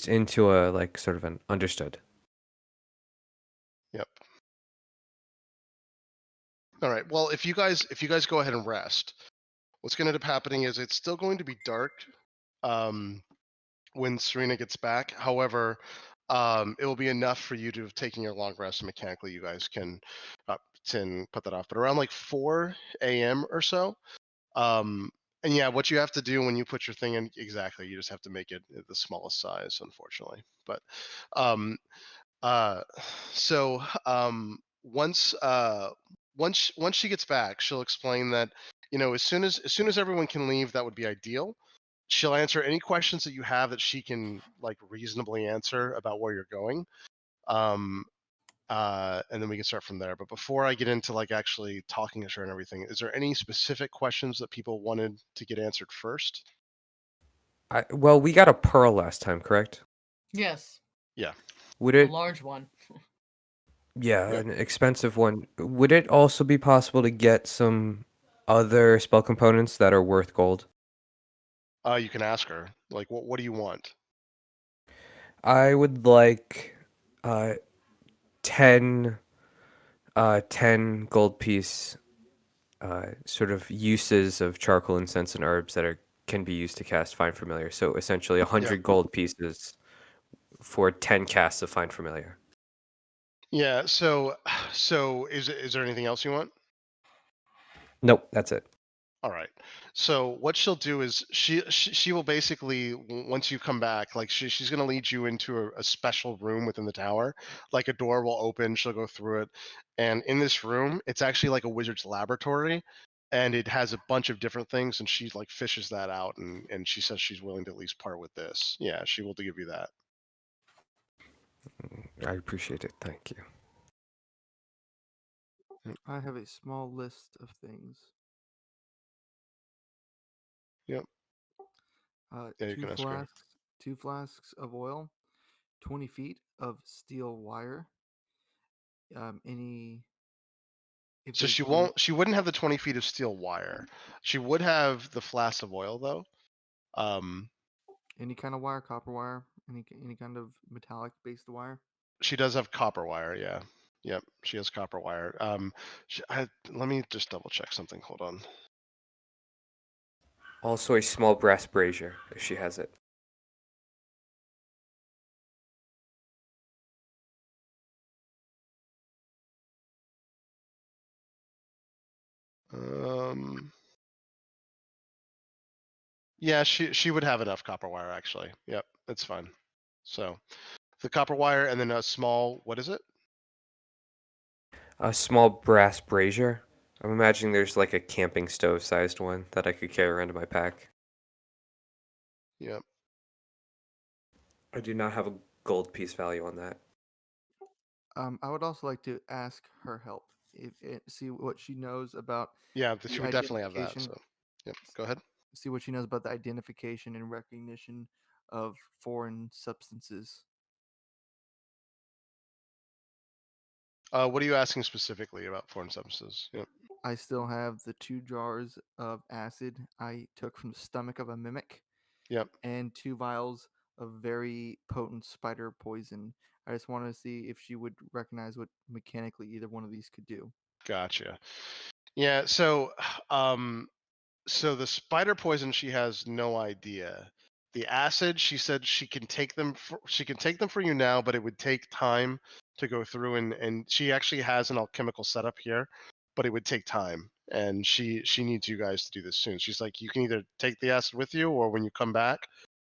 into a like sort of an understood. Yep. All right. Well, if you guys go ahead and rest, what's going to end up happening is it's still going to be dark um, when Serena gets back. However, it will be enough for you to have taken your long rest. And mechanically, you guys uh, can put that off. But around like 4 a.m. or so. Um, and yeah, what you have to do when you put your thing in, exactly, you just have to make it the smallest size, unfortunately. But um, uh, so once once she gets back, she'll explain that as soon as everyone can leave, that would be ideal. She'll answer any questions that you have that she can like reasonably answer about where you're going. Um, and then we can start from there. But before I get into like actually talking to her and everything, is there any specific questions that people wanted to get answered first? Well, we got a pearl last time, correct? Yes, Yeah. Would a it, large one. yeah, Yep. an expensive one. Would it also be possible to get some other spell components that are worth gold? You can ask her. Like, what do you want? I would like uh 10 10 gold piece sort of uses of charcoal, incense, and herbs that are can be used to cast Find Familiar. So essentially, Yeah. 100 gold pieces for 10 casts of Find Familiar. Yeah. So is there anything else you want? Nope, that's it. All right. So what she'll do is she will basically once you come back, like she's going to lead you into a special room within the tower. Like a door will open, she'll go through it, and in this room, it's actually like a wizard's laboratory, and it has a bunch of different things, and she like fishes that out, and she says she's willing to at least part with this. Yeah, she will give you that. I appreciate it. Thank you. Mm. I have a small list of things. Yep. Yeah, you Two can ask her. flasks, 2 flasks of oil, 20 feet of steel wire. Any if So there's she any won't. She wouldn't have the 20 feet of steel wire. She would have the flask of oil though. Um, any kind of wire, copper wire, any kind of metallic based wire. She does have copper wire, yeah. Yep, she has copper wire. Let me just double check something. Hold on. Also, a small brass brazier if she has it. Um, yeah, she would have enough copper wire actually. Yep, it's fine. So the copper wire and then a small. What is it? A small brass brazier. I'm imagining there's like a camping stove sized one that I could carry around in my pack. Yep. I do not have a gold piece value on that. I would also like to ask her help. See what she knows about Yeah, the she would definitely have that. identification. So, yep. Go ahead. See what she knows about the identification and recognition of foreign substances. What are you asking specifically about foreign substances? Yep. I still have the 2 jars of acid I took from the stomach of a mimic Yep. and 2 vials of very potent spider poison. I just wanted to see if she would recognize what mechanically either one of these could do. Gotcha. Yeah. So, um, so the spider poison, she has no idea. The acid, she said she can take them for you now, but it would take time to go through and she actually has an alchemical setup here, but it would take time. And she needs you guys to do this soon. She's like, you can either take the acid with you or when you come back,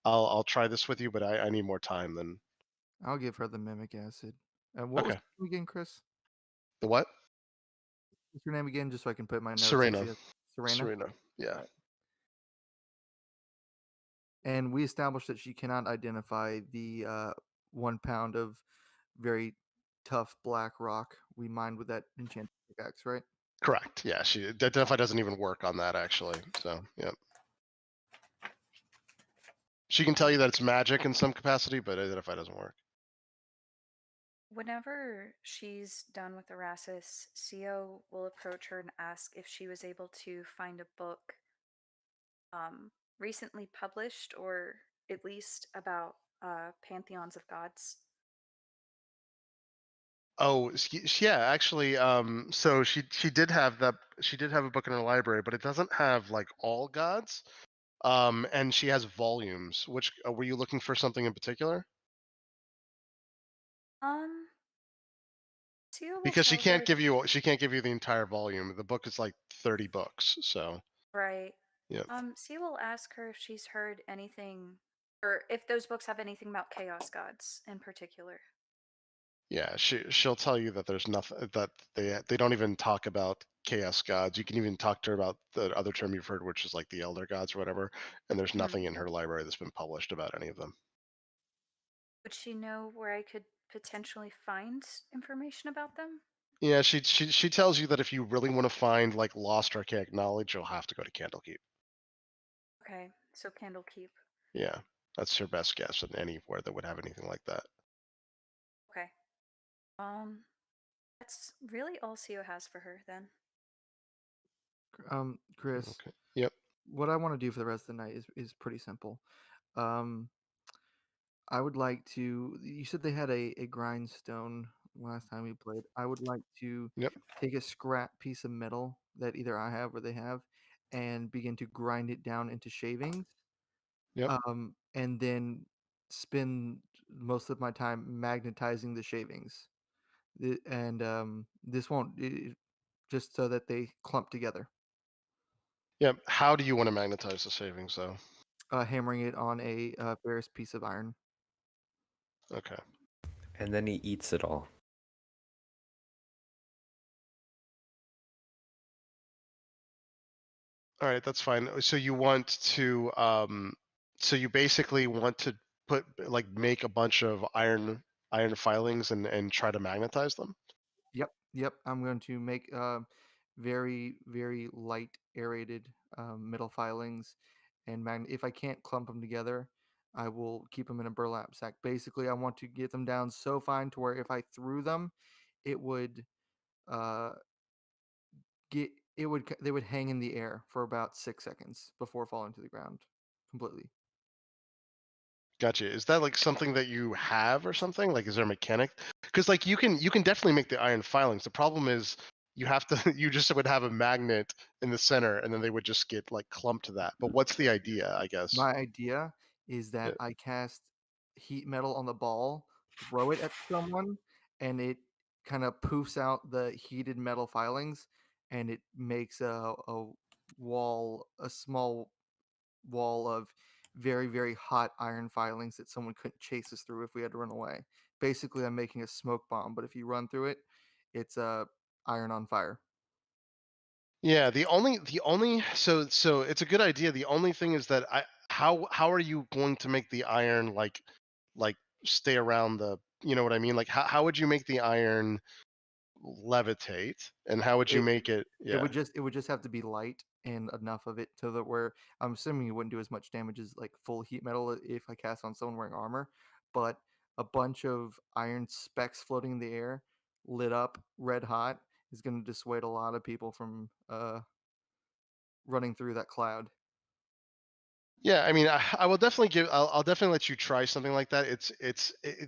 I'll try this with you, but I need more time than I'll give her the mimic acid. What was okay. your name again, Chris? The what? What's your name again, just so I can put in my notes that she Serena. has Serena? Serena. Yeah. Alright. And we established that she cannot identify the 1 pound of very tough black rock we mined with that enchanted pickaxe, right? Correct. Yeah, she Identify doesn't even work on that actually. So yeah. She can tell you that it's magic in some capacity, but Identify doesn't work. Whenever she's done with Erasmus,Cio will approach her and ask if she was able to find a book recently published or at least about pantheons of gods. Oh, yeah, actually, so she did have that. She did have a book in her library, but it doesn't have like all gods. And she has volumes. Which were you looking for something in particular? Um, Tia will Because tell her, she can't give you the entire volume. The book is like 30 books. So right. yeah, Sia will ask her if she's heard anything, or if those books have anything about chaos gods in particular. yeah. She'll tell you that there's nothing that they don't even talk about chaos gods. You can even talk to her about the other term you've heard, which is like the elder gods or whatever. And there's Hmm. nothing in her library that's been published about any of them. Would she know where I could potentially find information about them? Yeah, she tells you that if you really want to find like lost archaic knowledge, you'll have to go to Candlekeep. Okay, so Candlekeep. Yeah, that's her best guess at anywhere that would have anything like that. Okay. Um, that's really all Sio has for her then. Chris, Okay. Yep. what I want to do for the rest of the night is pretty simple. Um, I would like to. You said they had a grindstone last time we played. I would like to Yep. take a scrap piece of metal that either I have or they have, and begin to grind it down into shavings. Yep. And then spend most of my time magnetizing the shavings. And this won't just so that they clump together. Yep. How do you want to magnetize the savings though? Hammering it on a ferrous piece of iron. Okay. And then he eats it all. All right, that's fine. So you want to so you basically want to put like make a bunch of iron filings and try to magnetize them? Yep. I'm going to make very, very light aerated metal filings, and if I can't clump them together, I will keep them in a burlap sack. Basically, I want to get them down so fine to where if I threw them, it would uh, they would hang in the air for about 6 seconds before falling to the ground completely. Gotcha. Is that like something that you have or something? Like, is there a mechanic? Because like you can definitely make the iron filings. The problem is you have to you just would have a magnet in the center, and then they would just get like clumped to that. But what's the idea? I guess. My idea is Yeah. that I cast heat metal on the ball, throw it at someone, and it kind of poofs out the heated metal filings, and it makes a small wall of very, very hot iron filings that someone couldn't chase us through if we had to run away. Basically, I'm making a smoke bomb, but if you run through it, it's iron on fire. Yeah. The only so it's a good idea. The only thing is that how are you going to make the iron like stay around the you know what I mean? Like how would you make the iron levitate and how would you It make it yeah. it would just have to be light and enough of it to the where I'm assuming it wouldn't do as much damage as like full heat metal if I cast on someone wearing armor, but a bunch of iron specks floating in the air, lit up red hot, is going to dissuade a lot of people from running through that cloud. Yeah, I mean, I will definitely I'll definitely let you try something like that.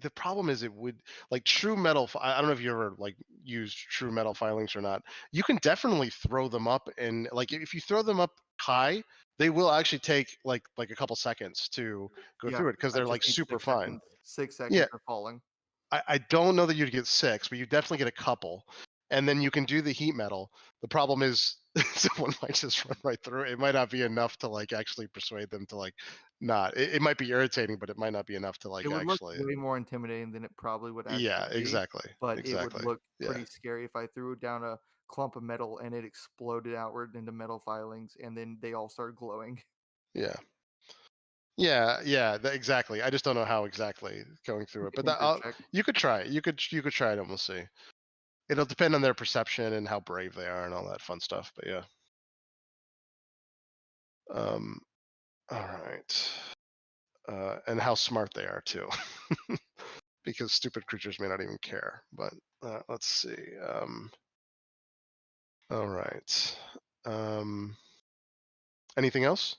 The problem is it would like true metal. I don't know if you ever like used true metal filings or not. You can definitely throw them up, and like if you throw them up high, they will actually take like a couple seconds to go Yeah, through it because I they're like just need super 6 fine. seconds. 6 Yeah, seconds of falling. I don't know that you'd get six, but you definitely get a couple, and then you can do the heat metal. The problem is someone might just run right through it. It might not be enough to like actually persuade them to like not. It might be irritating, but it might not be enough to It like would look actually. way more intimidating than it probably would Yeah, actually be, exactly, but it would exactly. look Yeah, pretty scary if I threw down a clump of metal and it exploded outward into metal filings and then they all started glowing. yeah, yeah. Exactly. I just don't know how exactly going through it, but Tinker check. you could try it. You could try it, and we'll see. It'll depend on their perception and how brave they are and all that fun stuff. But yeah. Um. All right. And how smart they are too, because stupid creatures may not even care. But let's see. All right. Anything else?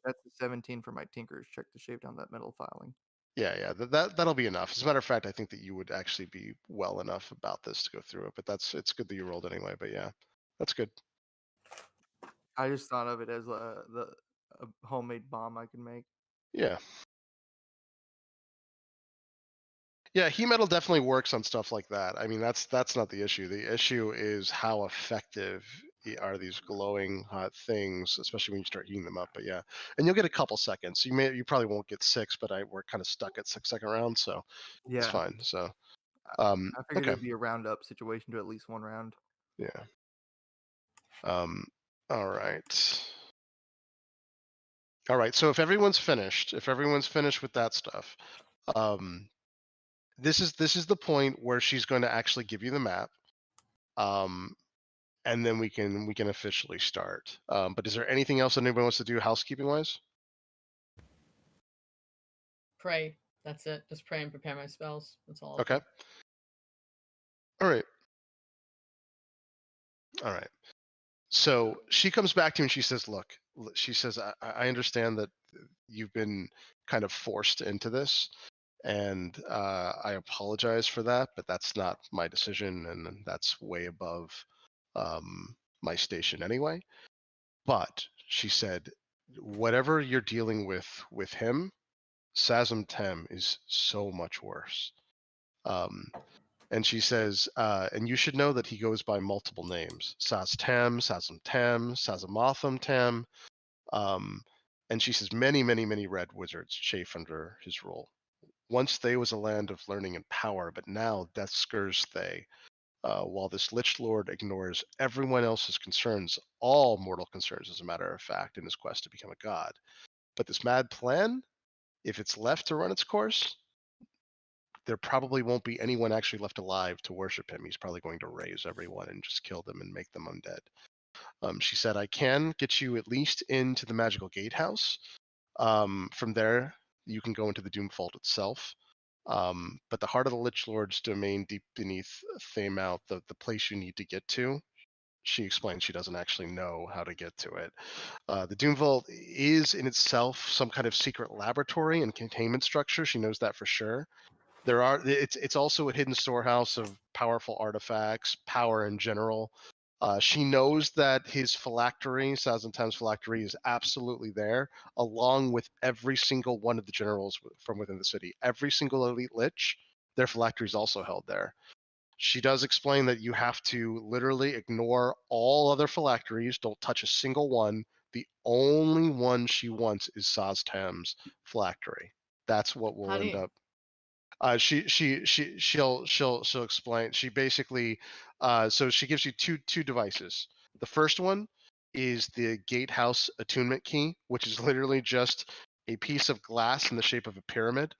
That's a 17 for my tinker's check to shave down that metal filing. Yeah, that'll be enough. As a matter of fact, I think that you would actually be well enough about this to go through it. But it's good that you rolled anyway. But yeah, that's good. I just thought of it as a homemade bomb I can make. Yeah. Yeah, heat metal definitely works on stuff like that. I mean, that's not the issue. The issue is how effective are these glowing hot things, especially when you start heating them up. But yeah, and you'll get a couple seconds. You probably won't get 6, but we're kind of stuck at 6-second round, so it's Yeah, fine. So I figured okay, it'd be a round-up situation to at least one round. yeah. All right. All right. So if everyone's finished with that stuff, this is the point where she's going to actually give you the map. And then we can officially start. But is there anything else that anybody wants to do housekeeping wise? Pray. That's it. Just pray and prepare my spells. That's all. Okay. All right. All right. So she comes back to you and she says, "Look," she says, "I understand that you've been kind of forced into this, and I apologize for that, but that's not my decision, and that's way above my station anyway." But she said, "Whatever you're dealing with him, Sazum Tem is so much worse." And she says, and you should know that he goes by multiple names: Saz Tem, Sazum Tem, Sazamotham Tem. And she says, many red wizards chafe under his rule. Once they was a land of learning and power, but now death scurs they. While this Lich Lord ignores everyone else's concerns, all mortal concerns, as a matter of fact, in his quest to become a god. But this mad plan, if it's left to run its course, there probably won't be anyone actually left alive to worship him. He's probably going to raise everyone and just kill them and make them undead. She said, I can get you at least into the magical gatehouse. From there, you can go into the Doom Vault itself. But the heart of the Lich Lord's domain deep beneath Thamouth, the place you need to get to, she explains she doesn't actually know how to get to it. The Doom Vault is in itself some kind of secret laboratory and containment structure. She knows that for sure. It's also a hidden storehouse of powerful artifacts, power in general. She knows that his phylactery, Sazum Tem's phylactery, is absolutely there, along with every single one of the generals from within the city. Every single elite lich, their phylactery is also held there. She does explain that you have to literally ignore all other phylacteries, don't touch a single one. The only one she wants is Saz Tem's phylactery. That's what will How do end you? up. She'll explain. She basically, so she gives you two devices. The first one is the gatehouse attunement key, which is literally just a piece of glass in the shape of a pyramid.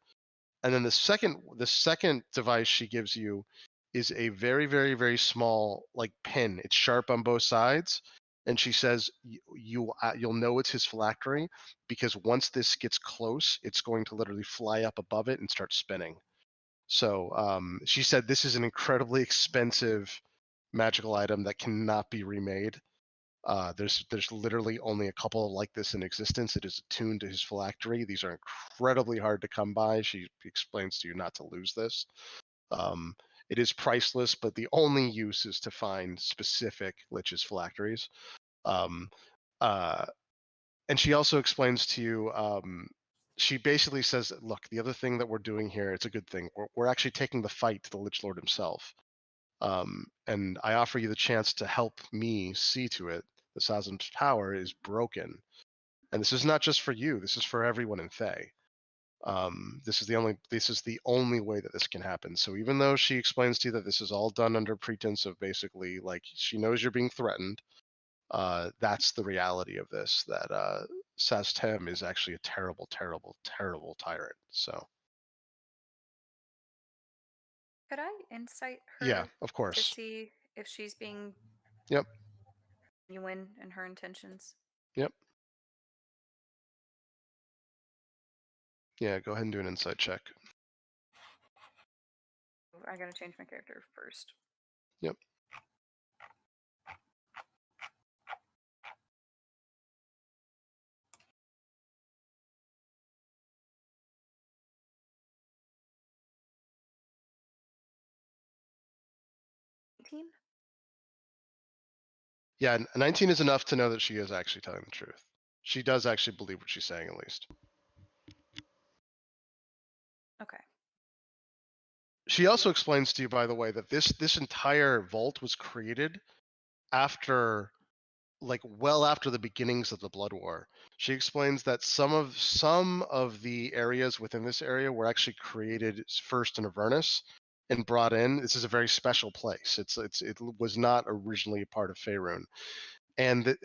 And then the second device she gives you is a very small like pin. It's sharp on both sides, and she says you'll know it's his phylactery because once this gets close, it's going to literally fly up above it and start spinning. So she said this is an incredibly expensive magical item that cannot be remade. There's literally only a couple like this in existence. It is attuned to his phylactery. These are incredibly hard to come by. She explains to you not to lose this. It is priceless, but the only use is to find specific lich's phylacteries. Um, and she also explains to you, she basically says, look, the other thing that we're doing here, it's a good thing. We're actually taking the fight to the Lich Lord himself. And I offer you the chance to help me see to it the Sazum Tower is broken. And this is not just for you, this is for everyone in Thay. This is the only way that this can happen. So even though she explains to you that this is all done under pretense of basically like she knows you're being threatened, that's the reality of this, that Saz Tem is actually a terrible tyrant. So Could I insight yeah, her of to course. see if she's being Yep. genuine in her intentions? Yep. Yeah, go ahead and do an insight check. I gotta change my character first. Yep. 19? Yeah, 19 is enough to know that she is actually telling the truth. She does actually believe what she's saying, at least. Okay. She also explains to you, by the way, that this entire vault was created after, like, well after the beginnings of the Blood War. She explains that some of the areas within this area were actually created first in Avernus and brought in. This is a very special place. It was not originally a part of Faerun. And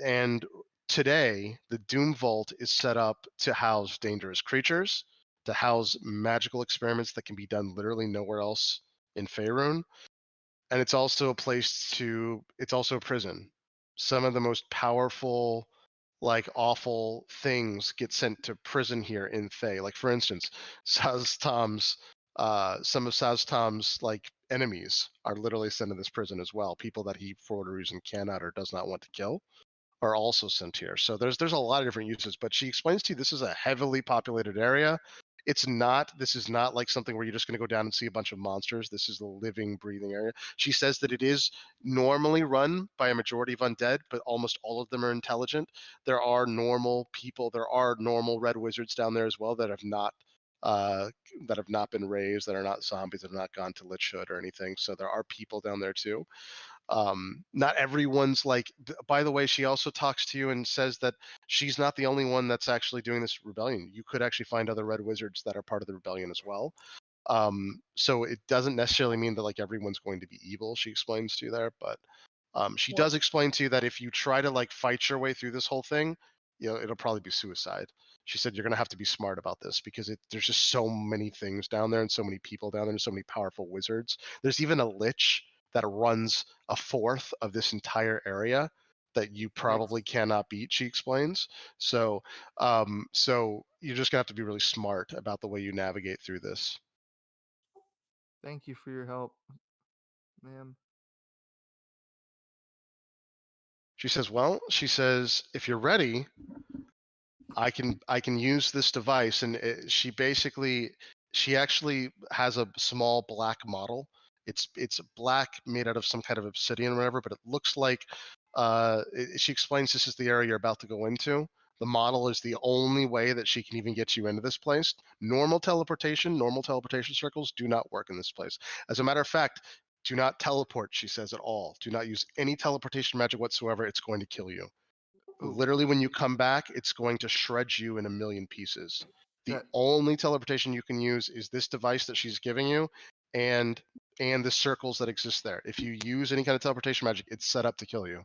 today the Doom Vault is set up to house dangerous creatures, to house magical experiments that can be done literally nowhere else in Faerun, and it's also a place to. It's also a prison. Some of the most powerful, like awful things get sent to prison here in Thay. Like for instance, some of Saztom's like enemies are literally sent to this prison as well. People that he for whatever reason cannot or does not want to kill are also sent here. So there's a lot of different uses, but she explains to you this is a heavily populated area. This is not like something where you're just going to go down and see a bunch of monsters. This is a living, breathing area. She says that it is normally run by a majority of undead, but almost all of them are intelligent. There are normal people, there are normal red wizards down there as well uh that have not been raised, that are not zombies, that have not gone to Lich Hood or anything. So there are people down there too. Not everyone's like, by the way, she also talks to you and says that she's not the only one that's actually doing this rebellion. You could actually find other red wizards that are part of the rebellion as well. So it doesn't necessarily mean that like everyone's going to be evil, she explains to you there, but she What? does explain to you that if you try to like fight your way through this whole thing, it'll probably be suicide. She said you're going to have to be smart about this because there's just so many things down there and so many people down there and so many powerful wizards. There's even a lich that runs a fourth of this entire area that you probably cannot beat, she explains. So you're just gonna have to be really smart about the way you navigate through this. Thank you for your help, ma'am. She says, if you're ready, I can use this device. And she actually has a small black model. It's black, made out of some kind of obsidian or whatever, but it looks like she explains this is the area you're about to go into. The model is the only way that she can even get you into this place. Normal teleportation circles do not work in this place. As a matter of fact, do not teleport, she says, at all. Do not use any teleportation magic whatsoever. It's going to kill you. Ooh, Literally, when you come back, it's going to shred you in a million pieces. The that only teleportation you can use is this device that she's giving you, and the circles that exist there. If you use any kind of teleportation magic, it's set up to kill you.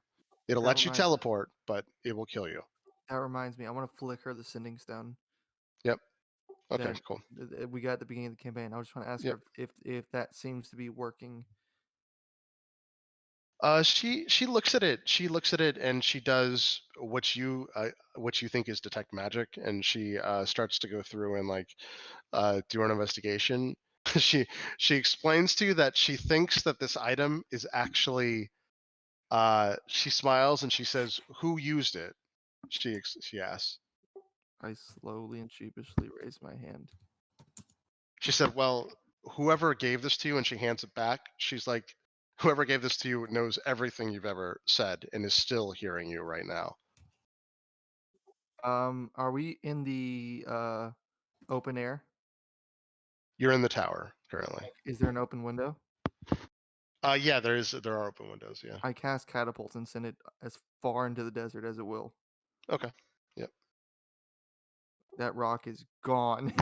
It'll that let you reminds teleport, but it will kill you. that reminds me. I want to flick her the sending stone Yep. Okay. that Cool. we got at the beginning of the campaign. I just want to ask Yep. her if that seems to be working. She looks at it. She looks at it, and she does what you think is detect magic, and she starts to go through and like do an investigation. she she explains to you that she thinks that this item is actually. She smiles and she says, "Who used it?" She asks. I slowly and sheepishly raise my hand. She said, "Well, whoever gave this to you," and she hands it back. She's like, "Whoever gave this to you knows everything you've ever said and is still hearing you right now." Are we in the open air? You're in the tower currently. Is there an open window? Yeah, there are open windows. Yeah. I cast catapult and send it as far into the desert as it will. Okay. Yep. That rock is gone.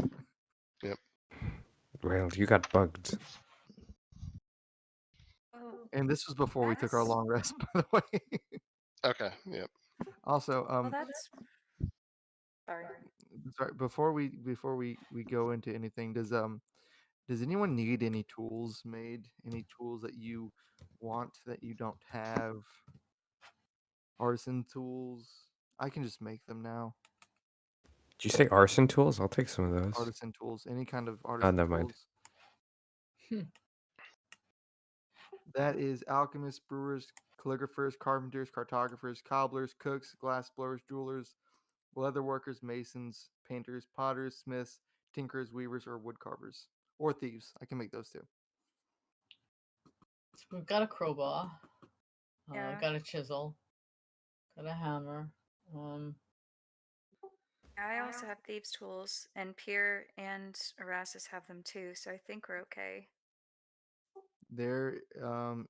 Yep. Well, you got bugged. Oh, And this was before we took our That's- long rest, by the way. Okay. Yep. Also, well, that's. Sorry. sorry, before we go into anything, does anyone need any tools made? Any tools that you want that you don't have? Artisan tools. I can just make them now. Did you say arson tools? I'll take some of those. Artisan tools, any kind of artisan never mind. tools. Hmm. That is alchemists, brewers, calligraphers, carpenters, cartographers, cobblers, cooks, glass blowers, jewelers, leather workers, masons, painters, potters, smiths, tinkers, weavers, or wood carvers. Or thieves. I can make those too. So we've got a crowbar. Yeah. Got a chisel. Got a hammer. I also have thieves' tools, and Pier and Erastus have them too, so I think we're okay. There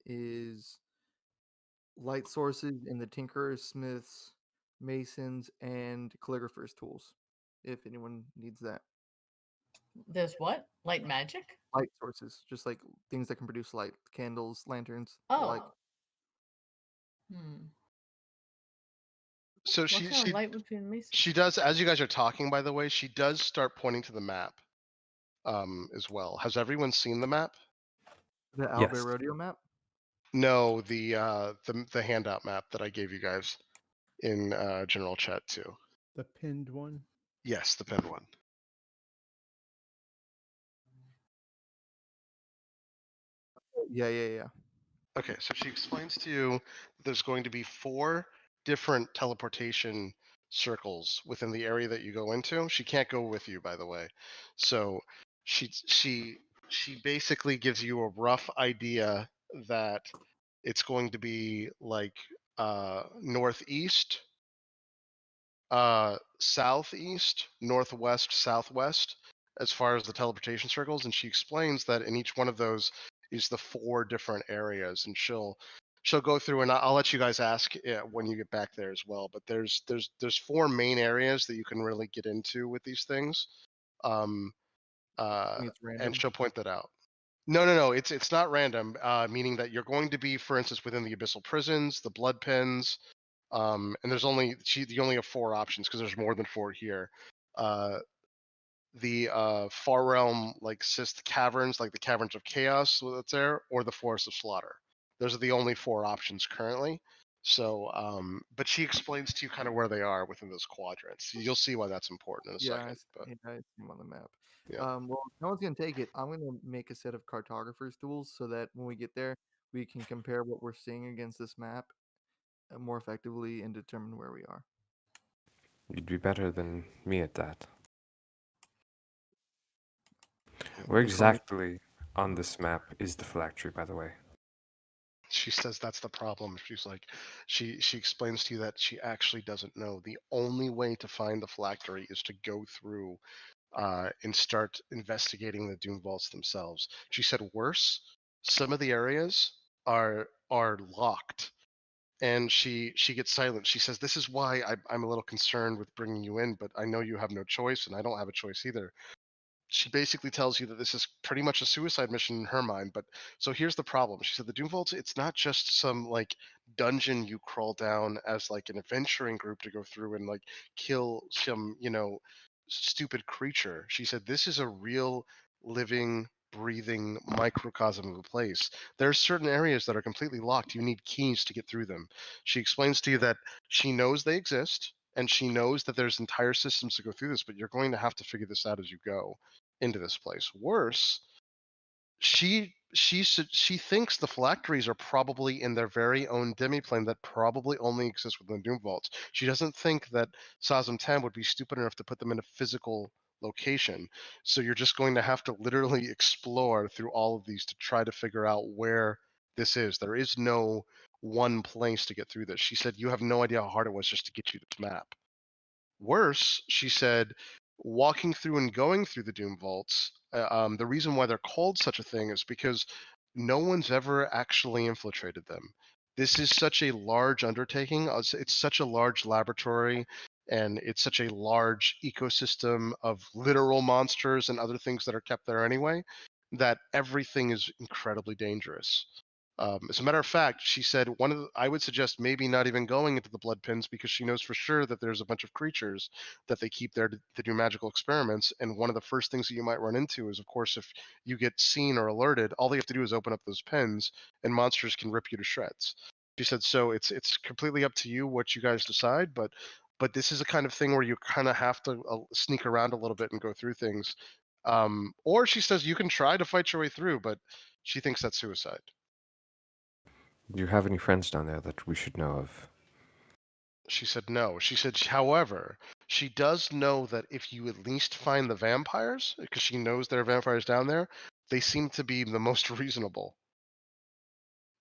is light sources in the tinkerers, smiths, masons, and calligraphers' tools. If anyone needs that, There's what? Light magic? light sources, just like things that can produce light, candles, lanterns, the Oh. like. So What kind of light would be in Mason? she does, as you guys are talking, by the way, she does start pointing to the map as well. Has everyone seen the map? The Yes. Owlbear Rodeo map. No, the handout map that I gave you guys in general chat too. The pinned one. Yes, the pinned one. Yeah. Okay, so she explains to you that there's going to be 4 different teleportation circles within the area that you go into. She can't go with you, by the way. So she basically gives you a rough idea that it's going to be like northeast, southeast, northwest, southwest, as far as the teleportation circles, and she explains that in each one of those is the 4 different areas, and she'll go through, and I'll let you guys ask when you get back there as well. But there's 4 main areas that you can really get into with these things, It's random. and she'll point that out. No, it's not random, meaning that you're going to be, for instance, within the abyssal prisons, the blood pens. And there's only you only have 4 options because there's more than 4 here. The far realm, like Sith caverns, like the caverns of chaos that's there, or the forest of slaughter. Those are the only 4 options currently. So, but she explains to you kind of where they are within those quadrants. You'll see why that's important in a second. But I see them on the map. Yeah. Well, if no one's gonna take it, I'm gonna make a set of cartographers' tools so that when we get there, we can compare what we're seeing against this map more effectively and determine where we are. You'd be better than me at that. Where As long as- exactly on this map is the phylactery, by the way? she says that's the problem. She's like, she explains to you that she actually doesn't know. The only way to find the phylactery is to go through and start investigating the Doom Vaults themselves. She said worse, some of the areas are locked. And she gets silent. She says, "This is why I'm a little concerned with bringing you in, but I know you have no choice, and I don't have a choice either." She basically tells you that this is pretty much a suicide mission in her mind. But so here's the problem. She said the Doom Vaults, it's not just some like dungeon you crawl down as like an adventuring group to go through and like kill some, stupid creature. She said this is a real living, breathing microcosm of a place. There are certain areas that are completely locked. You need keys to get through them. She explains to you that she knows they exist and she knows that there's entire systems to go through this, but you're going to have to figure this out as you go into this place. Worse, she thinks the phylacteries are probably in their very own demiplane that probably only exists within the Doom Vaults. She doesn't think that Sazam Tam would be stupid enough to put them in a physical location. So you're just going to have to literally explore through all of these to try to figure out where this is. There is no one place to get through this. She said you have no idea how hard it was just to get you this map. Worse, she said, walking through and going through the Doom Vaults, the reason why they're called such a thing is because no one's ever actually infiltrated them. This is such a large undertaking. It's such a large laboratory, and it's such a large ecosystem of literal monsters and other things that are kept there anyway, that everything is incredibly dangerous. As a matter of fact, she said I would suggest maybe not even going into the blood pens because she knows for sure that there's a bunch of creatures that they keep there to do magical experiments. And one of the first things that you might run into is, of course, if you get seen or alerted, all they have to do is open up those pens, and monsters can rip you to shreds. She said, so it's completely up to you what you guys decide, but this is a kind of thing where you kind of have to sneak around a little bit and go through things. Or she says you can try to fight your way through, but she thinks that's suicide. Do you have any friends down there that we should know of? She said no. She said, however, she does know that if you at least find the vampires, because she knows there are vampires down there, they seem to be the most reasonable.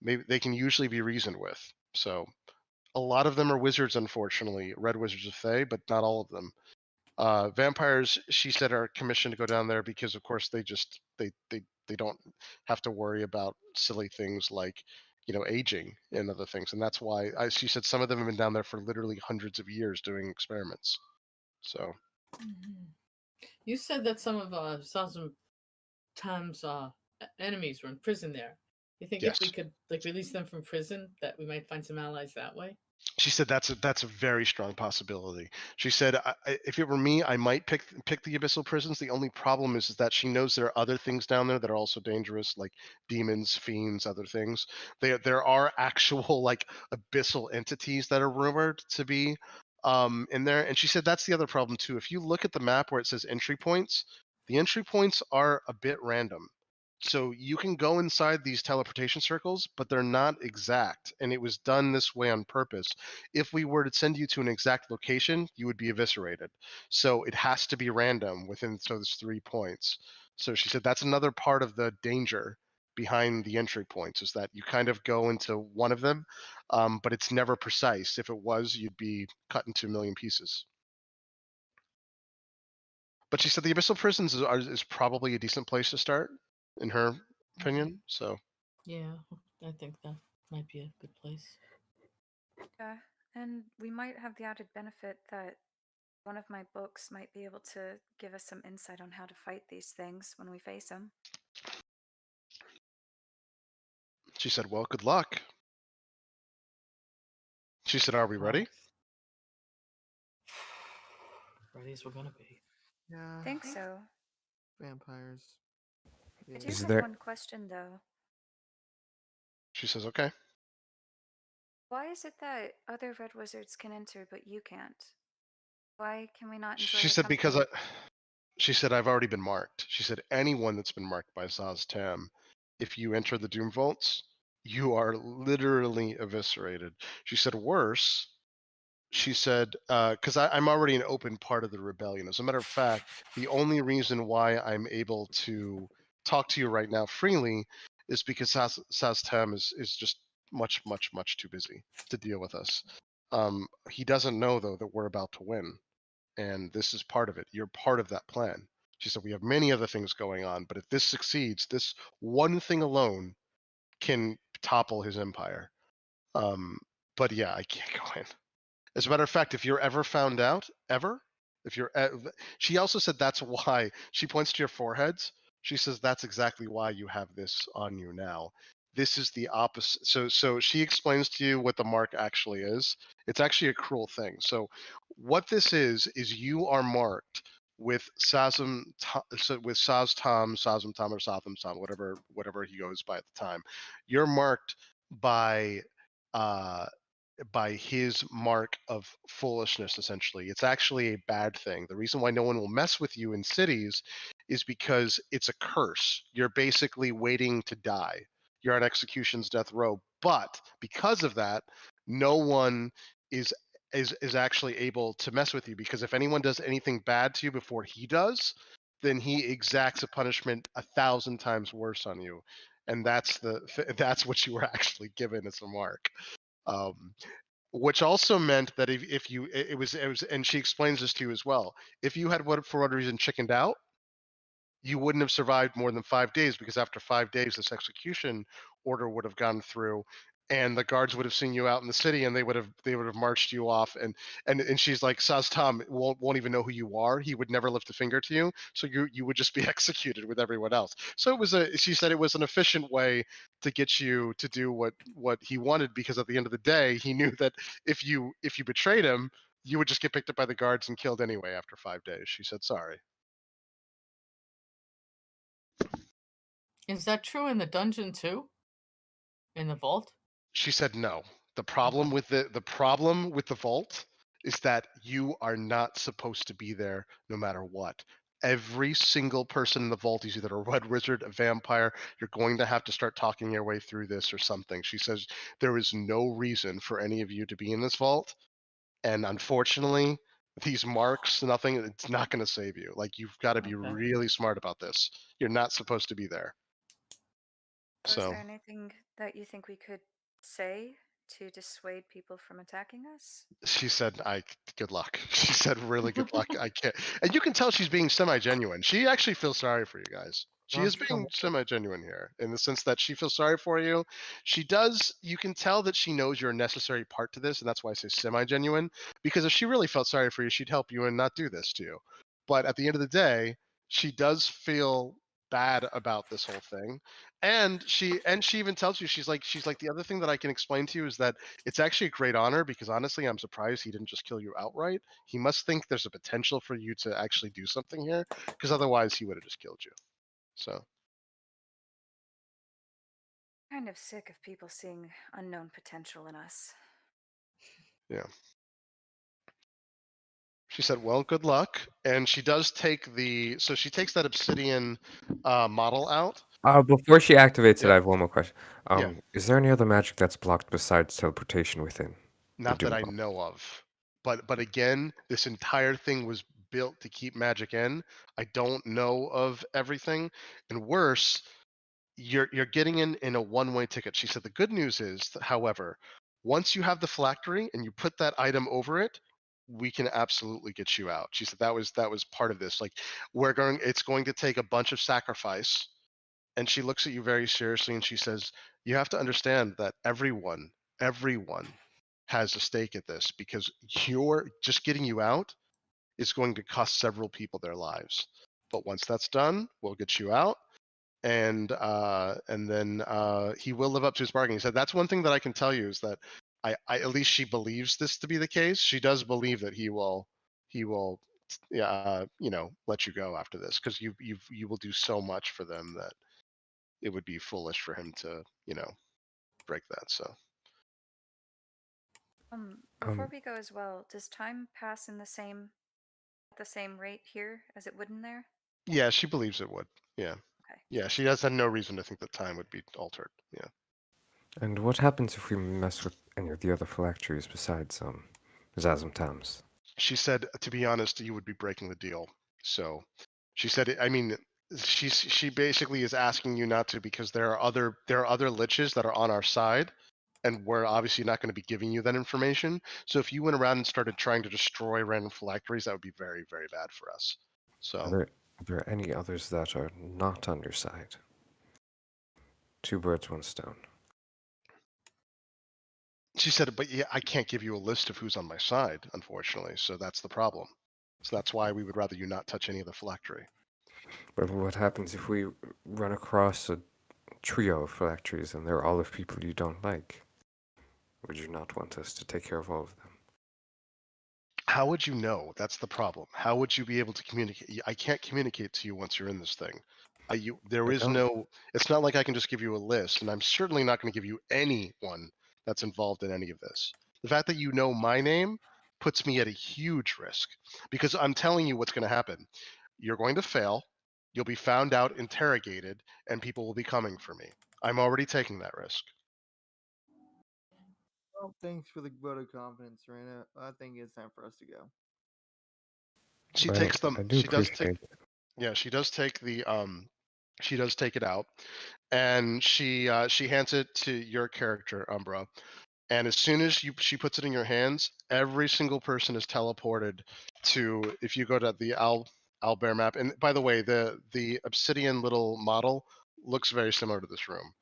maybe they can usually be reasoned with. So a lot of them are wizards, unfortunately, red wizards of Thay, but not all of them. Vampires, she said, are commissioned to go down there because, of course, they don't have to worry about silly things like, aging and other things, and that's why she said some of them have been down there for literally hundreds of years doing experiments. So You said that some of Tom's enemies were in prison there. You think yes, if we could release them from prison, that we might find some allies that way? she said that's a very strong possibility. She said, if it were me, I might pick the abyssal prisons. The only problem is that she knows there are other things down there that are also dangerous, like demons, fiends, other things. There are actual like abyssal entities that are rumored to be in there. And she said that's the other problem too. If you look at the map where it says entry points, the entry points are a bit random. So you can go inside these teleportation circles, but they're not exact. And it was done this way on purpose. If we were to send you to an exact location, you would be eviscerated. So it has to be random within those 3 points. So she said that's another part of the danger behind the entry points, is that you kind of go into one of them, but it's never precise. If it was, you'd be cut into a million pieces. But she said the abyssal prisons is probably a decent place to start, in her opinion. So Yeah, I think that might be a good place. Yeah, and we might have the added benefit that one of my books might be able to give us some insight on how to fight these things when we face them. she said, well, good luck. She said, are we ready? Ready as we're gonna be. Yeah. I think so. Vampires. I do Yeah. Is have there- one question though. She says, okay. Why is it that other red wizards can enter but you can't? Why can we not enjoy She the said, because company? she said, I've already been marked. She said, anyone that's been marked by Zaz Tam, if you enter the Doom Vaults, you are literally eviscerated. She said, worse, she said, because I'm already an open part of the rebellion. As a matter of fact, the only reason why I'm able to talk to you right now freely is because Zaz Tam is just much, much, much too busy to deal with us. He doesn't know, though, that we're about to win. And this is part of it. You're part of that plan. She said, we have many other things going on, but if this succeeds, this one thing alone can topple his empire. But yeah, I can't go in. As a matter of fact, if you're ever found out, if you're, she also said that's why, she points to your foreheads. She says that's exactly why you have this on you now. This is the opposite. So she explains to you what the mark actually is. It's actually a cruel thing. So what this is you are marked with Sazum, with Saz Tom, Sazum Tom, or Sotham Tom, whatever he goes by at the time. You're marked by his mark of foolishness, essentially. It's actually a bad thing. The reason why no one will mess with you in cities is because it's a curse. You're basically waiting to die. You're on execution's death row. But because of that, no one is actually able to mess with you, because if anyone does anything bad to you before he does, then he exacts a punishment 1,000 times worse on you. And that's that's what you were actually given as a mark. Which also meant that if you it was and she explains this to you as well. If you had for whatever reason chickened out, you wouldn't have survived more than 5 days, because after 5 days this execution order would have gone through, and the guards would have seen you out in the city, and they would have marched you off, and she's like, Saz Tom won't even know who you are. He would never lift a finger to you, so you would just be executed with everyone else. So she said it was an efficient way to get you to do what he wanted, because at the end of the day he knew that if you betrayed him, you would just get picked up by the guards and killed anyway after 5 days. She said sorry. Is that true in the dungeon too? In the vault? She said no. The problem with the problem with the vault is that you are not supposed to be there no matter what. Every single person in the vault is either a red wizard, a vampire. You're going to have to start talking your way through this or something. She says there is no reason for any of you to be in this vault, and unfortunately, these marks, nothing. It's not going to save you. Like, you've got to be Okay. really smart about this. You're not supposed to be there. So is So there anything that you think we could say to dissuade people from attacking us? she said, good luck. She said, really good luck. I can't. And you can tell she's being semi-genuine. She actually feels sorry for you guys. She I'm is sure being semi-genuine here in the sense that she feels sorry for you. She does. You can tell that she knows you're a necessary part to this, and that's why I say semi-genuine. Because if she really felt sorry for you, she'd help you and not do this to you. But at the end of the day, she does feel bad about this whole thing, and she even tells you she's like the other thing that I can explain to you is that it's actually a great honor because honestly, I'm surprised he didn't just kill you outright. He must think there's a potential for you to actually do something here, because otherwise he would have just killed you. So Kind of sick of people seeing unknown potential in us. yeah. She said, "Well, good luck." And she does take she takes that obsidian model out. Before she activates it, Yeah, I have one more question. yeah. Is there any other magic that's blocked besides teleportation within the Not that Doom I Bomb? know of. But again, this entire thing was built to keep magic in. I don't know of everything. And worse, you're getting in a one-way ticket. She said the good news is, however, once you have the phylactery and you put that item over it, we can absolutely get you out. She said that was part of this. Like it's going to take a bunch of sacrifice. And she looks at you very seriously and she says, you have to understand that everyone has a stake at this because you're just getting you out is going to cost several people their lives. But once that's done, we'll get you out and then he will live up to his bargain. He said that's one thing that I can tell you is that I at least she believes this to be the case. She does believe that he will let you go after this because you will do so much for them that it would be foolish for him to break that. So Before Um, we go as well, does time pass in at the same rate here as it would in there? yeah, she believes it would. Yeah, Okay. yeah, she has had no reason to think that time would be altered. Yeah. and what happens if we mess with any of the other phylacteries besides Zasm Tams? She said, to be honest, you would be breaking the deal. So she said, I mean, she basically is asking you not to because there are other liches that are on our side, and we're obviously not going to be giving you that information. So if you went around and started trying to destroy random phylacteries, that would be very, very bad for us. So Are there any others that are not on your side? Two birds, one stone. she said, but yeah, I can't give you a list of who's on my side, unfortunately. So that's the problem. So that's why we would rather you not touch any of the phylactery. But what happens if we run across a trio of phylacteries and they're all of people you don't like? Would you not want us to take care of all of them? How would you know? That's the problem. How would you be able to communicate? I can't communicate to you once you're in this thing. There I is don't. no. It's not like I can just give you a list, and I'm certainly not going to give you anyone that's involved in any of this. The fact that you know my name puts me at a huge risk because I'm telling you what's going to happen. You're going to fail. You'll be found out, interrogated, and people will be coming for me. I'm already taking that risk. Well, thanks for the vote of confidence, Serena. I think it's time for us to go. She Well, takes them. I do She does take. appreciate it. Yeah, she does take the. She does take it out, and she hands it to your character, Umbra. And as soon as she puts it in your hands, every single person is teleported to. If you go to the Owlbear map, and by the way, the obsidian little model looks very similar to this room.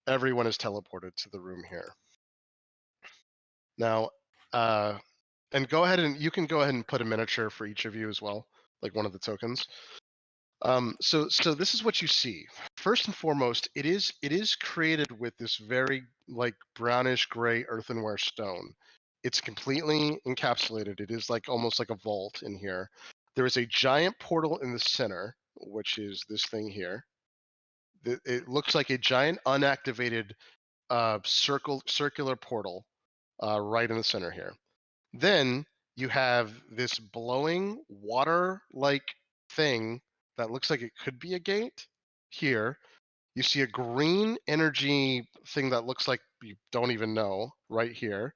Everyone is teleported to the room here. Now, and go ahead and you can go ahead and put a miniature for each of you as well, like one of the tokens. So this is what you see. First and foremost, it is created with this very like brownish gray earthenware stone. It's completely encapsulated. It is like almost like a vault in here. There is a giant portal in the center, which is this thing here. It looks like a giant unactivated circular portal right in the center here. Then you have this blowing water-like thing that looks like it could be a gate here. You see a green energy thing that looks like you don't even know right here.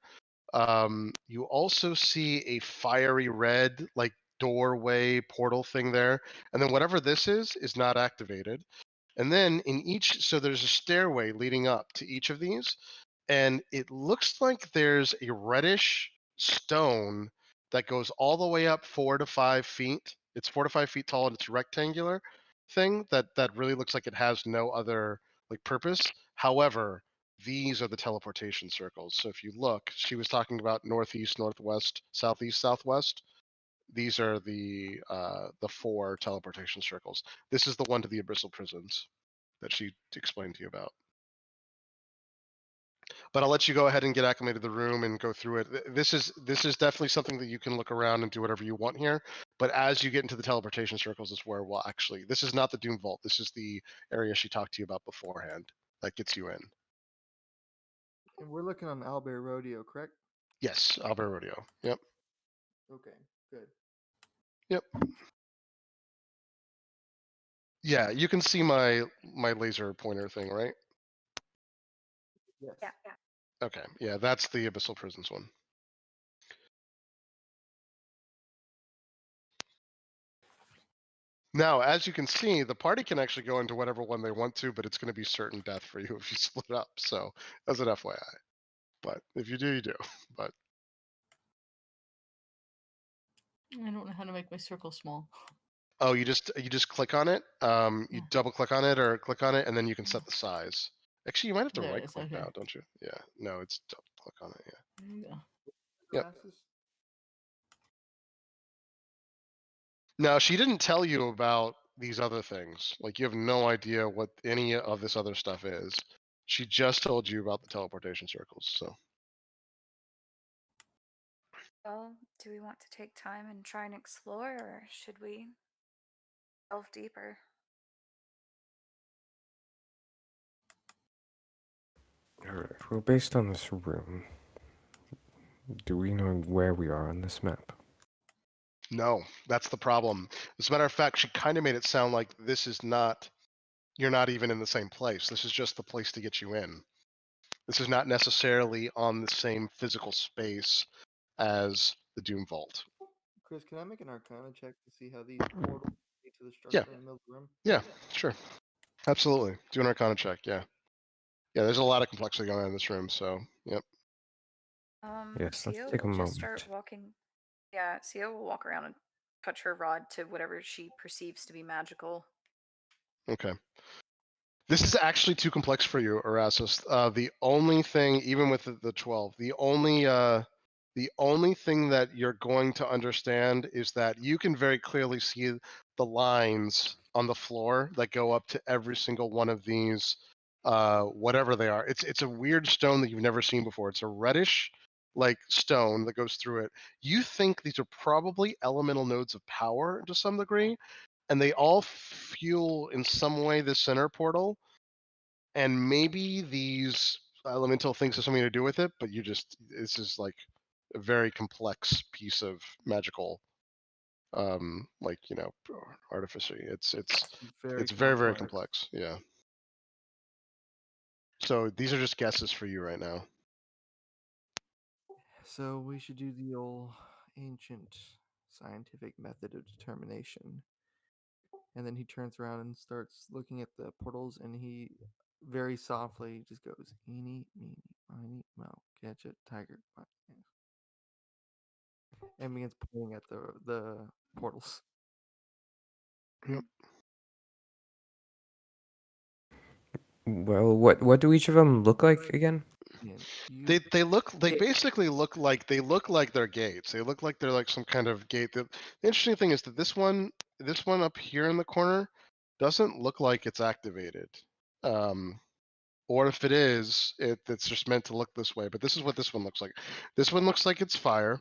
You also see a fiery red like doorway portal thing there. And then whatever this is not activated. And then in each, so there's a stairway leading up to each of these, and it looks like there's a reddish stone that goes all the way up 4 to 5 feet. It's 4 to 5 feet tall, and it's a rectangular thing that really looks like it has no other like purpose. However, these are the teleportation circles. So if you look, she was talking about northeast, northwest, southeast, southwest. These are the 4 teleportation circles. This is the one to the abyssal prisons that she explained to you about. But I'll let you go ahead and get acclimated to the room and go through it. This is definitely something that you can look around and do whatever you want here. But as you get into the teleportation circles is where we'll actually, this is not the Doom Vault. This is the area she talked to you about beforehand that gets you in. And we're looking on Albert Rodeo, correct? Yes, Albert Rodeo. Yep. Okay, good. Yep. Yeah, you can see my laser pointer thing, right? Yes. Yeah. Okay. Yeah, that's the abyssal prisons one. Now, as you can see, the party can actually go into whatever one they want to, but it's going to be certain death for you if you split up. So, as an FYI. But if you do, you do. But I don't know how to make my circle small. oh, you just click on it. You Yeah. double click on it or click on it, and then you can set the size. Actually, you might have to There it right is, click okay. now, don't you? Yeah. No, it's double click on it. Yeah. There you go. Yep. Glasses? Now, she didn't tell you about these other things. Like, you have no idea what any of this other stuff is. She just told you about the teleportation circles. So, Well, do we want to take time and try and explore, or should we delve deeper? Alright, well, based on this room, do we know where we are on this map? no, that's the problem. As a matter of fact, she kind of made it sound like this is not, you're not even in the same place. This is just the place to get you in. This is not necessarily on the same physical space as the Doom Vault. Chris, can I make an Arcana check to see how these portals lead to the Yeah. structure in the middle of the room? Yeah, sure. Absolutely. Do an Arcana check, yeah. Yeah, there's a lot of complexity going on in this room, so, yep. Yes, let's Sio take a will just start moment. walking. Yeah, Sio will walk around and touch her rod to whatever she perceives to be magical. Okay. This is actually too complex for you, Erasmus. The only thing, even with the 12, the only thing that you're going to understand is that you can very clearly see the lines on the floor that go up to every single one of these, whatever they are. It's a weird stone that you've never seen before. It's a reddish, like, stone that goes through it. You think these are probably elemental nodes of power to some degree, and they all fuel in some way the center portal. And maybe these elemental things have something to do with it, but this is like a very complex piece of magical, like, artificery. It's very, very complex. Yeah. So these are just guesses for you right now. So we should do the old ancient scientific method of determination. And then he turns around and starts looking at the portals, and he very softly just goes, "Eeny, meeny, miny, moe, catch it, tiger." And begins pointing at the portals. Yep. Well, what do each of them look like again? And you They basically look like they're gates. They look like they're like some kind of gate. The interesting thing is that this one up here in the corner doesn't look like it's activated. Or if it is, it's just meant to look this way. But this is what this one looks like. This one looks like it's fire.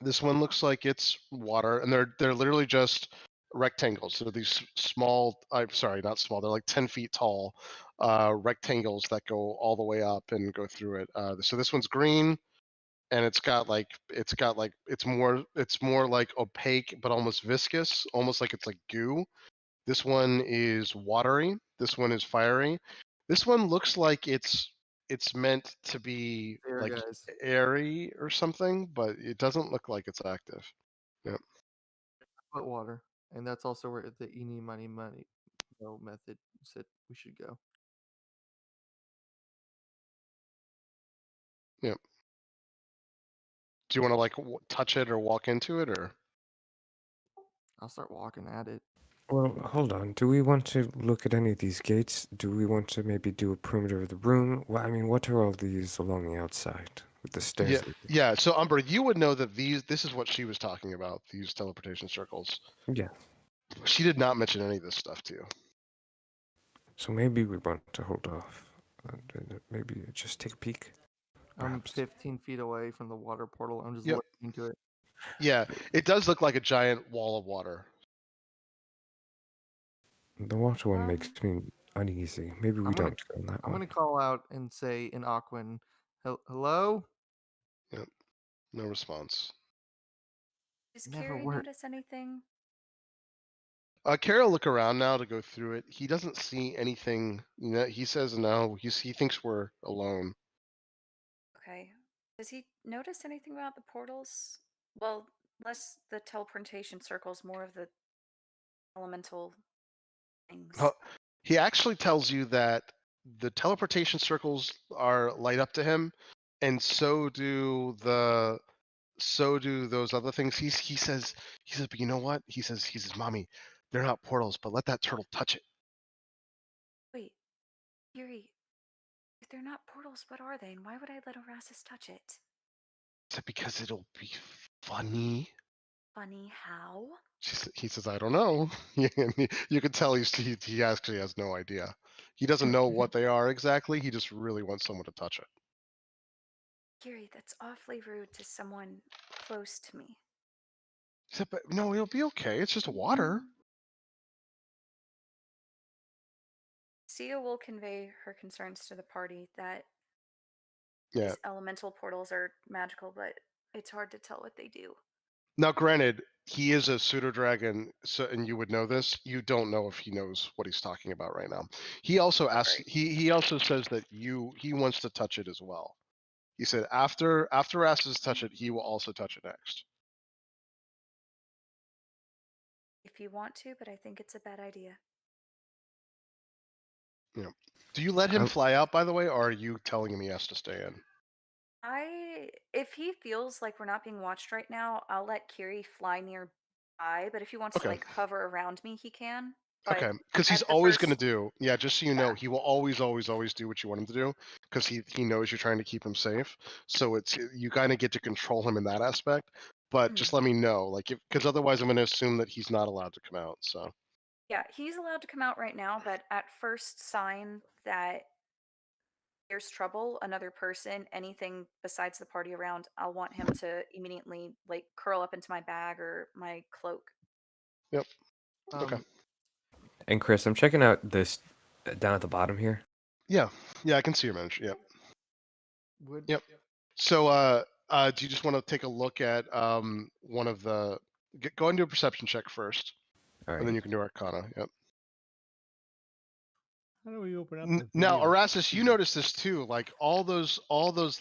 This one looks like it's water, and they're literally just rectangles. So these small, I'm sorry, not small. They're like 10 feet tall rectangles that go all the way up and go through it. So this one's green, and it's more like opaque, but almost viscous, almost like it's like goo. This one is watery. This one is fiery. This one looks like it's meant to be there, like guys. airy or something, but it doesn't look like it's active. Yep. Put water, and that's also where the eeny, money, no method said we should go. Yep. Do you want to like touch it or walk into it, or? I'll start walking at it. Well, hold on. Do we want to look at any of these gates? Do we want to maybe do a perimeter of the room? Well, I mean, what are all these along the outside with the stairs? Yeah, yeah. So Umber, you would know that this is what she was talking about. These teleportation circles. Yeah. She did not mention any of this stuff to you. So maybe we want to hold off. Maybe just take a peek. I'm Perhaps. 15 feet away from the water portal. I'm just Yep. looking into it. Yeah, it does look like a giant wall of water. The water one makes me uneasy. Maybe we I'm gonna- don't go on that I'm one. going to call out and say in Aquan, hello? Yep. No response. Does Never Carrie worked. notice anything? Carrie will look around now to go through it. He doesn't see anything. You know, he says no. He thinks we're alone. Okay. Does he notice anything about the portals? Well, less the teleportation circles, more of the elemental things. He actually tells you that the teleportation circles are light up to him, and so do those other things. He says, but you know what? He says, mommy, they're not portals, but let that turtle touch it. Wait, Yuri, if they're not portals, what are they? And why would I let Erasmus touch it? Is it because it'll be funny? Funny how? He says, I don't know. You can tell he actually has no idea. He doesn't know what they are exactly. He just really wants someone to touch it. Yuri, that's awfully rude to someone close to me. He said, but no, it'll be okay. It's just water. Sia will convey her concerns to the party that Yeah. these elemental portals are magical, but it's hard to tell what they do. Now, granted, he is a pseudo dragon, so and you would know this. You don't know if he knows what he's talking about right now. He also asks. Right. He also says that he wants to touch it as well. He said after Rastus touch it, he will also touch it next. If you want to, but I think it's a bad idea. Yeah. Do you let him fly out, by the way, or are you telling him he has to stay in? If he feels like we're not being watched right now, I'll let Kiri fly nearby. But if he wants to Okay. like hover around me, he can. But Okay, because he's at the always going to first- do. Yeah, just so you know, Yeah. he will always do what you want him to do, because he knows you're trying to keep him safe. So it's you kind of get to control him in that aspect. But just let me know, like, because otherwise I'm going to assume that he's not allowed to come out. So Yeah, he's allowed to come out right now, but at first sign that there's trouble, another person, anything besides the party around, I'll want him to immediately like curl up into my bag or my cloak. Yep. Okay. And Chris, I'm checking out this down at the bottom here. Yeah, I can see your manager. Yep. Would Yep. So, do you just want to take a look at one of the? Go ahead and do a perception check first, All right. and then you can do Arcana. Yep. How do we open up? Now, Erastus, you notice this too. Like all those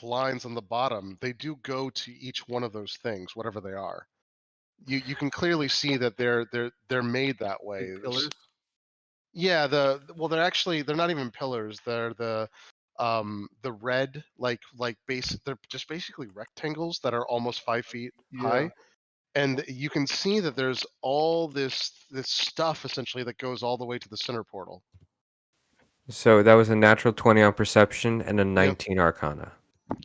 lines on the bottom, they do go to each one of those things, whatever they are. You can clearly see that they're made that way. Like pillars? Yeah, they're not even pillars. They're the red they're just basically rectangles that are almost 5 feet high. And you can see that there's all this stuff essentially that goes all the way to the center portal. So that was a natural 20 on perception and a 19 Arcana.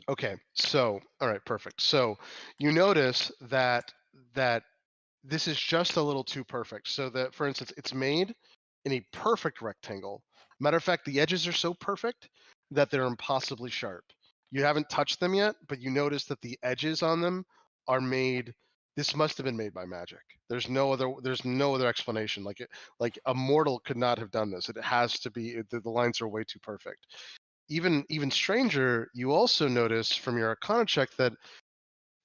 Okay, so all right, perfect. So you notice that this is just a little too perfect. So that, for instance, it's made in a perfect rectangle. Matter of fact, the edges are so perfect that they're impossibly sharp. You haven't touched them yet, but you notice that the edges on them are made. This must have been made by magic. There's no other explanation. Like a mortal could not have done this. It has to be. The lines are way too perfect. Even stranger, you also notice from your Arcana check that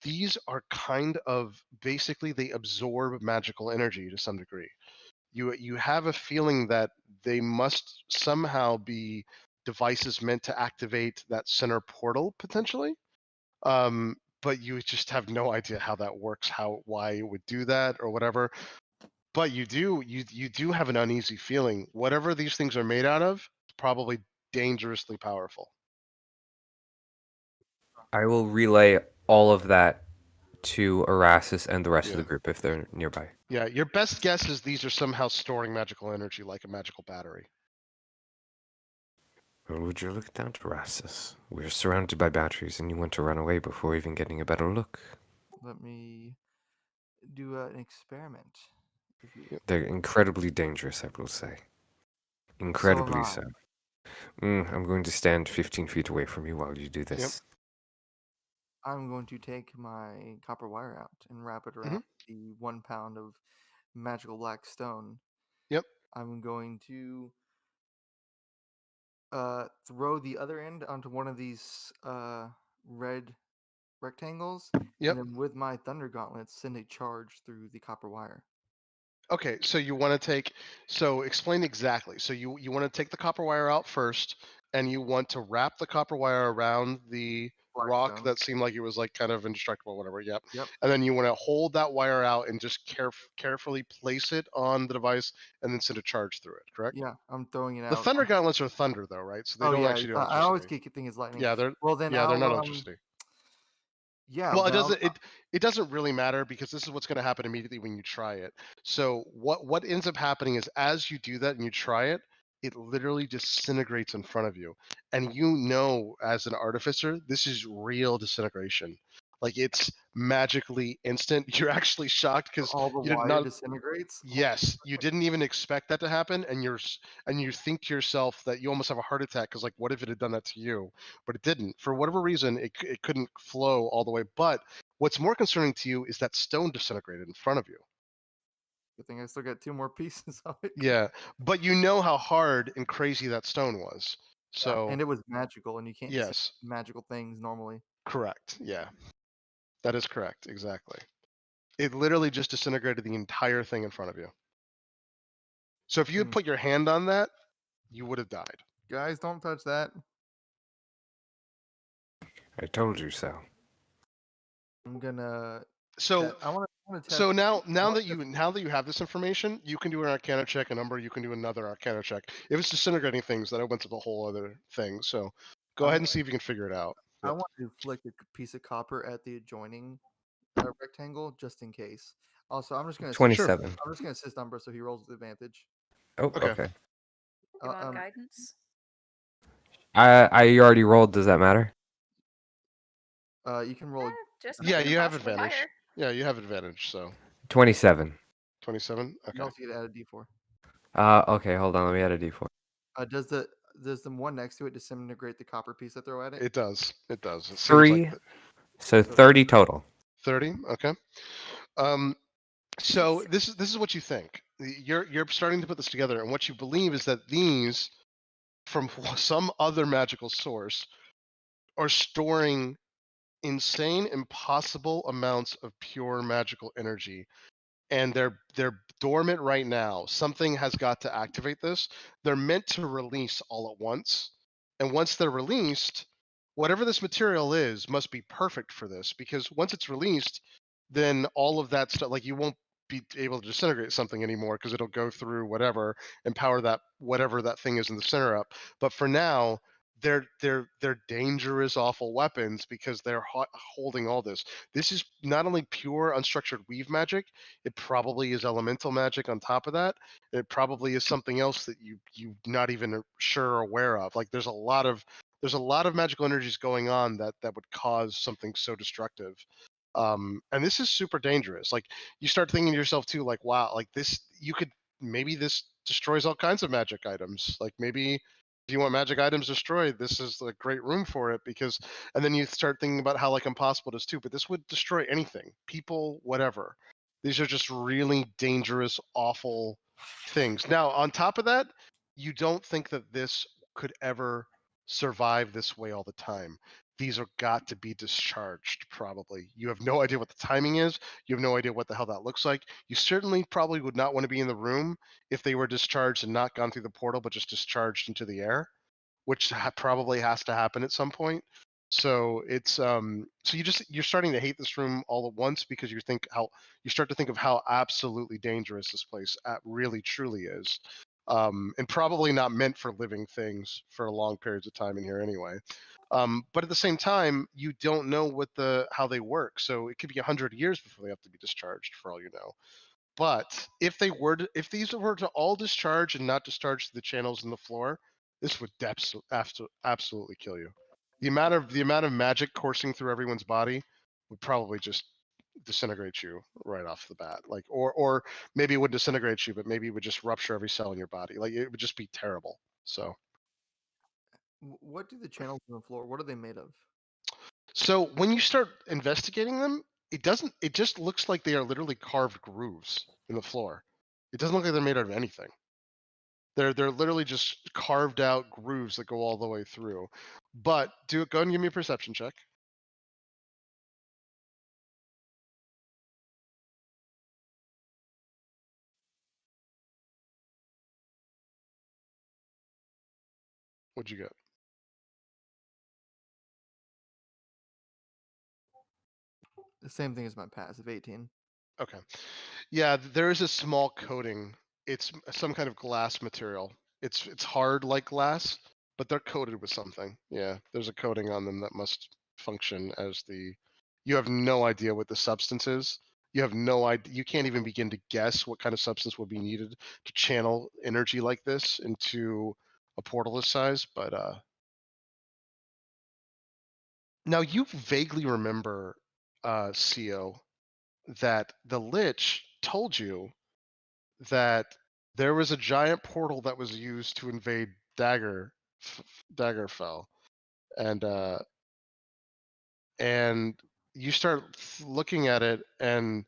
these are kind of basically they absorb magical energy to some degree. You have a feeling that they must somehow be devices meant to activate that center portal potentially. But you just have no idea how that works, why it would do that or whatever. But you do have an uneasy feeling. Whatever these things are made out of, is probably dangerously powerful. I will relay all of that to Erastus and the rest of Yeah. the group if they're nearby. Yeah, your best guess is these are somehow storing magical energy like a magical battery. Well, would you look down, Erastus? We're surrounded by batteries, and you want to run away before even getting a better look. Let me do an experiment. If you, They're incredibly dangerous, I will say. so am Incredibly I. so. I'm going to stand 15 feet away from you while you do this. I'm going to take my copper wire out and wrap it Mm-hmm. around the 1 pound of magical black stone. Yep. I'm going to throw the other end onto one of these red rectangles, Yep. and then with my thunder gauntlets send a charge through the copper wire. Okay, so you want to take. So explain exactly. So you want to take the copper wire out first, and you want to wrap the copper wire around the Black rock stone. that seemed like it was like kind of indestructible, whatever. Yep. Yep. And then you want to hold that wire out and just carefully place it on the device, and then send a charge through it. Correct. Yeah, I'm throwing it The out. thunder gauntlets are thunder, though, right? So they Oh don't yeah, actually do I always electricity. think it's lightning. Yeah, they're Well then they're I'll not electricity. yeah. Well, then I'll- it doesn't really matter because this is what's going to happen immediately when you try it. So what ends up happening is as you do that and you try it, it literally disintegrates in front of you. And you know, as an artificer, this is real disintegration. Like it's magically instant. You're actually shocked because all the you did wire not. disintegrates. Yes, you didn't even expect that to happen, and you think to yourself that you almost have a heart attack because like, what if it had done that to you? But it didn't. For whatever reason, it couldn't flow all the way. But what's more concerning to you is that stone disintegrated in front of you. Good thing I still got 2 more pieces of it. Yeah, but you know how hard and crazy that stone was. Yeah, So and it was magical, and you can't see yes, magical things normally. correct. Yeah, that is correct. Exactly. It literally just disintegrated the entire thing in front of you. So if you had Hmm. put your hand on that, you would have died. Guys, don't touch that. I told you so. I'm gonna. So I want to test. So now wanna that you have this information, you can do an Arcana check, a number. You can do another Arcana check. If it's disintegrating things, that opens up a whole other thing. So go I'm ahead and see if you can figure it out. I Yep. want to flick a piece of copper at the adjoining rectangle just in case. Also, I'm just gonna 27. I'm just gonna assist Umbra so he rolls with advantage. Oh, Okay. okay. You want guidance? I already rolled. Does that matter? You can roll. Just Yeah, make it you have possibly advantage. higher. Yeah, you have advantage. So 27. 27. You Okay. also get to add a D4. Okay, hold on. Let me add a d4. Does the one next to it disintegrate the copper piece I throw at it? It does. It does. It seems 3. like So 30 total. 30. Okay. So this is what you think. You're starting to put this together, and what you believe is that these, from some other magical source, are storing insane, impossible amounts of pure magical energy, and they're dormant right now. Something has got to activate this. They're meant to release all at once, and once they're released, whatever this material is must be perfect for this, because once it's released, then all of that stuff, like you won't be able to disintegrate something anymore because it'll go through whatever and power that whatever that thing is in the center up. But for now, they're dangerous, awful weapons because they're holding all this. This is not only pure unstructured weave magic, it probably is elemental magic on top of that. It probably is something else that you not even sure or aware of. Like there's a lot of magical energies going on that would cause something so destructive. And this is super dangerous. Like you start thinking to yourself too, like, wow, like this, maybe this destroys all kinds of magic items. Like maybe if you want magic items destroyed, this is a great room for it, because, and then you start thinking about how like impossible it is too, but this would destroy anything, people, whatever. These are just really dangerous, awful things. Now, on top of that, you don't think that this could ever survive this way all the time. These are got to be discharged, probably. You have no idea what the timing is. You have no idea what the hell that looks like. You certainly probably would not want to be in the room if they were discharged and not gone through the portal, but just discharged into the air, which probably has to happen at some point. So it's so you're starting to hate this room all at once because you start to think of how absolutely dangerous this place really truly is. And probably not meant for living things for long periods of time in here anyway. But at the same time, you don't know how they work. So it could be 100 years before they have to be discharged, for all you know. But if these were to all discharge and not discharge to the channels in the floor, this would absolutely kill you. The amount of magic coursing through everyone's body would probably just disintegrate you right off the bat. Like, or maybe it would disintegrate you, but maybe it would just rupture every cell in your body. Like, it would just be terrible. So, What do the channels on the floor? What are they made of? so when you start investigating them, it doesn't. It just looks like they are literally carved grooves in the floor. It doesn't look like they're made out of anything. They're literally just carved out grooves that go all the way through. But go ahead and give me a perception check. What'd you get? The same thing as my passive, 18. Okay. Yeah, there is a small coating. It's some kind of glass material. It's hard like glass, but they're coated with something. Yeah, there's a coating on them that must function as the. You have no idea what the substance is. You have no idea. You can't even begin to guess what kind of substance would be needed to channel energy like this into a portal this size. But now you vaguely remember, Co, that the Lich told you that there was a giant portal that was used to invade Daggerfell, and you start looking at it, and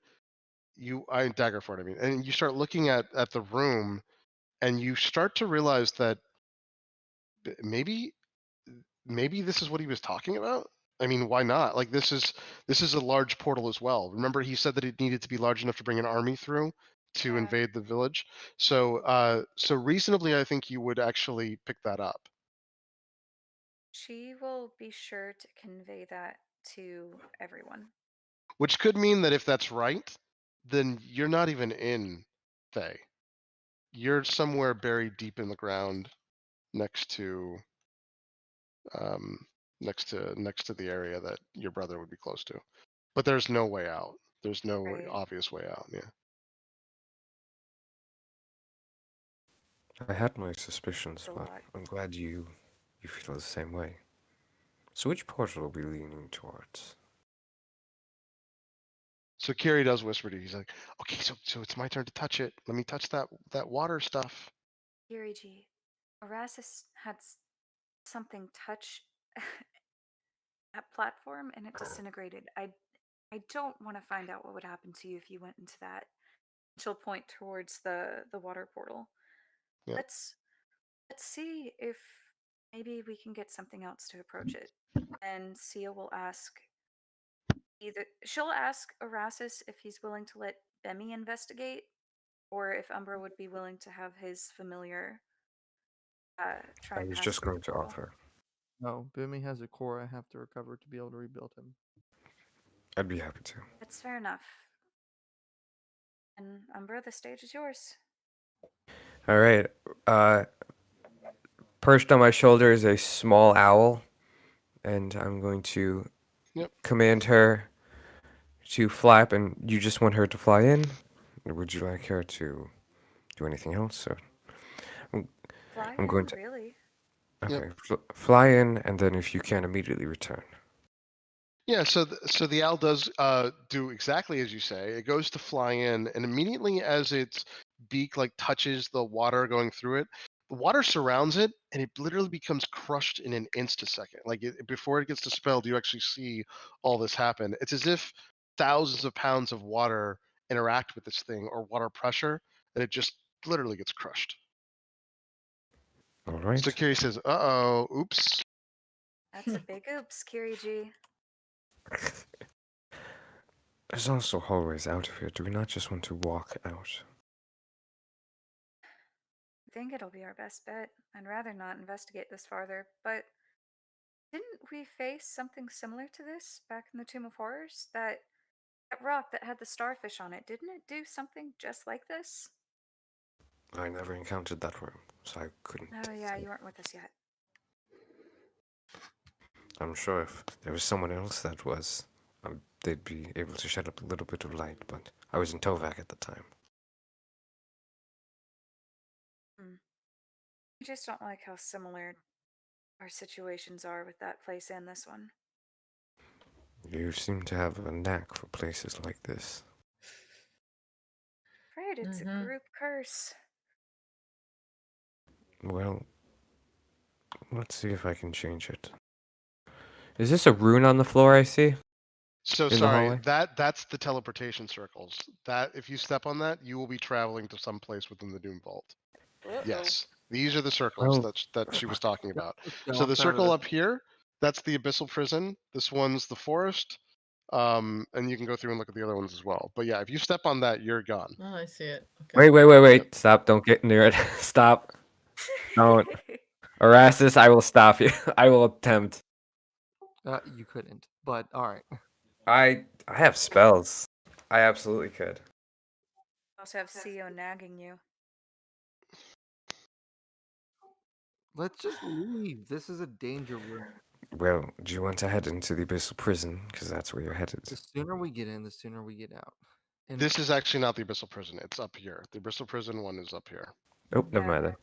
Daggerford, I mean, and you start looking at the room, and you start to realize that maybe this is what he was talking about. I mean, why not? Like, this is a large portal as well. Remember, he said that it needed to be large enough to bring an army through to Yeah. invade the village. So reasonably, I think you would actually pick that up. She will be sure to convey that to everyone. Which could mean that if that's right, then you're not even in Thay. You're somewhere buried deep in the ground next to um, next to the area that your brother would be close to. But there's no way out. There's no Right. obvious way out. Yeah. I had my suspicions, It's a but lot. I'm glad you feel the same way. So which portal are we leaning towards? So Kiri does whisper to you. He's like, "Okay, so it's my turn to touch it. Let me touch that water stuff." Kiriji, Erasmus had something touch that platform and it disintegrated. I don't want to find out what would happen to you if you went into that. She'll point towards the water portal. Yeah. Let's see if maybe we can get something else to approach it. And Sia will ask she'll ask Erasmus if he's willing to let Bemi investigate, or if Umbra would be willing to have his familiar try I and was pass just through the going to portal. offer. No, Bimmy has a core I have to recover to be able to rebuild him. I'd be happy to. That's fair enough. And Umbra, the stage is yours. All right. Perched on my shoulder is a small owl, and I'm going to Yep. command her to flap, and you just want her to fly in? Or would you like her to do anything else? Or Fly I'm in, going to. really. Yep. Okay, fly in, and then if you can, immediately return. Yeah, so the owl does do exactly as you say. It goes to fly in, and immediately as its beak like touches the water going through it, the water surrounds it, and it literally becomes crushed in an instasecond. Like before it gets dispelled, you actually see all this happen. It's as if thousands of pounds of water interact with this thing or water pressure, and it just literally gets crushed. All So right. Kiri says, "Uh-oh, oops." That's a big oops, Kiriji. There's also hallways out of here. Do we not just want to walk out? I think it'll be our best bet. I'd rather not investigate this farther, but Didn't we face something similar to this back in the Tomb of Horrors? That rock that had the starfish on it, didn't it do something just like this? I never encountered that room, so I couldn't. Oh yeah, say. you weren't with us yet. I'm sure if there was someone else that was, they'd be able to shed up a little bit of light, but I was in Tovak at the time. I just don't like how similar our situations are with that place and this one. You seem to have a knack for places like this. Right, it's a Mhm. group curse. Well, let's see if I can change it. Is this a rune on the floor I see? So In the sorry, hallway? that's the teleportation circles. That if you step on that, you will be traveling to some place within the Doom Vault. Yes, these are the circles Oh. that she was talking about. Let's go, So I'm the tired of circle this. up here, that's the Abyssal Prison. This one's the Forest. And you can go through and look at the other ones as well. But yeah, if you step on that, you're gone. Oh, I see it. Okay. Wait. Stop. Don't get near it. Stop. Don't. Erastus, I will stop you. I will attempt. You couldn't, but all right. I have spells. I absolutely could. Also have CEO nagging you. Let's just leave. This is a danger room. Well, do you want to head into the Abyssal Prison? Because that's where you're headed. The sooner we get in, the sooner we get out. And This is actually not the Abyssal Prison. It's up here. The Abyssal Prison one is up here. Oh, never Yeah. mind then.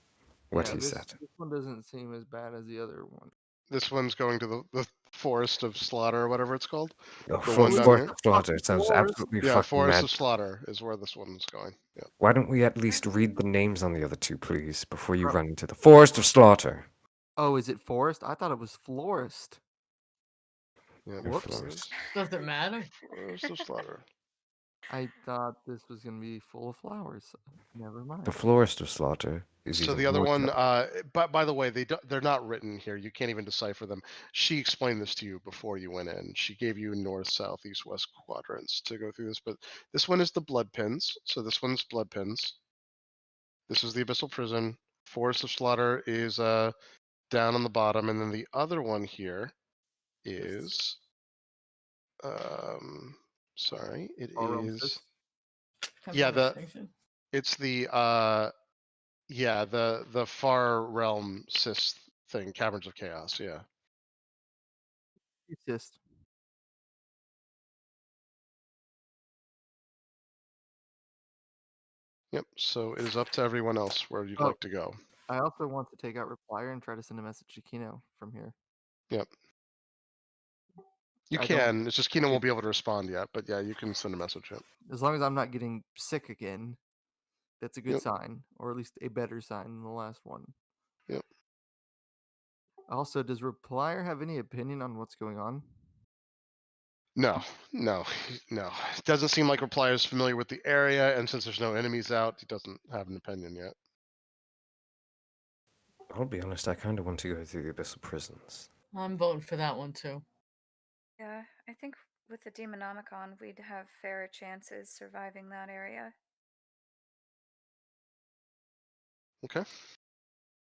What yeah, he this, said. this one doesn't seem as bad as the other one. This one's going to the Forest of Slaughter or whatever it's called. Oh, The one down Forest here. of Slaughter. It sounds Forest? absolutely Yeah, fucking Forest mad. of Slaughter is where this one's going. Yeah. Why don't we at least read the names on the other two, please, before you Bro- run into the Forest of Slaughter? Oh, is it forest? I thought it was florist. Yeah, Whoops. Forest, Does it matter? Forest of Slaughter. I thought this was gonna be full of flowers. Never mind. The Florist of Slaughter is So even the other more one, trouble. but by the way, they're not written here. You can't even decipher them. She explained this to you before you went in. She gave you north, south, east, west quadrants to go through this. But this one is the blood pins. So this one's blood pins. This is the Abyssal Prison. Forest of Slaughter is down on the bottom, and then the other one here is sorry, it Far Realm is Sis? yeah Temple of Extinction? it's the yeah the Far Realm Sis thing, Caverns of Chaos. Yeah. It's just Yep. So it is up to everyone else where you'd Oh. like to go. I also want to take out Replier and try to send a message to Kino from here. Yep. You I don't- can. It's just Keenan won't be able to respond yet, but yeah, you can send a message. Yep. As long as I'm not getting sick again, that's a good Yep. sign, or at least a better sign than the last one. Yep. Also, does Replier have any opinion on what's going on? No. It doesn't seem like Reply is familiar with the area, and since there's no enemies out, he doesn't have an opinion yet. I'll be honest, I kind of want to go through the Abyssal Prisons. I'm voting for that one too. Yeah, I think with the Demonomicon, we'd have fairer chances surviving that area. Okay.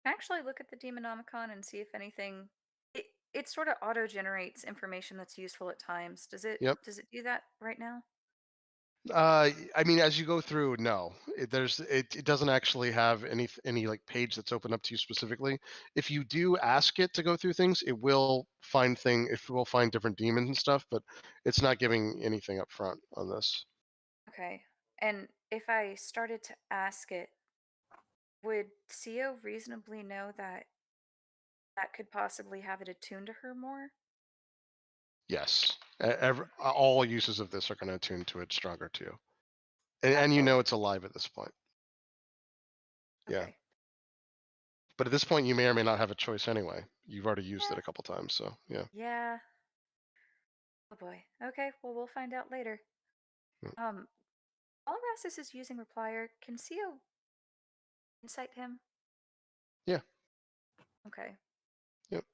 Actually, look at the Demonomicon and see if anything. It sort of auto generates information that's useful at times. Does it? Yep. Does it do that right now? I mean, as you go through, no, it doesn't actually have any like page that's open up to you specifically. If you do ask it to go through things, it will find different demons and stuff, but it's not giving anything up front on this. Okay. And if I started to ask it, would Sio reasonably know that that could possibly have it attuned to her more? Yes, all uses of this are going to attune to it stronger too, and you know it's alive at this point. Yeah. Okay. But at this point, you may or may not have a choice anyway. You've already used it a couple times, so yeah. Yeah. Oh boy. Okay, well we'll find out later. Yeah. While Erastus is using Replier, can Sio insight him? Yeah. Okay. Yep.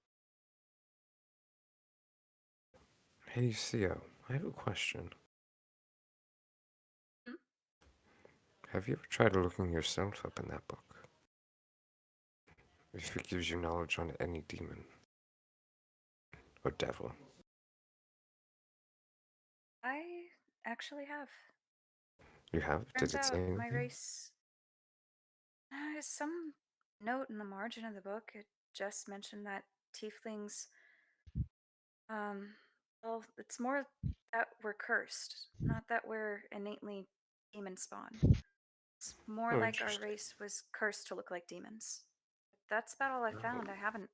Hey, Theo, I have a question. Hmm? Have you ever tried looking yourself up in that book? If it gives you knowledge on any demon. or devil? I actually have. You have? Turns Did it say out my anything? race. Some note in the margin of the book. It just mentioned that tieflings. Well, it's more that we're cursed, not that we're innately demon spawn. It's more Oh, like our interesting. race was cursed to look like demons. That's about all I found. I haven't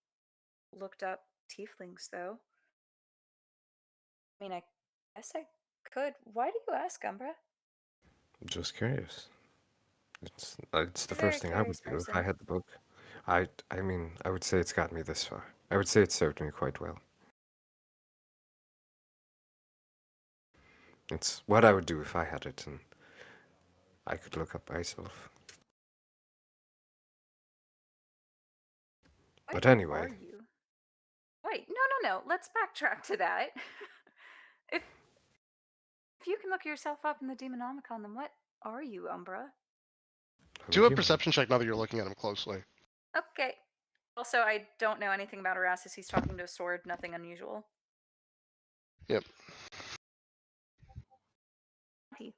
looked up tieflings, though. I mean, I guess I could. Why do you ask, Umbra? Just curious. It's the You're a very first thing I would curious do if I person. had the book. I mean, I would say it's got me this far. I would say it served me quite well. It's what I would do if I had it, and I could look up myself. What But anyway, are you? Wait, no. Let's backtrack to that. if if you can look yourself up in the Demonomicon, then what are you, Umbra? I'm Do a human. perception check now that you're looking at him closely. Okay. Also, I don't know anything about Erastus. He's talking to a sword. Nothing unusual. Yep. He.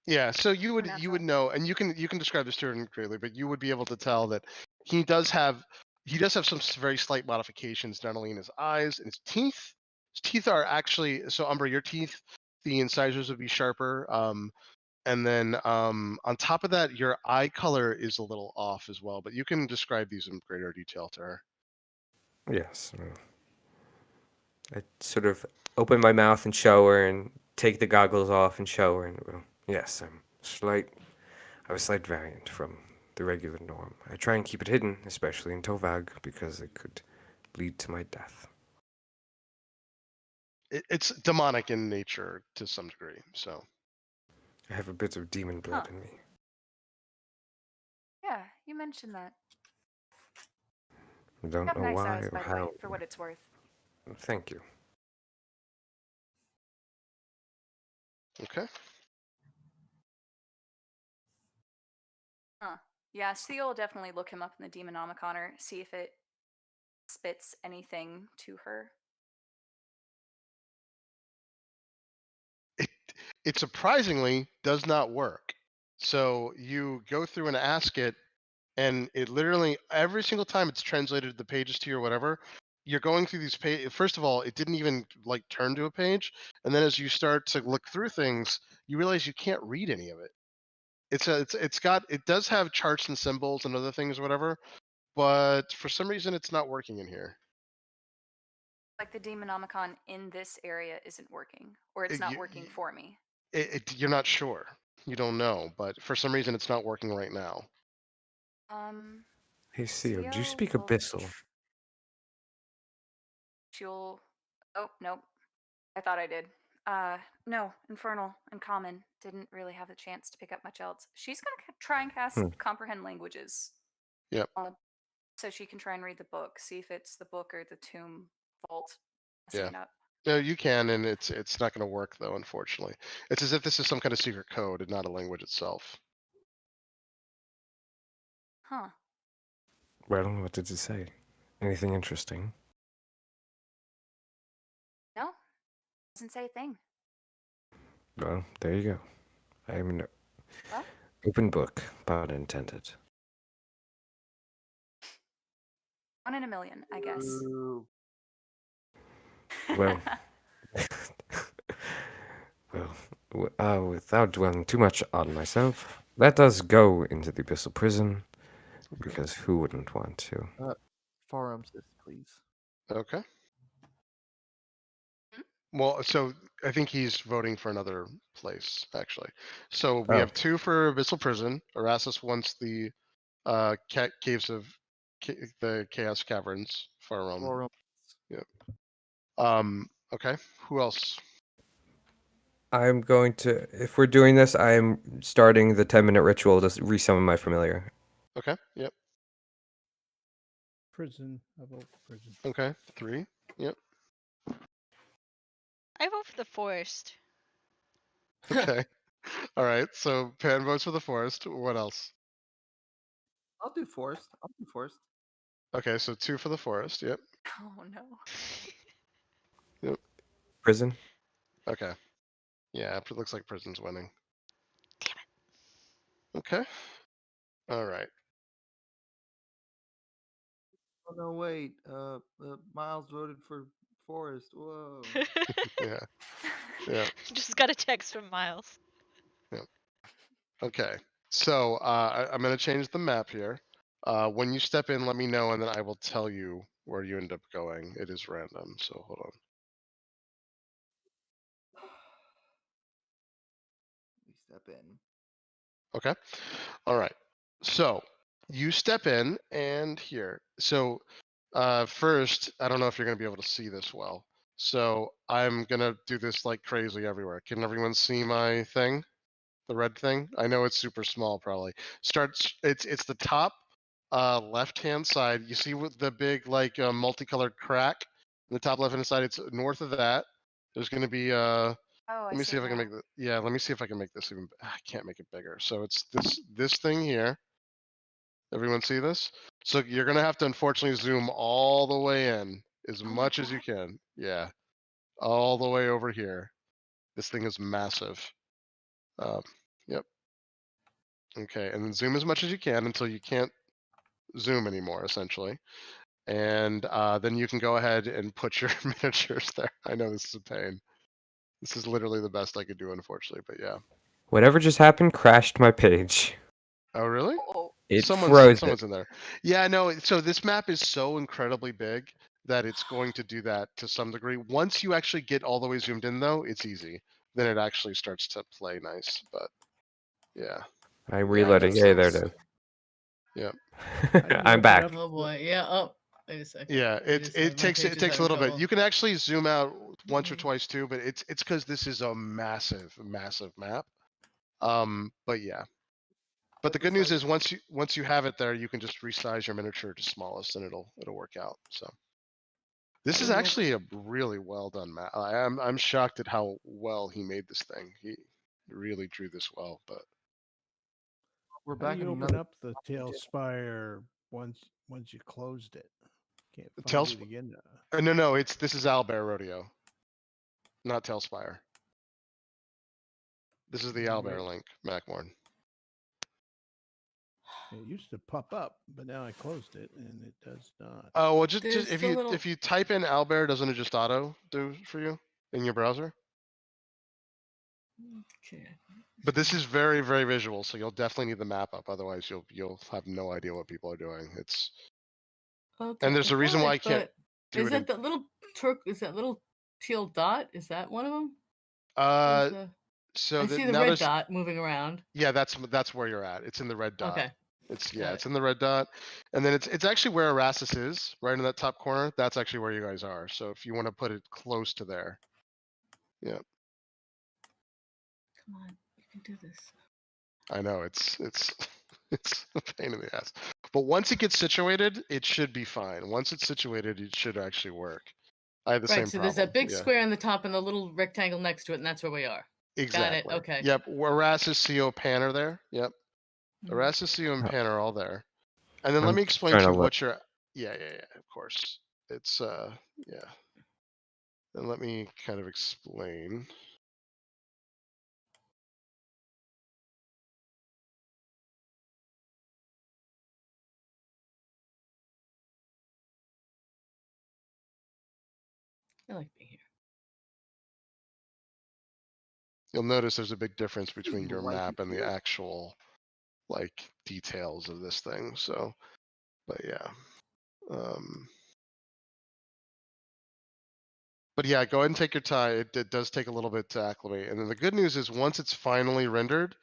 Yeah, so you would Natural. know, and you can describe the student greatly, but you would be able to tell that he does have some very slight modifications, not only in his eyes and his teeth. His teeth are actually so Umbra, your teeth, the incisors would be sharper. And then on top of that, your eye color is a little off as well. But you can describe these in greater detail to her. Yes. I sort of open my mouth and show her, and take the goggles off and show her, and well, yes, I'm a slight variant from the regular norm. I try and keep it hidden, especially in Tovag, because it could lead to my death. It's demonic in nature to some degree. So I have a bit of demon blood Huh. in me. Yeah, you mentioned that. I You don't have know nice why eyes, or by the way, how. for what it's worth. Thank you. okay. Huh. Yeah, Seal will definitely look him up in the Demonomicon or see if it spits anything to her. It surprisingly does not work. So you go through and ask it, and it literally every single time it's translated the pages to you or whatever, you're going through these pages. First of all, it didn't even like turn to a page, and then as you start to look through things, you realize you can't read any of it. It does have charts and symbols and other things or whatever, but for some reason it's not working in here. Like the Demonomicon in this area isn't working, or it's It- not you- working for me. you're not sure. You don't know, but for some reason it's not working right now. Hey, Seal, do you Theo speak will Abyssal? she'll. Oh nope, I thought I did. No, Infernal and Common didn't really have the chance to pick up much else. She's gonna try and cast Comprehend Languages. Yep. So she can try and read the book, see if it's the book or the tomb vault messing Yeah. it up. No, you can, and it's not going to work though. Unfortunately, it's as if this is some kind of secret code and not a language itself. Huh. Well, what did it say? Anything interesting? No, doesn't say a thing. Well, there you go. I am an Well, open book, pun intended. 1 in a million, I guess. Ooh. Well, without dwelling too much on myself, let us go into the Abyssal Prison, because who wouldn't want to? Pharmacist, please. Okay. Hmm? Well, so I think he's voting for another place actually. So we Oh. have 2 for Abyssal Prison. Erasmus wants the caves of the Chaos Caverns for Forum. Okay. Who else? I'm going to, if we're doing this, I'm starting the 10-minute ritual to resummon my familiar. Okay. Yep. Prison. I vote for prison. Okay. 3. Yep. I vote for the forest. Okay. All right. So Pan votes for the forest. What else? I'll do forest. Okay, so 2 for the forest. Yep. Oh no. Prison. Okay. Yeah, it looks like prison's winning. Okay. All right. Oh no, wait. Miles voted for Forrest. Whoa. Yeah. Yeah. Just got a text from Miles. Okay. So I'm going to change the map here. When you step in, let me know, and then I will tell you where you end up going. It is random, so hold on. We step in. Okay. All right. So you step in, and here. So first, I don't know if you're going to be able to see this well. So I'm going to do this like crazy everywhere. Can everyone see my thing? The red thing? I know it's super small, probably. Starts. It's the top left hand side. You see with the big like multicolored crack in the top left hand side. It's north of that. There's going to be Oh, let I me see see if I can now. make the yeah. Let me see if I can make this even. I can't make it bigger. So it's this thing here. Everyone see this? So you're gonna have to unfortunately zoom all the way in as Oh my much as you God. can. Yeah, all the way over here. This thing is massive. Um, yep. Okay, and then zoom as much as you can until you can't zoom anymore, essentially. And then you can go ahead and put your miniatures there. I know this is a pain. This is literally the best I could do, unfortunately, but yeah. Whatever just happened crashed my page. Oh, really? Oh, It froze it. Someone's in there. Yeah, no. So this map is so incredibly big that it's going to do that to some degree. Once you actually get all the way zoomed in, though, it's easy. Then it actually starts to play nice. But yeah, I'm that reloading. makes Hey, there it sense. is. yeah, I'm back. Oh boy. Yeah. Oh, wait a second. yeah. I just It my takes page it is takes a having little bit. trouble. You can actually zoom out once or Mhm. twice too, but it's because this is a massive map. But yeah. But the good news is once you have it there, you can just resize your miniature to smallest, and it'll work out. So. This is actually a really well done map. I'm shocked at how well he made this thing. He really drew this well, but We're How do back you in open another. up the Tailspire once you closed it? Can't find Tails. it again. No, this is Owlbear Rodeo, not Tailspire. This is the Owlbear link, Macmorn. It used to pop up, but now I closed it and it does not. Oh well, just There's if the you little. if you type in Owlbear, doesn't it just auto do for you in your browser? Okay. But this is very very visual, so you'll definitely need the map up. Otherwise, you'll have no idea what people are doing. It's Okay. and there's a reason why I can't do Is it in. that the little Is that little teal dot? Is that one of them? Uh, so I that see the now red there's dot moving around. yeah, that's where you're at. It's in the red dot. Okay. It's Got it's in the red dot, and then it's actually where Erastus is, right in that top corner. That's actually where you guys are. So if you want to put it close to there, yeah, Come on, you can do this. I know it's it's a pain in the ass, but once it gets situated, it should be fine. Once it's situated, it should actually work. I had the Right. same So problem. there's that big Yeah, square in the top and the little rectangle next to it, and that's where we are. exactly. Got it. Okay. Yep, Erastus, Co, Pan are there. Yep, Mhm. Erastus, Co, and Oh, Pan are all there. And then let I'm me explain trying to to you look. what you're. Yeah, of course. It's yeah. And let me kind of explain. I like being here. You'll notice there's a big difference You between your like it map and the here? actual like details of this thing. So, but yeah. But yeah, go ahead and take your time. It does take a little bit to acclimate. And then the good news is once it's finally rendered,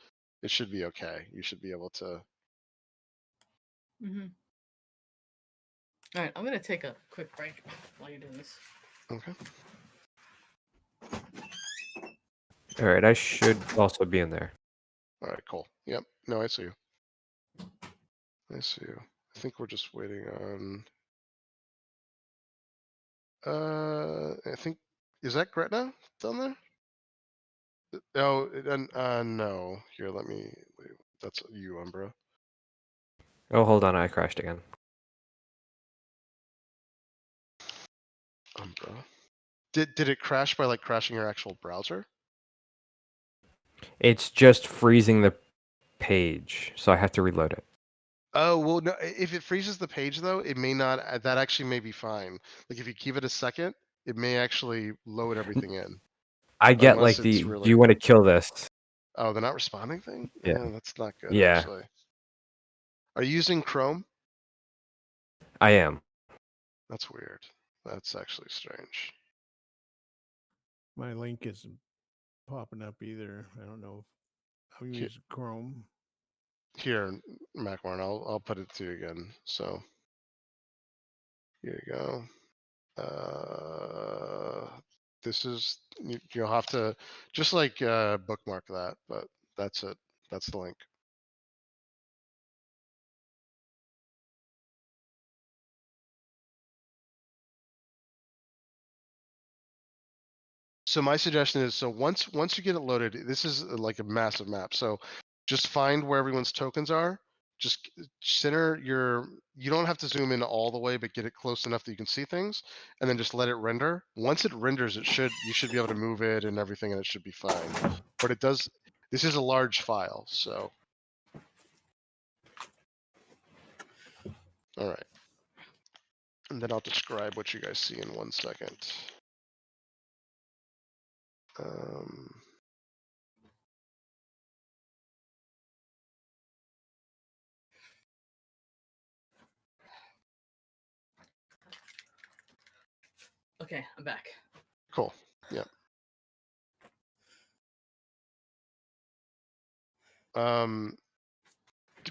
it should be okay. You should be able to. Mm-hmm. All right, I'm gonna take a quick break while you're doing this. Okay. All right, I should also be in there. All right, cool. Yep. No, I see you. I see you. I think we're just waiting on. I think is that Gretna down there? Oh, no. Here, let me. Wait, that's you, Umbra. Oh, hold on, I crashed again. Umbra. Did it crash by like crashing your actual browser? It's just freezing the page, so I have to reload it. Oh well, no. If it freezes the page though, it may not. That actually may be fine. Like if you give it a second, it may actually load everything in. I get Unless like the, it's do really. you want to kill this? Oh, the not responding thing. Yeah. That's not good. Yeah. Actually. Are you using Chrome? I am. That's weird. That's actually strange. My link isn't popping up either. I don't know. I'll Ki- use Chrome. Here, Macwarn, I'll put it to you again. So here you go. This is you'll have to just like bookmark that, but that's it. That's the link. So my suggestion is, so once you get it loaded, this is like a massive map. So just find where everyone's tokens are. Just center your. You don't have to zoom in all the way, but get it close enough that you can see things, and then just let it render. Once it renders, you should be able to move it and everything, and it should be fine. But it does. This is a large file, so. All right. And then I'll describe what you guys see in 1 second. Okay, I'm back. Cool. Yeah.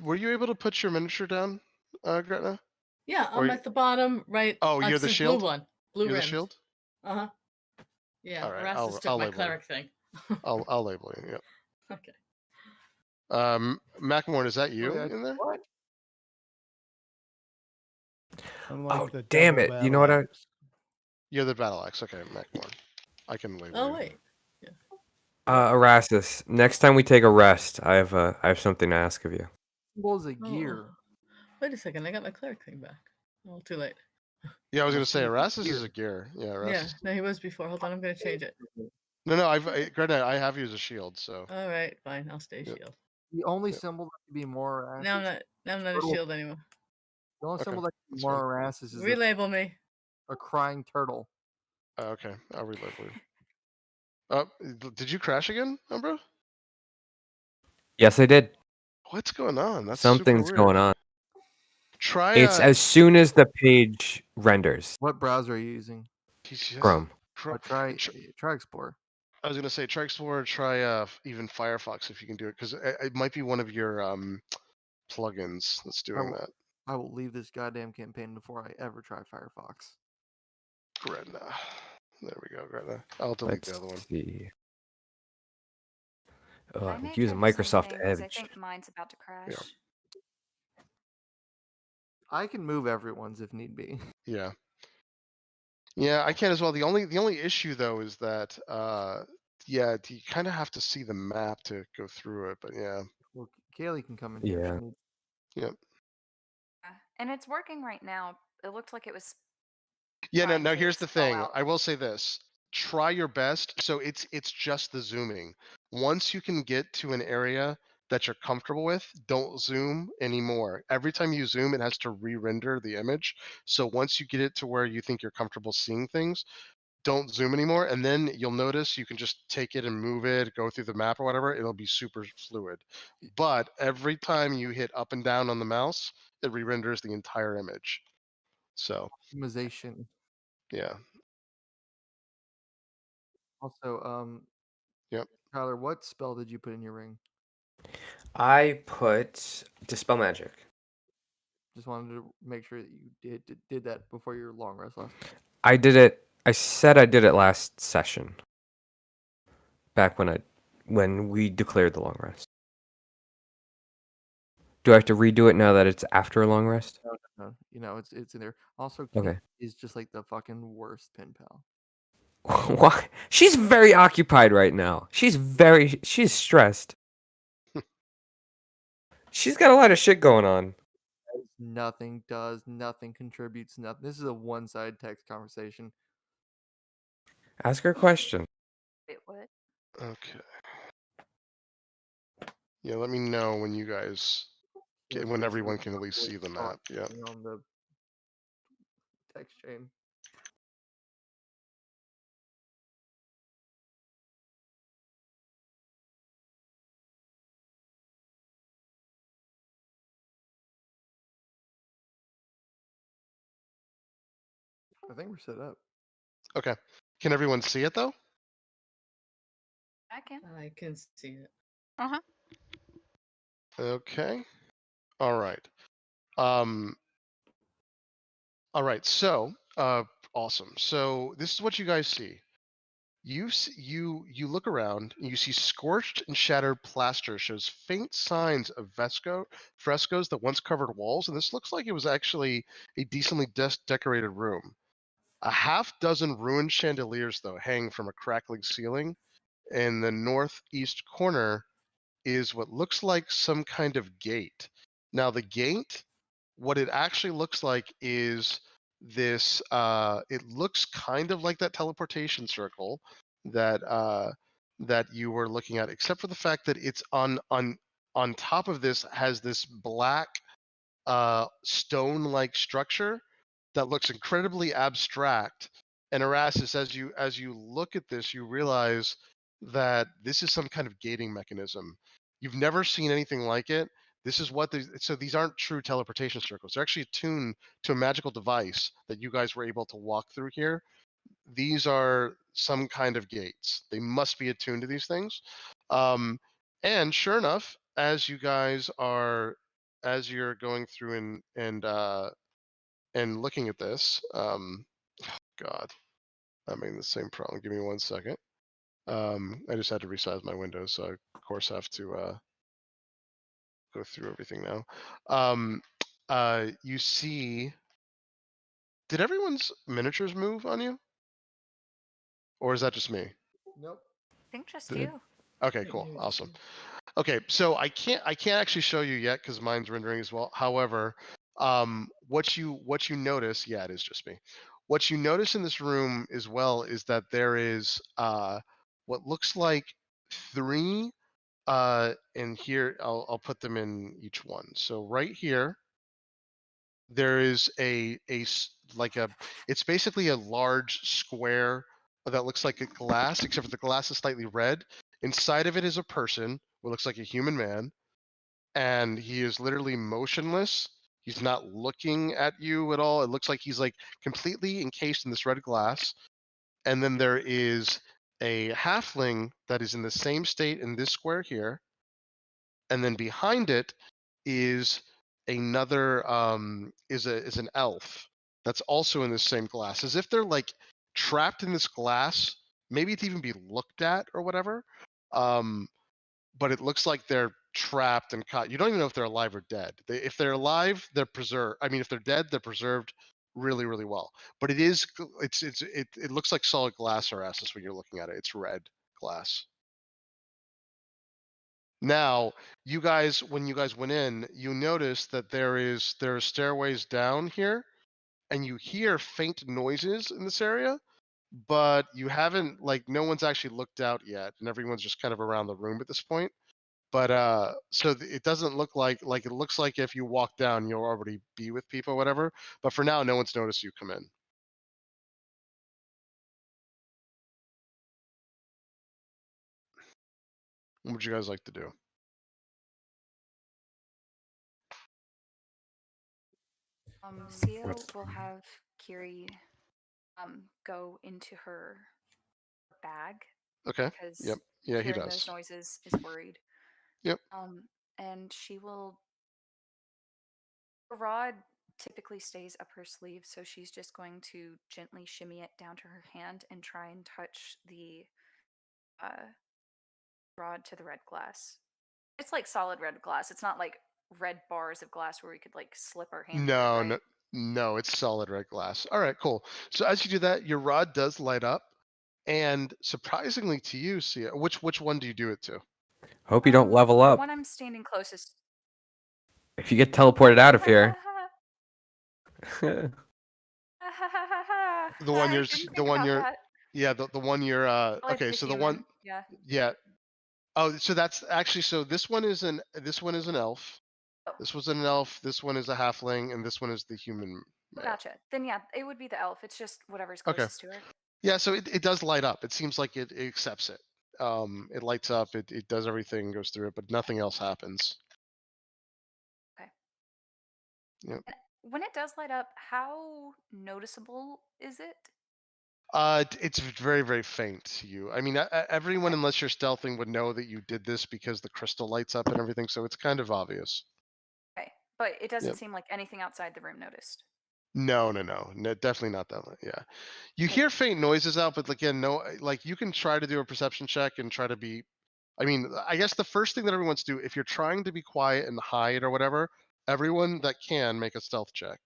Were you able to put your miniature down, Gretna? Yeah, Or I'm y- at the bottom right. Oh, you're it's the this shield? blue one. Blue You're the rimmed. shield? Uh-huh. Yeah, All right, Erastus took I'll my label you. cleric thing. I'll label you. Yep. Okay. Mackmore, is that you yeah, in there? what? Unlike Oh, the damn double it. You know what battle I... axe. You're the battle axe. Okay, Mackmore. I can label Oh you. wait. Erastus, next time we take a rest, I have something to ask of you. Symbol's a Oh, gear. Wait a second, I got my cleric thing back. Oh, too late. Yeah, I was gonna Must say be a Erastus is gear. a gear. Yeah, Yeah, Erastus. no, he was before. Hold on, I'm gonna change it. No, Gretna, I have you as a shield, so. All right, fine, I'll stay Yep. shield. The only Yep. symbol that can be more Now I'm Erastus. not a Turtle. shield anymore. The only Okay, symbol that can be that's more fine. Erastus is Relabel me. a crying turtle. Okay, I'll relabel you. Did you crash again, Umbro? Yes, I did. What's going on? That's Something's super going weird. on. Try It's as soon as the page renders. What browser are you using? Chrome. Or try Explorer. I was gonna say try Explorer. Try even Firefox if you can do it, because it might be one of your plugins that's doing that. I will leave this goddamn campaign before I ever try Firefox. Gretna. There we go, Gretna. I'll delete the other one. See. I may Using try the same Microsoft thing, 'cause I Edge. think mine's about to crash. I can move everyone's if need be. Yeah. Yeah, I can as well. The only issue though is that yeah, you kind of have to see the map to go through it, but yeah. Well, Kaylee can come in here. if Yeah. she needs- Yep. And it's working right now. It looked like it was. Yeah, trying no, to here's the spell thing. out. I will say this. Try your best. So it's just the zooming. Once you can get to an area that you're comfortable with, don't zoom anymore. Every time you zoom, it has to re-render the image. So once you get it to where you think you're comfortable seeing things, don't zoom anymore. And then you'll notice you can just take it and move it, go through the map or whatever. It'll be super fluid. But every time you hit up and down on the mouse, it re-renders the entire image. So Optimization. yeah. Also, Yep. Tyler, what spell did you put in your ring? I put Dispel Magic. Just wanted to make sure that you did that before your long rest last night. I did it. I said I did it last session. Back when we declared the long rest. Do I have to redo it now that it's after a long rest? No, you know it's in there. Also, Okay. Kate is just like the fucking worst pen pal. Why? She's very occupied right now. She's stressed. She's got a lot of shit going on. Nothing does, nothing contributes, nothing. This is a one-sided text conversation. Ask her a question. Wait, what? Okay. Yeah, let me know when you guys Yeah, when please, everyone we can at least see the map. Yeah. talking on the text chain. I think we're set up. Okay. Can everyone see it though? I can. I can see it. Uh-huh. Okay. All right. Um. All right. So, awesome. So this is what you guys see. You look around and you see scorched and shattered plaster shows faint signs of frescoes that once covered walls, and this looks like it was actually a decently decorated room. A half dozen ruined chandeliers, though, hang from a crackling ceiling. In the northeast corner is what looks like some kind of gate. Now, the gate, what it actually looks like is this. It looks kind of like that teleportation circle that you were looking at, except for the fact that it's on top of this has this black stone-like structure that looks incredibly abstract. And Erastus, as you look at this, you realize that this is some kind of gating mechanism. You've never seen anything like it. This is what so these aren't true teleportation circles. They're actually attuned to a magical device that you guys were able to walk through here. These are some kind of gates. They must be attuned to these things. And sure enough, as you're going through and looking at this, God, I'm having the same problem. Give me 1 second. I just had to resize my windows, so I of course have to go through everything now. You see, did everyone's miniatures move on you, or is that just me? Nope. I think just Did- you. Okay, Maybe cool, just awesome. you. Okay, so I can't actually show you yet because mine's rendering as well. However, what you notice, yeah, it is just me. What you notice in this room as well is that there is what looks like 3 and here I'll put them in each one. So right here there is like a it's basically a large square that looks like a glass, except for the glass is slightly red. Inside of it is a person who looks like a human man, and he is literally motionless. He's not looking at you at all. It looks like he's like completely encased in this red glass. And then there is a halfling that is in the same state in this square here. And then behind it is another is an elf that's also in the same glass, as if they're like trapped in this glass, maybe to even be looked at or whatever. But it looks like they're trapped and caught. You don't even know if they're alive or dead. If they're alive, they're preserved. I mean, if they're dead, they're preserved really, really well. But it looks like solid glass, or when you're looking at it. It's red glass. Now, you guys, when you guys went in, you noticed that there are stairways down here, and you hear faint noises in this area, but you haven't no one's actually looked out yet, and everyone's just kind of around the room at this point. But it doesn't look like it looks like if you walk down, you'll already be with people, or whatever. But for now, no one's noticed you come in. What would you guys like to do? Cio What's- will have Kiri go into her bag Okay. because Yep. Yeah, he hearing those does. noises is worried. Yep. And she will. The rod typically stays up her sleeve, so she's just going to gently shimmy it down to her hand and try and touch the rod to the red glass. It's like solid red glass. It's not like red bars of glass where we could like slip our hand through, No, right? no, it's solid red glass. All right, cool. So as you do that, your rod does light up, and surprisingly to you, Sia, which one do you do it to? Hope you don't level The up. one I'm standing closest. If you get teleported out of here. The one I you're didn't the think one about you're that. Yeah, the one you're I like okay, the so the human. one Yeah. yeah. Oh, so that's actually so this one is an elf. Oh, This was an elf, this one is a halfling, and this one is the human male. gotcha. Then yeah, it would be the elf. It's just whatever's Okay. closest to her. Yeah, so it does light up. It seems like it accepts it. It lights up, it does everything, goes through it, but nothing else happens. Okay. Yep. And when it does light up, how noticeable is it? It's very, very faint to you. I mean, everyone, Okay. unless you're stealthing, would know that you did this because the crystal lights up and everything. So it's kind of obvious. Okay. But it doesn't Yep. seem like anything outside the room noticed. No, definitely not that one. Yeah, you Okay. hear faint noises out, but again, no. Like you can try to do a perception check and try to be. I mean, I guess the first thing that everyone's do if you're trying to be quiet and hide or whatever, everyone that can make a stealth check,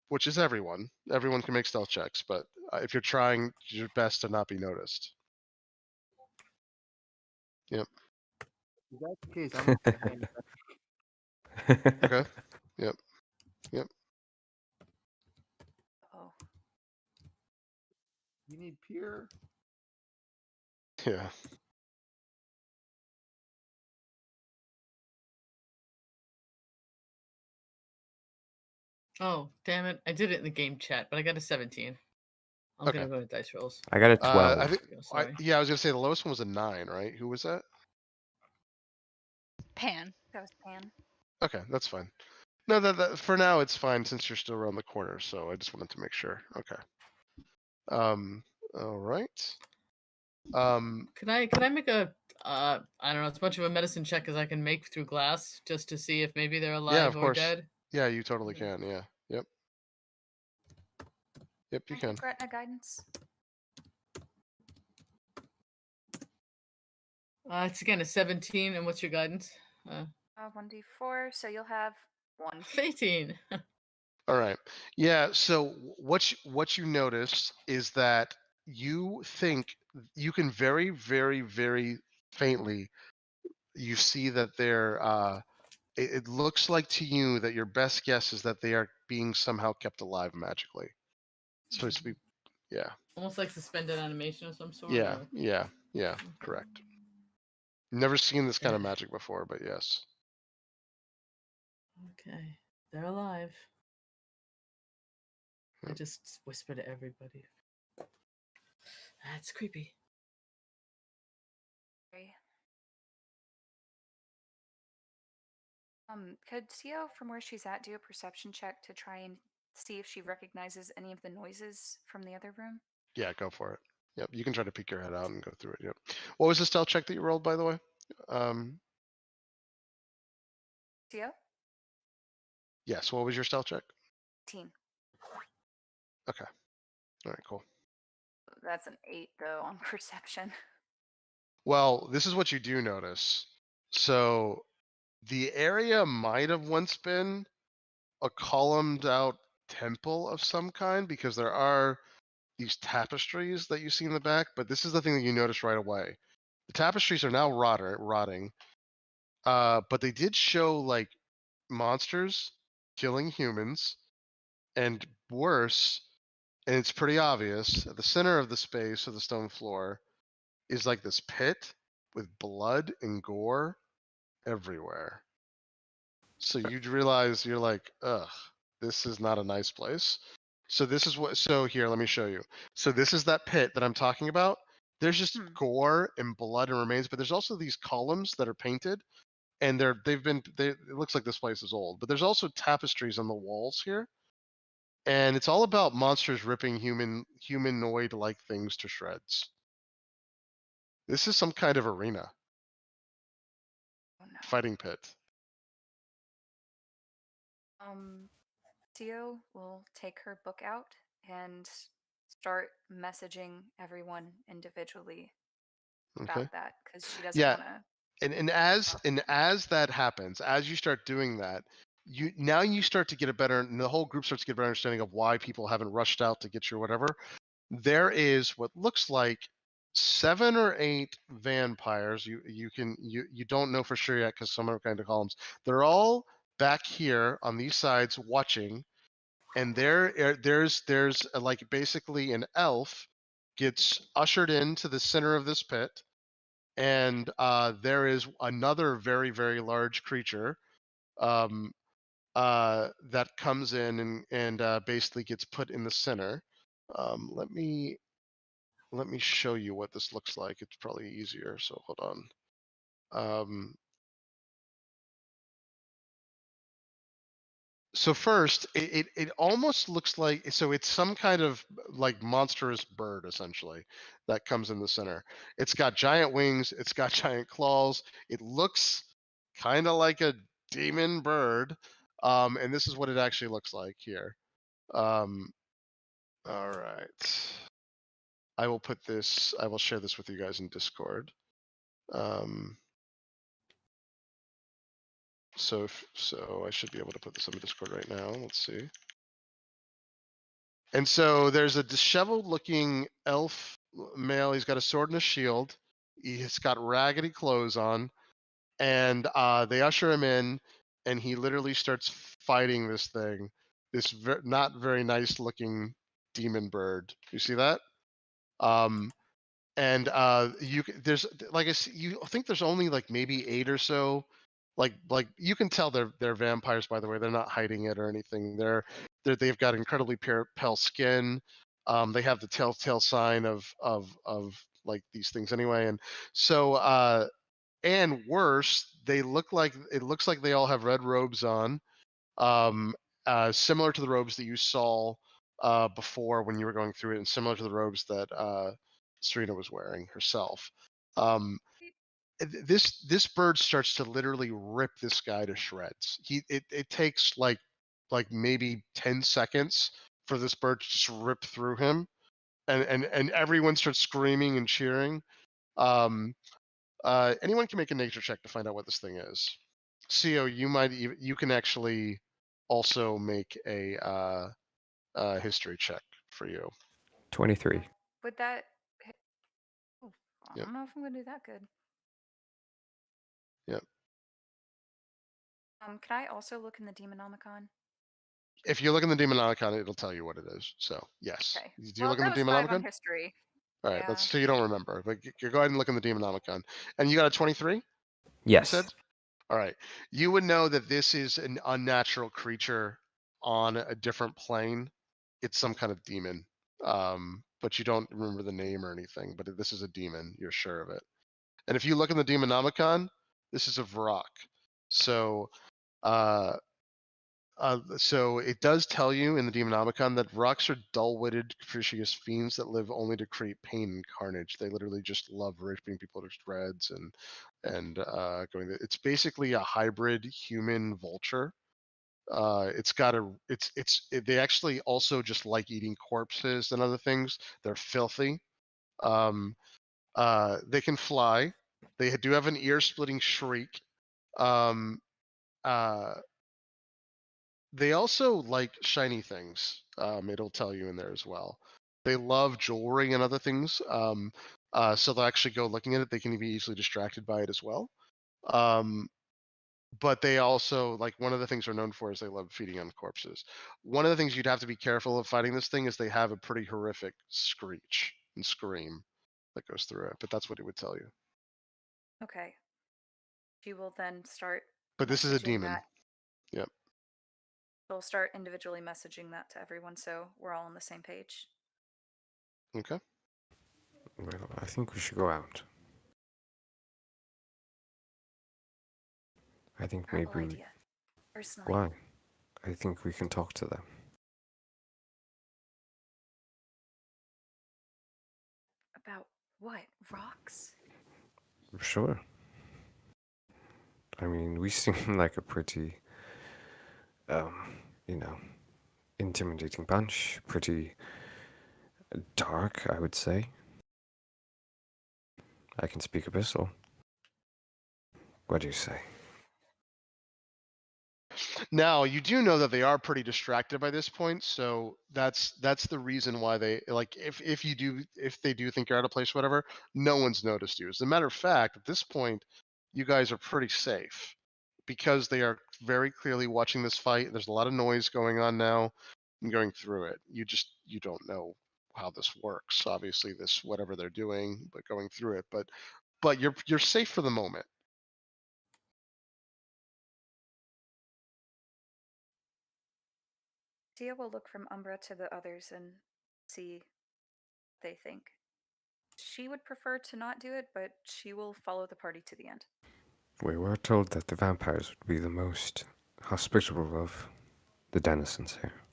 which is everyone. Everyone can make stealth checks, but if you're trying your best to not be noticed. Yep. If that's the case, I'm okay hanging back. Okay. Yep. Yep. Oh. You need Pier. Yeah. Oh, damn it. I did it in the game chat, but I got a 17. I'm Okay. gonna go to dice rolls. I got a 12. I think. Sorry. Yeah, I was gonna say the lowest one was a 9, right? Who was that? Pan. That was Pan. Okay, that's fine. No, that for now it's fine since you're still around the corner. So I just wanted to make sure. Okay. All right. Could I make a I don't know, as much of a medicine check as I can make through glass just to see if maybe they're alive Yeah, of or course. dead? Yeah, you totally Yeah. can. Yeah. Yep. Yep, you I can. take retina guidance. It's again a 17, and what's your guidance? 1d4, so you'll have 1. 18. All right. Yeah. So what you notice is that you think you can very, very, very faintly you see that they're it looks like to you that your best guess is that they are being somehow kept alive magically. So to be yeah. Almost like suspended animation of some sort. Yeah. Or... Yeah. Correct. Never seen this kind of magic before, but yes. Okay, they're alive. I Yep. just whisper to everybody. That's creepy. Okay. Could Tio, from where she's at, do a perception check to try and see if she recognizes any of the noises from the other room? Yeah, go for it. Yep, you can try to peek your head out and go through it. Yep. What was the stealth check that you rolled, by the way? Tio? Yes. What was your stealth check? 18. Okay. All right. Cool. That's an 8, though, on perception. Well, this is what you do notice. So the area might have once been a columned out temple of some kind because there are these tapestries that you see in the back, but this is the thing that you notice right away. The tapestries are now rotting. But they did show like monsters killing humans and worse, and it's pretty obvious at the center of the space of the stone floor is like this pit with blood and gore everywhere. So you'd realize you're like, ugh, this is not a nice place. So this is what so here, let me show you. So this is that pit that I'm talking about. There's just gore and blood and remains, but there's also these columns that are painted and it looks like this place is old, but there's also tapestries on the walls here. And it's all about monsters ripping humanoid like things to shreds. This is some kind of arena. Oh, no. Fighting pit. Tio will take her book out and start messaging everyone individually Okay. about that because she doesn't Yeah. want to. And as that happens, as you start doing that, you start to get and the whole group starts to get a better understanding of why people haven't rushed out to get you or whatever. There is what looks like 7 or 8 vampires. You don't know for sure yet because some are kind of columns. They're all back here on these sides watching, and there's like basically an elf gets ushered into the center of this pit, and there is another very, very large creature that comes in and basically gets put in the center. Let me show you what this looks like. It's probably easier. So hold on. So first, it almost looks like, so it's some kind of like monstrous bird essentially that comes in the center. It's got giant wings. It's got giant claws. It looks kind of like a demon bird. And this is what it actually looks like here. All right. I will share this with you guys in Discord. So I should be able to put this on the Discord right now. Let's see. And so there's a disheveled looking elf male. He's got a sword and a shield. He's got raggedy clothes on. And they usher him in, and he literally starts fighting this thing. This not very nice looking demon bird. You see that? And there's like you think there's only like maybe 8 or so. Like you can tell they're vampires, by the way. They're not hiding it or anything. They've got incredibly pale skin. They have the telltale sign of like these things anyway. And so and worse, it looks like they all have red robes on, similar to the robes that you saw before when you were going through it, and similar to the robes that Serena was wearing herself. This bird starts to literally rip this guy to shreds. It takes like maybe 10 seconds for this bird to just rip through him, and everyone starts screaming and cheering. Anyone can make a nature check to find out what this thing is. CO, you can actually also make a history check for you. 23. Would that? Ooh, I Yep. don't know if I'm gonna do that good. Yep. Can I also look in the Demonomicon? If you look in the Demonomicon, it'll tell you what it is. So yes. Okay. Do you Well, look in that the was 5 on Demonomicon? history. All right, Yeah. that's so you don't remember. But go ahead and look in the Demonomicon. And you got a 23? Yes. You said? All right. You would know that this is an unnatural creature on a different plane. It's some kind of demon. But you don't remember the name or anything. But this is a demon. You're sure of it. And if you look in the Demonomicon, this is a Vrok. So so it does tell you in the Demonomicon that Vroks are dull-witted, capricious fiends that live only to create pain and carnage. They literally just love ripping people to shreds and going. It's basically a hybrid human vulture. They actually also just like eating corpses and other things. They're filthy. They can fly. They do have an ear-splitting shriek. They also like shiny things. It'll tell you in there as well. They love jewelry and other things. So they'll actually go looking at it. They can be easily distracted by it as well. But they also, like, one of the things they're known for is they love feeding on corpses. One of the things you'd have to be careful of fighting this thing is they have a pretty horrific screech and scream that goes through it. But that's what it would tell you. Okay. She will then start. But this is a messaging demon. that- Yep. She'll start individually messaging that to everyone, so we're all on the same page. Okay. Well, I think we should go out. I think Terrible maybe. idea. Personally. Why? I think we can talk to them. About what? Rocks? Sure. I mean, we seem like a pretty, intimidating bunch. Pretty dark, I would say. I can speak Abyssal. What do you say? Now you do know that they are pretty distracted by this point, so that's the reason why they like if they do think you're out of place, whatever, no one's noticed you. As a matter of fact, at this point, you guys are pretty safe because they are very clearly watching this fight. There's a lot of noise going on now and going through it. You don't know how this works. Obviously, this whatever they're doing, but going through it. But you're safe for the moment. Dia will look from Umbra to the others and see what they think. She would prefer to not do it, but she will follow the party to the end. We were told that the vampires would be the most hospitable of the denizens here.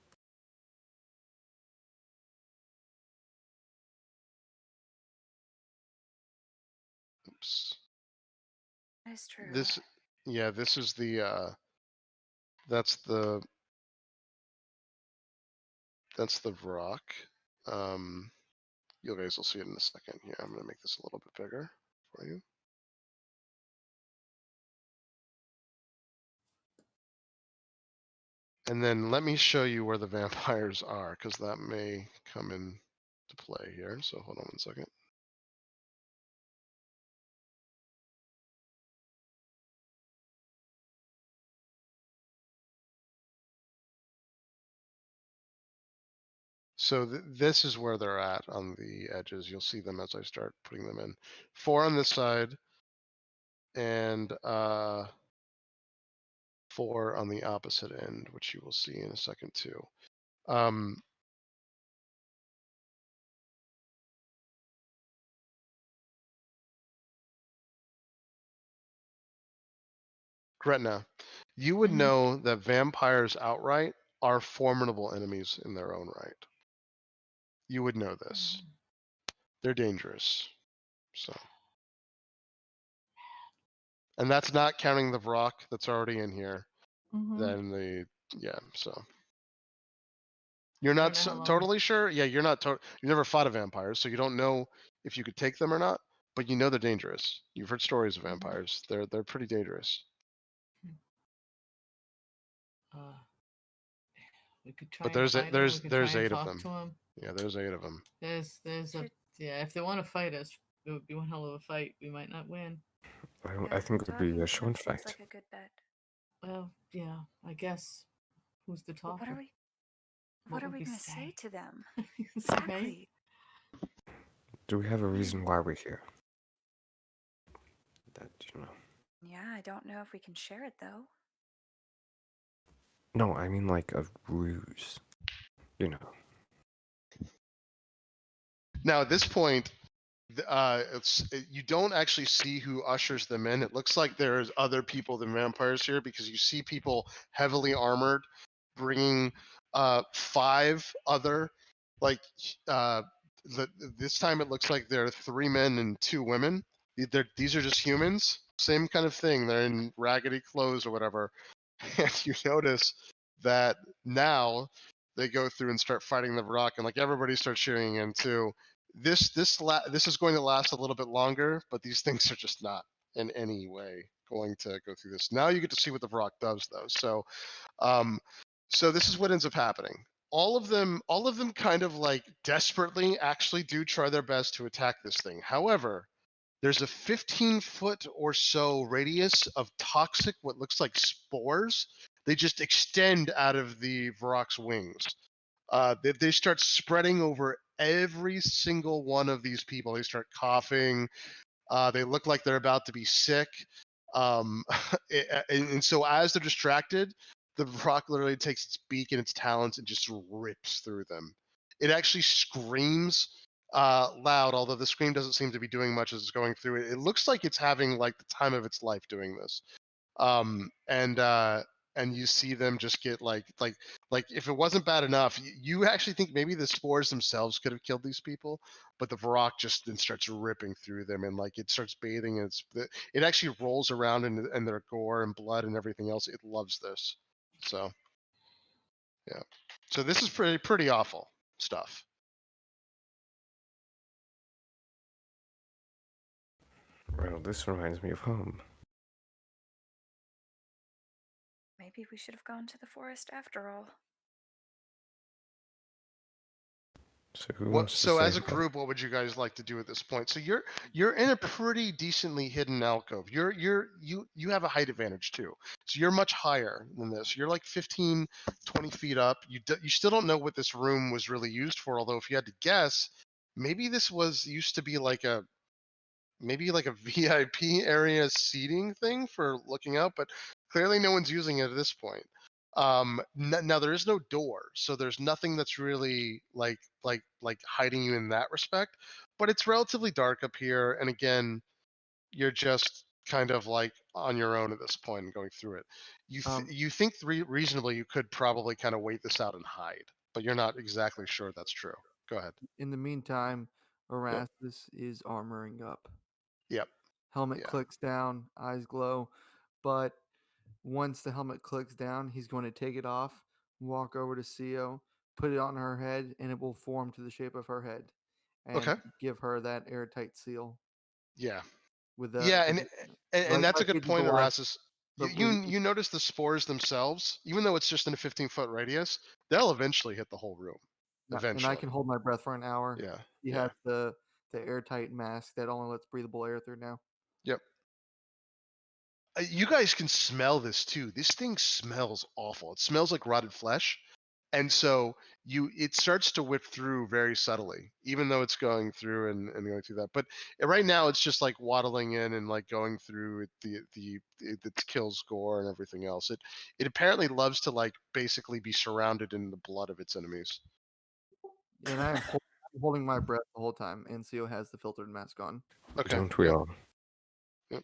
Oops. That is true. This is the that's the rock. You guys will see it in a second. Here, I'm gonna make this a little bit bigger for you. And then let me show you where the vampires are, because that may come into play here. So hold on one second. So this is where they're at on the edges. You'll see them as I start putting them in. 4 on this side, and 4 on the opposite end, which you will see in a second too. Gretna, you would Mhm. know that vampires outright are formidable enemies in their own right. You would know this. They're dangerous. So, and that's not counting the Vrock that's already in here. Mhm. Then so you're I don't not know how long. totally sure. Yeah, you're not. You never fought a vampire, so you don't know if you could take them or not. But you know they're dangerous. You've heard stories of Mhm. vampires. They're pretty dangerous. Uh, we could try But and fight them. We could there's try and 8 of talk them. to them. Yeah, there's 8 of them. There's a Should- yeah. If they want to fight us, it would be one hell of a fight. We might not win. I think it would be talking a to show them and seems fight. like a good bet. Well, yeah. I guess. Who's the But talker? what are we? What are we going to say to them? Right? Exactly. Do we have a reason why we're here? That, you know. Yeah, I don't know if we can share it though. No, I mean like a ruse. You know. Now at this point, you don't actually see who ushers them in. It looks like there's other people than vampires here, because you see people heavily armored bringing 5 other, like this time it looks like there are 3 men and 2 women. These are just humans, same kind of thing. They're in raggedy clothes or whatever. And you notice that now they go through and start fighting the Vrock, and like everybody starts cheering in too. This is going to last a little bit longer, but these things are just not in any way going to go through this. Now you get to see what the Vrock does though. So this is what ends up happening. All of them kind of like desperately actually do try their best to attack this thing. However, there's a 15-foot or so radius of toxic, what looks like spores. They just extend out of the Vrock's wings. They start spreading over every single one of these people. They start coughing. They look like they're about to be sick. And so as they're distracted, the Vrock literally takes its beak and its talons and just rips through them. It actually screams loud, although the scream doesn't seem to be doing much as it's going through it. It looks like it's having like the time of its life doing this. And you see them just get like if it wasn't bad enough, you actually think maybe the spores themselves could have killed these people, but the Varrock just then starts ripping through them, and like it starts bathing, and it actually rolls around in their gore and blood and everything else. It loves this. So yeah, so this is pretty awful stuff. Well, this reminds me of home. Maybe we should have gone to the forest after all. So who What? wants to So say as a that? group, what would you guys like to do at this point? So you're in a pretty decently hidden alcove. You have a height advantage too. So you're much higher than this. You're like 15, 20 feet up. You still don't know what this room was really used for. Although if you had to guess, maybe this was used to be like a VIP area seating thing for looking out, but clearly no one's using it at this point. Now there is no door, so there's nothing that's really like hiding you in that respect. But it's relatively dark up here, and again, you're just kind of like on your own at this point and going through it. You think reasonably you could probably kind of wait this out and hide, but you're not exactly sure that's true. Go ahead. In the meantime, Yep. Erastus is armoring up. Yep. Helmet Yeah. clicks down, eyes glow, but once the helmet clicks down, he's going to take it off, walk over to Sio, put it on her head, and it will form to the shape of her head, and Okay. give her that airtight seal Yeah. with the Yeah, with and that's a like good he did the point, last. Erasmus. But You notice the spores themselves, even though it's just in a 15-foot radius, they'll eventually hit the whole room. and I Eventually. can hold my breath for an hour. Yeah. He Yeah. has the airtight mask that only lets breathable air through now. Yep. You guys can smell this too. This thing smells awful. It smells like rotted flesh. And so it starts to whip through very subtly, even though it's going through and going through that. But right now it's just like waddling in and like going through the kills gore and everything else. It apparently loves to like basically be surrounded in the blood of its enemies. And I'm holding my breath the whole time, and Sio has the filtered mask on. Okay. Don't we Yep. all? Yep.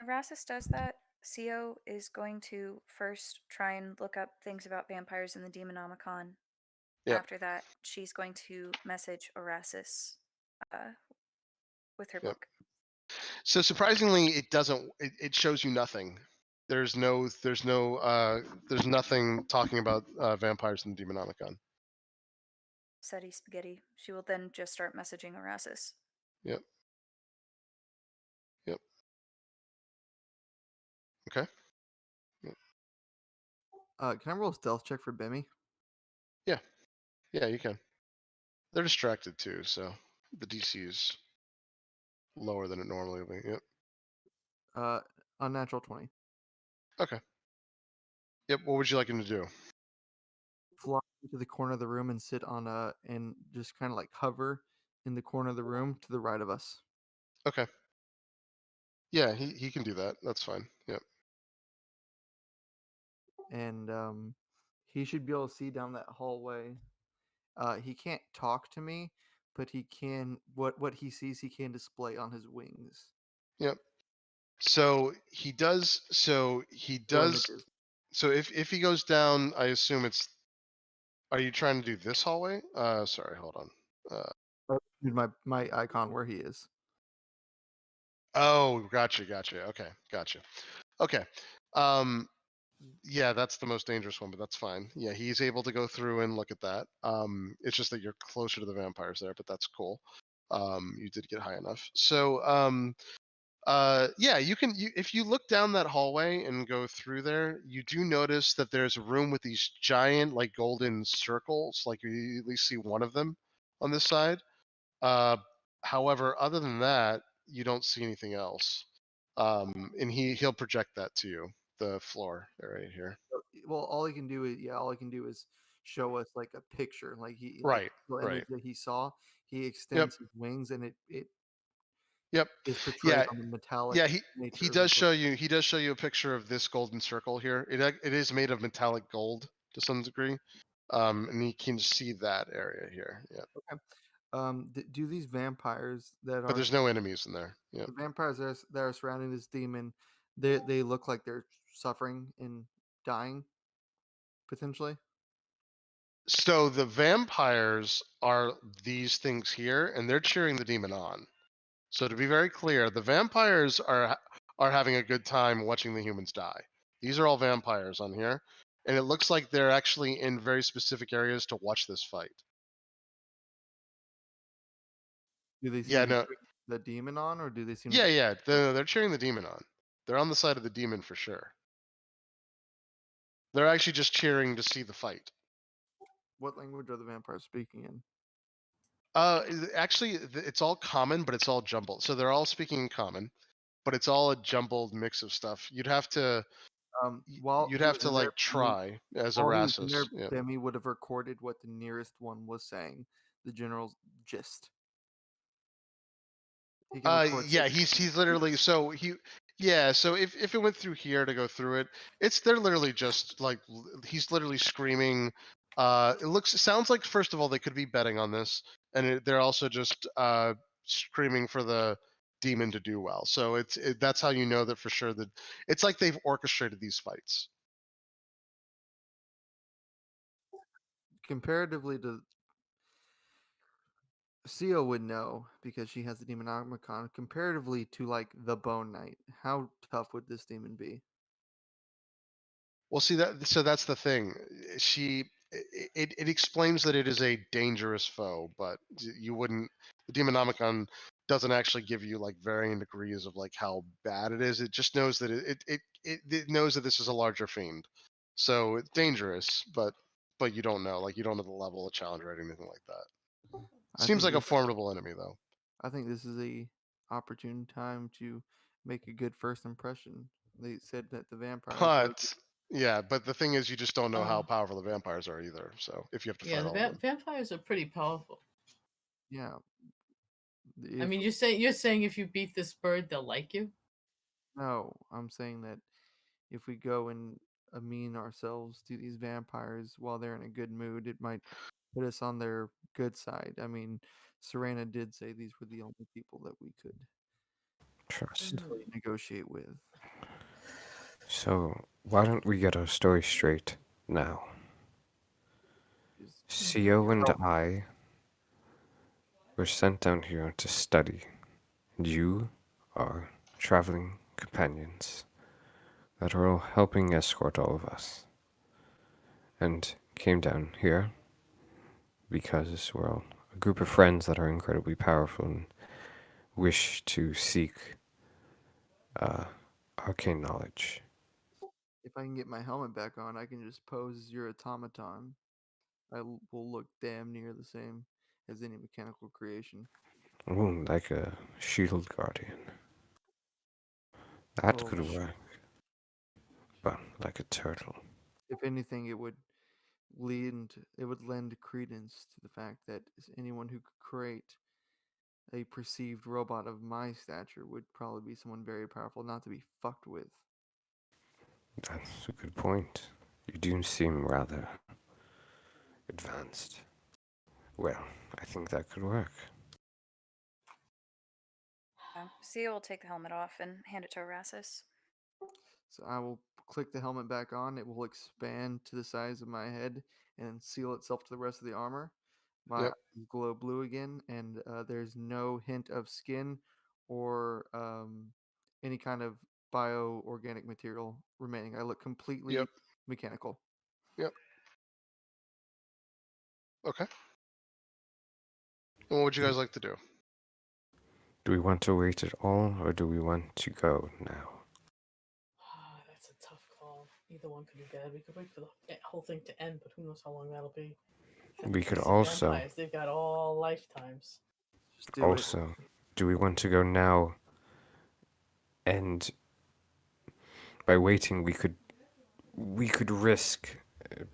Erastus does that. Sio is going to first try and look up things about vampires in the Demonomicon. Yep. After that, she's going to message Erastus with her Yep. book. So surprisingly, it doesn't. It shows you nothing. There's nothing talking about vampires in the Demonomicon. Seti Spaghetti. She will then just start messaging Erastus. Yep. Yep. Okay. Yep. Can I roll a stealth check for Bimmy? Yeah, you can. They're distracted too, so the DC is lower than it normally would be. Yep. Unnatural 20. Okay. Yep. What would you like him to do? Fly into the corner of the room and sit on and just kind of like hover in the corner of the room to the right of us. Okay. Yeah, he can do that. That's fine. Yep. And he should be able to see down that hallway. He can't talk to me, but he can. What he sees, he can display on his wings. Yep. So he does. So he Still does. images. So if he goes down, I assume it's. Are you trying to do this hallway? Sorry, hold on. Dude, my icon where he is. Oh, gotcha. Okay, gotcha. Okay. Yeah, that's the most dangerous one, but that's fine. Yeah, he's able to go through and look at that. It's just that you're closer to the vampires there, but that's cool. You did get high enough. So, yeah, if you look down that hallway and go through there, you do notice that there's a room with these giant, like golden circles. Like you at least see one of them on this side. However, other than that, you don't see anything else. And he'll project that to you, the floor right here. Well, all he can do is show us like a picture, like he Right, the right. image that he saw. He extends his wings, and it Yep. is portrayed Yeah. on the metallic. Yeah, nature he of does his show wings. you he does show you a picture of this golden circle here. It is made of metallic gold to some degree. And you can see that area here. Yeah. Do these vampires that But are there's no enemies in there. Yeah. the vampires that are surrounding this demon? They look like they're suffering and dying, potentially. So the vampires are these things here, and they're cheering the demon on. So to be very clear, the vampires are having a good time watching the humans die. These are all vampires on here, and it looks like they're actually in very specific areas to watch this fight. Do they seem Yeah, to be no. cheering the demon on, or do they seem? Yeah. They're cheering the demon on. They're on the side of the demon for sure. They're actually just cheering to see the fight. What language are the vampires speaking in? Actually, it's all common, but it's all jumbled. So they're all speaking in common, but it's all a jumbled mix of stuff. You'd have to While you'd he have was to in there, like try as while he was in there, Erasmus. Yeah. Demi would have recorded what the nearest one was saying, the general gist. He can record Yeah, six- he's literally so if it went through here to go through it, they're literally just like he's literally screaming. It sounds like first of all they could be betting on this, and they're also just screaming for the demon to do well. So that's how you know that for sure that it's like they've orchestrated these fights. comparatively to Seal would know because she has the Demonomicon. Comparatively to like the Bone Knight, how tough would this demon be? Well, see that's the thing. It explains that it is a dangerous foe, but you wouldn't. The Demonomicon doesn't actually give you like varying degrees of like how bad it is. It just knows that it knows that this is a larger fiend, so it's dangerous, but you don't know. Like you don't know the level of challenge or anything like that. I Seems think like a this- formidable enemy though. I think this is a opportune time to make a good first impression. They said that the vampires. But yeah, but the thing is, you just don't know how Uh, powerful the vampires are either. So if you have to Yeah, fight the all of them. vampires are pretty powerful. Yeah. I mean, you're saying if you beat this bird, they'll like you. No, I'm saying that if we go and amine ourselves to these vampires while they're in a good mood, it might put us on their good side. I mean, Serena did say these were the only people that we could Trust. negotiate with. So, why don't we get our story straight now? Is- Sio and I were sent down here to study, and you are traveling companions that are all helping escort all of us. And came down here because we're all a group of friends that are incredibly powerful and wish to seek arcane knowledge. If I can get my helmet back on, I can just pose as your automaton. Will look damn near the same as any mechanical creation. Ooh, like a shield guardian. That Oh, could work. But like a turtle. If anything, it would lend credence to the fact that anyone who could create a perceived robot of my stature would probably be someone very powerful, not to be fucked with. That's a good point. You do seem rather advanced. Well, I think that could work. Seal will take the helmet off and hand it to Erasmus. So I will click the helmet back on. It will expand to the size of my head and seal itself to the rest of the armor. My Yep. eyes glow blue again, and there's no hint of skin or any kind of bioorganic material remaining. I look completely Yep. mechanical. Yep. Okay. Well, what would you guys like to do? Do we want to wait at all, or do we want to go now? That's a tough call. Either one could be bad. We could wait for the whole thing to end, but who knows how long that'll be. We could These also- vampires, they've got all lifetimes. Just do it. Also, do we want to go now? And by waiting, we could risk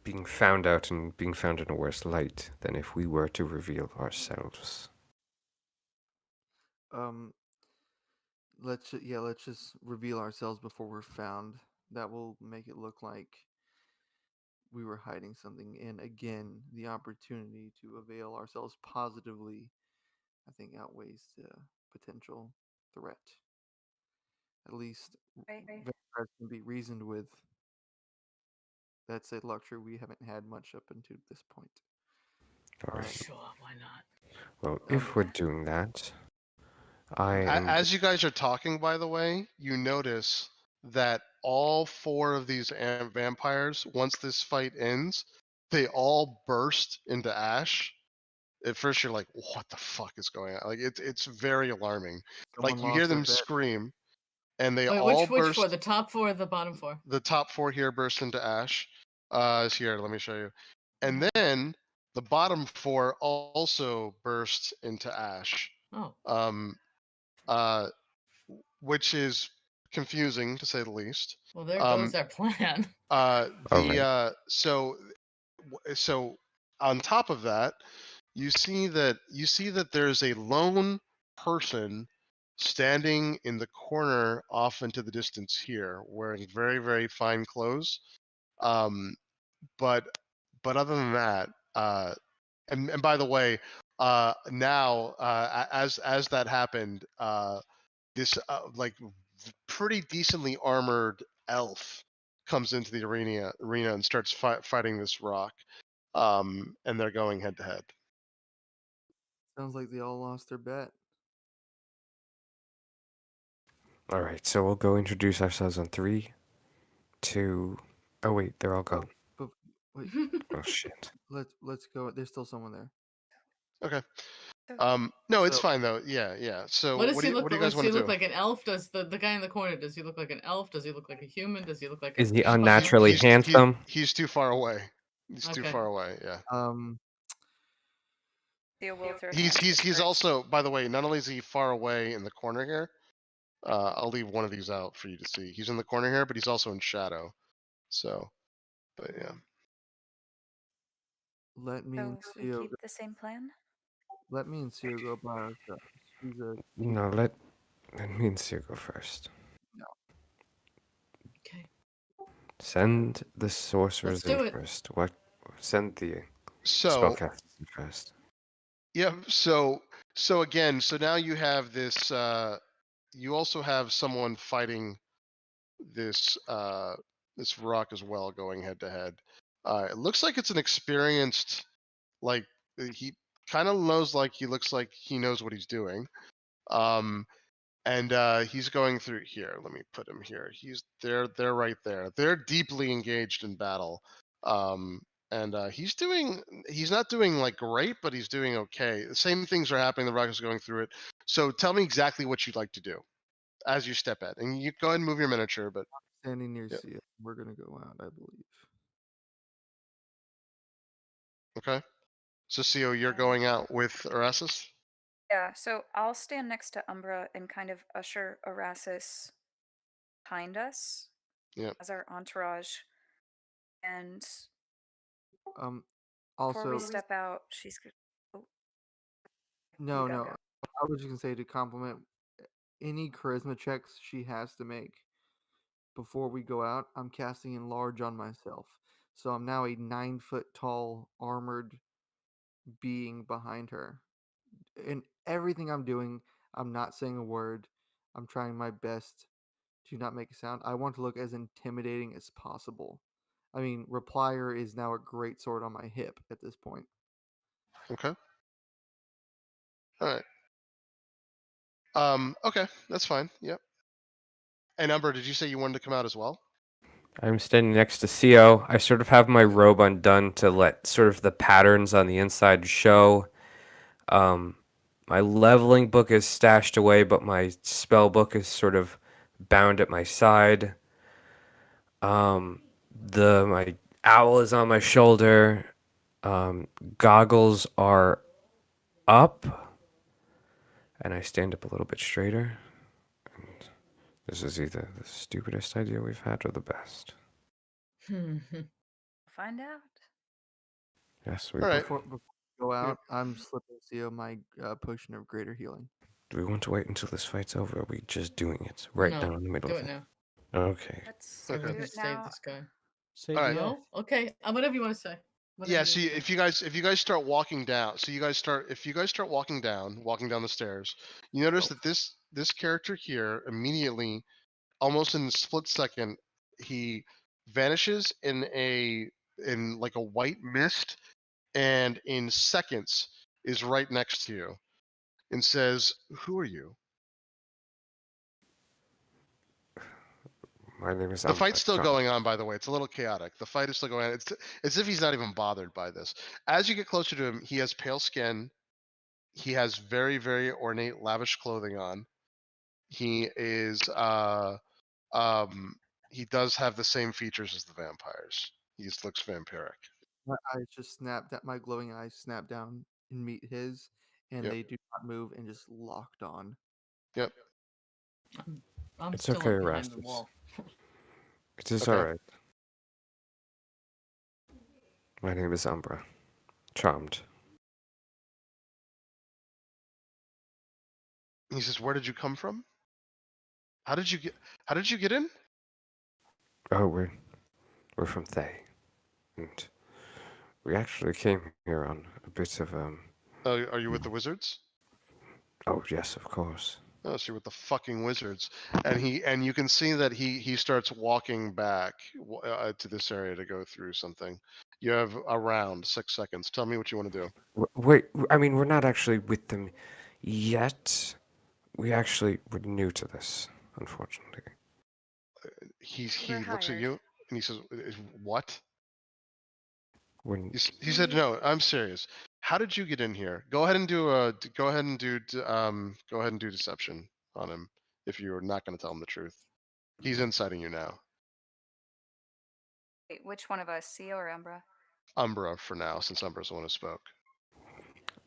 being found out and being found in a worse light than if we were to reveal ourselves. Let's just reveal ourselves before we're found. That will make it look like we were hiding something. And again, the opportunity to avail ourselves positively, I think, outweighs the potential threat. At least Right. vampires can be reasoned with. That's a luxury we haven't had much up until this point. All right. Sure, why not? Well, if we're doing that, I am. As you guys are talking, by the way, you notice that all four of these vampires, once this fight ends, they all burst into ash. At first, you're like, "What the fuck is going on?" Like it's very alarming. Someone Like you lost hear their them bet. scream, and they Wait, all which burst. four? The top four or the bottom four? The top four here burst into ash. Here, let me show you. And then the bottom four also burst into ash. Oh, Um, which is confusing to say the least. well, there Um, goes our plan. Alright. So on top of that, you see that there's a lone person standing in the corner off into the distance here, wearing very, very fine clothes. But other than that, and by the way, now as that happened, this like pretty decently armored elf comes into the arena and starts fighting this rock. And they're going head to head. Sounds like they all lost their bet. Alright, so we'll go introduce ourselves on 3, 2. Oh wait, they're all gone. But wait, Oh shit. let's go. There's still someone there. Okay. So- No, it's So- fine though. Yeah. So What does he what look? do you guys Does want he to look do? like an elf? Does the guy in the corner? Does he look like an elf? Does he look like a human? Does he look like? Is a he fucking- unnaturally handsome? He's too far away. He's too Okay. far away. Yeah. Theo will throw He's hands he's with he's first. also, by the way, not only is he far away in the corner here. I'll leave one of these out for you to see. He's in the corner here, but he's also in shadow. So, but yeah. Let me So and we Theo. keep the same plan. Let me and Theo go by ourselves. She's a No, let me and Sue go first. Okay. Send the sorcerers do in it. first. What? Send the So spellcasters in first. yeah. So again. So now you have this. You also have someone fighting this this rock as well, going head to head. It looks like it's an experienced, like he kind of knows, like he looks like he knows what he's doing. And he's going through here. Let me put him here. They're right there. They're deeply engaged in battle. And he's not doing like great, but he's doing okay. The same things are happening. The rock is going through it. So tell me exactly what you'd like to do as you step in, and you go ahead and move your miniature. But standing near yeah. Theo. We're gonna go out, I believe. Okay. So Sio, you're Yeah. going out with Arasis? Yeah, so I'll stand next to Umbra and kind of usher Arasis behind us Yep. as our entourage. And Um. before we Also, step out, she's. Oh, no, go, no. go. I was just gonna say to compliment any charisma checks she has to make before we go out. I'm casting enlarge on myself, so I'm now a 9-foot tall armored being behind her. In everything I'm doing, I'm not saying a word. I'm trying my best to not make a sound. I want to look as intimidating as possible. I mean, Replier is now a great sword on my hip at this point. Okay. All right. Okay, that's fine. Yep. And Umber, did you say you wanted to come out as well? I'm standing next to Co. I sort of have my robe undone to let sort of the patterns on the inside show. My leveling book is stashed away, but my spell book is sort of bound at my side. My owl is on my shoulder. Goggles are up, and I stand up a little bit straighter. And this is either the stupidest idea we've had or the best. Find out. Yes, we All right. Before we go out, I'm slipping Theo my potion of greater healing. Do we want to wait until this fight's over? Or are we just doing it right No, now in the middle Do of it it? now. Okay. Let's Okay. do We it save now. this guy. Save All right. the elf. No? Okay. Whatever you want to say. Whatever Yeah. you So wanna say. if you guys start walking down, if you guys start walking down the stairs, you notice that this character here immediately, almost in a split second, he vanishes in like a white mist, and in seconds is right next to you and says, "Who are you?" My name is The fight's still John. going on, by the way. It's a little chaotic. The fight is still going on. It's as if he's not even bothered by this. As you get closer to him, he has pale skin. He has very, very ornate, lavish clothing on. He is he does have the same features as the vampires. He just looks vampiric. My eyes just snap that my glowing eyes snap down and meet his, and Yep. they do not move and just locked on. Yep. I'm It's still okay, up behind the Erastus. wall. It is Okay. alright. My name is Umbra. Charmed. He says, "Where did you come from? How did you get in?" Oh, we're from Thay. And we actually came here on a bit of Oh, are you with the wizards? oh yes, of course. Oh, so you're with the fucking wizards. And you can see that he starts walking back to this area to go through something. You have around 6 seconds. Tell me what you want to do. Wait, I mean, we're not actually with them yet. We're new to this, unfortunately. He We're looks at hired. you and he says, "What?" When He said, "No, I'm serious. How did you get in here? Go ahead and do deception on him if you're not going to tell him the truth. He's inciting you now. Wait, which one of us, Sia or Umbra? Umbra for now, since Umbra's the one who spoke.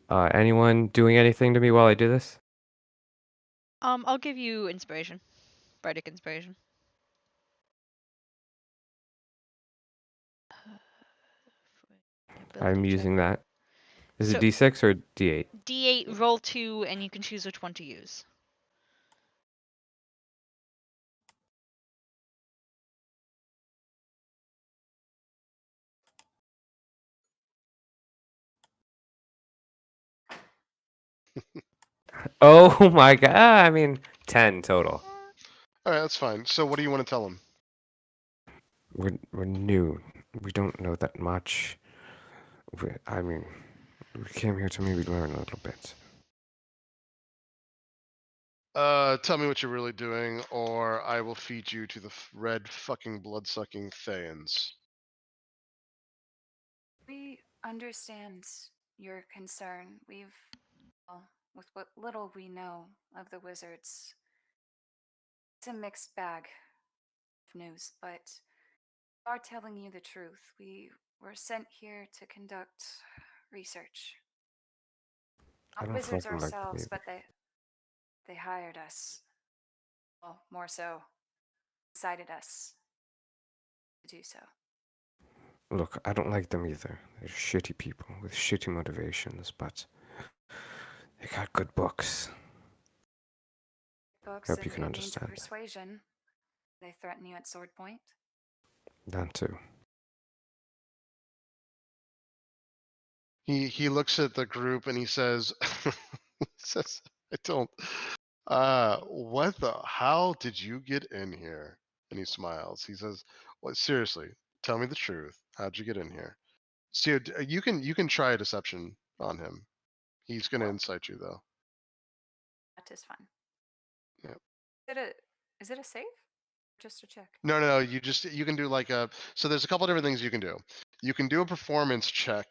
anyone doing anything to me while I do this? I'll give you inspiration. Bardic inspiration. I'm Ability check. using that. Is So- it D6 or D8? D8, roll 2, and you can choose which one to use. Oh my god! I mean, 10 total. All right, that's fine. So what do you want to tell him? We're new. We don't know that much. I mean, we came here to maybe learn a little bit. Tell me what you're really doing, or I will feed you to the red fucking blood-sucking Thayans. We understand your concern. Well, with what little we know of the wizards, it's a mixed bag of news, but we are telling you the truth. We were sent here to conduct research. I Not don't wizards fucking like them ourselves, either. but they hired us. Well, more so, decided us to do so. Look, I don't like them either. They're shitty people with shitty motivations, but they got good books. Books Hope you and can a means of understand that. persuasion. They threaten you at sword point. That too. He looks at the group and he says, "I don't. How did you get in here?" And he smiles. He says, "What? Seriously, tell me the truth. How'd you get in here?" So you can try a deception on him. He's gonna incite you though. That is fun. Yep. Is it a save? Just to check. No. You can do like a. So there's a couple different things you can do. You can do a performance check.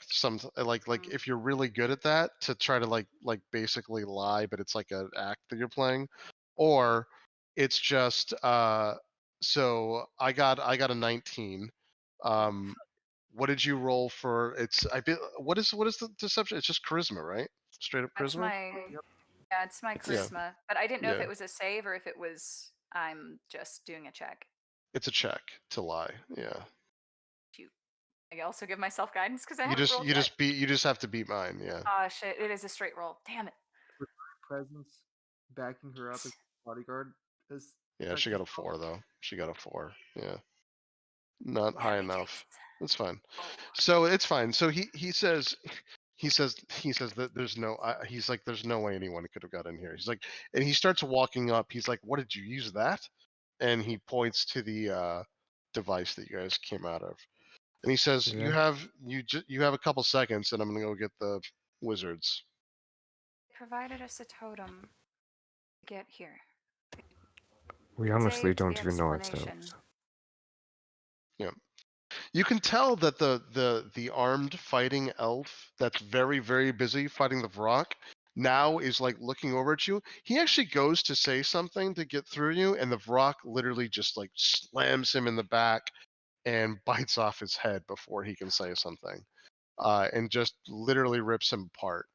Like if you're really good at that, to try to like basically lie, but it's like an act that you're playing, or it's just So I got a 19. What did you roll for? What is the deception? It's just charisma, right? Straight up That's charisma. it's my Yeah. charisma. But I didn't know if Yeah. it was a save or if it was I'm just doing a check. It's a check to lie. Yeah. I also give myself guidance because I You haven't just rolled you yet. just beat you just have to beat mine. Yeah. Oh shit! It is a straight roll. Damn it. Presence backing her up as bodyguard is Yeah, she got a 4 though. She got a 4. Yeah. Not Damn high it, enough. James. That's fine. Oh. So it's fine. So he says that there's no he's like there's no way anyone could have got in here. He's like, and he starts walking up. He's like, "What did you use that?" And he points to the device that you guys came out of. And he says, Yeah. "You have a couple seconds, and I'm gonna go get the wizards." They provided us a totem to get here. We honestly Saved don't the even know explanation. ourselves. Yeah. You can tell that the armed fighting elf that's very, very busy fighting the Vrock now is like looking over at you. He actually goes to say something to get through you, and the Vrock literally just like slams him in the back and bites off his head before he can say something. and just literally rips him apart.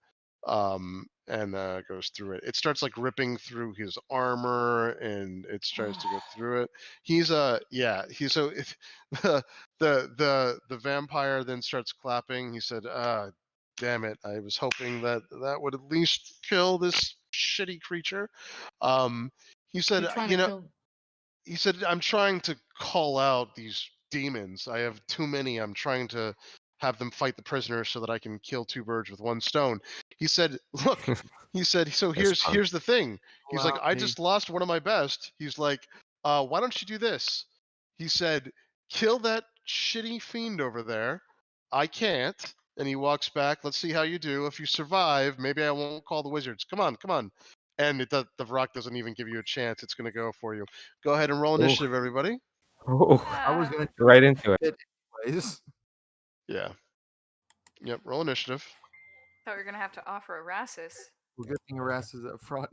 And goes through it. It starts like ripping through his armor, and it tries to go through it. He's yeah. He's so if the vampire then starts clapping. He said, damn it! I was hoping that that would at least kill this shitty creature." Um, he said, You're trying "You to know," kill. he said, "I'm trying to call out these demons. I have too many. I'm trying to have them fight the prisoners so that I can kill two birds with one stone." He said, "Look," he said, "so That's fun. here's the thing." He's like, Allow "I me. just lost one of my best." He's like, "Why don't you do this?" He said, "Kill that shitty fiend over there. I can't." And he walks back. "Let's see how you do. If you survive, maybe I won't call the wizards. Come on, come on." And the rock doesn't even give you a chance. It's going to go for you. Go ahead and roll Ooh. initiative, everybody. Oh, I was Ah, gonna right into it. it anyways. Yeah. Yep. Roll initiative. thought we were gonna have to offer Erasmus. Well, good thing Arras is up front,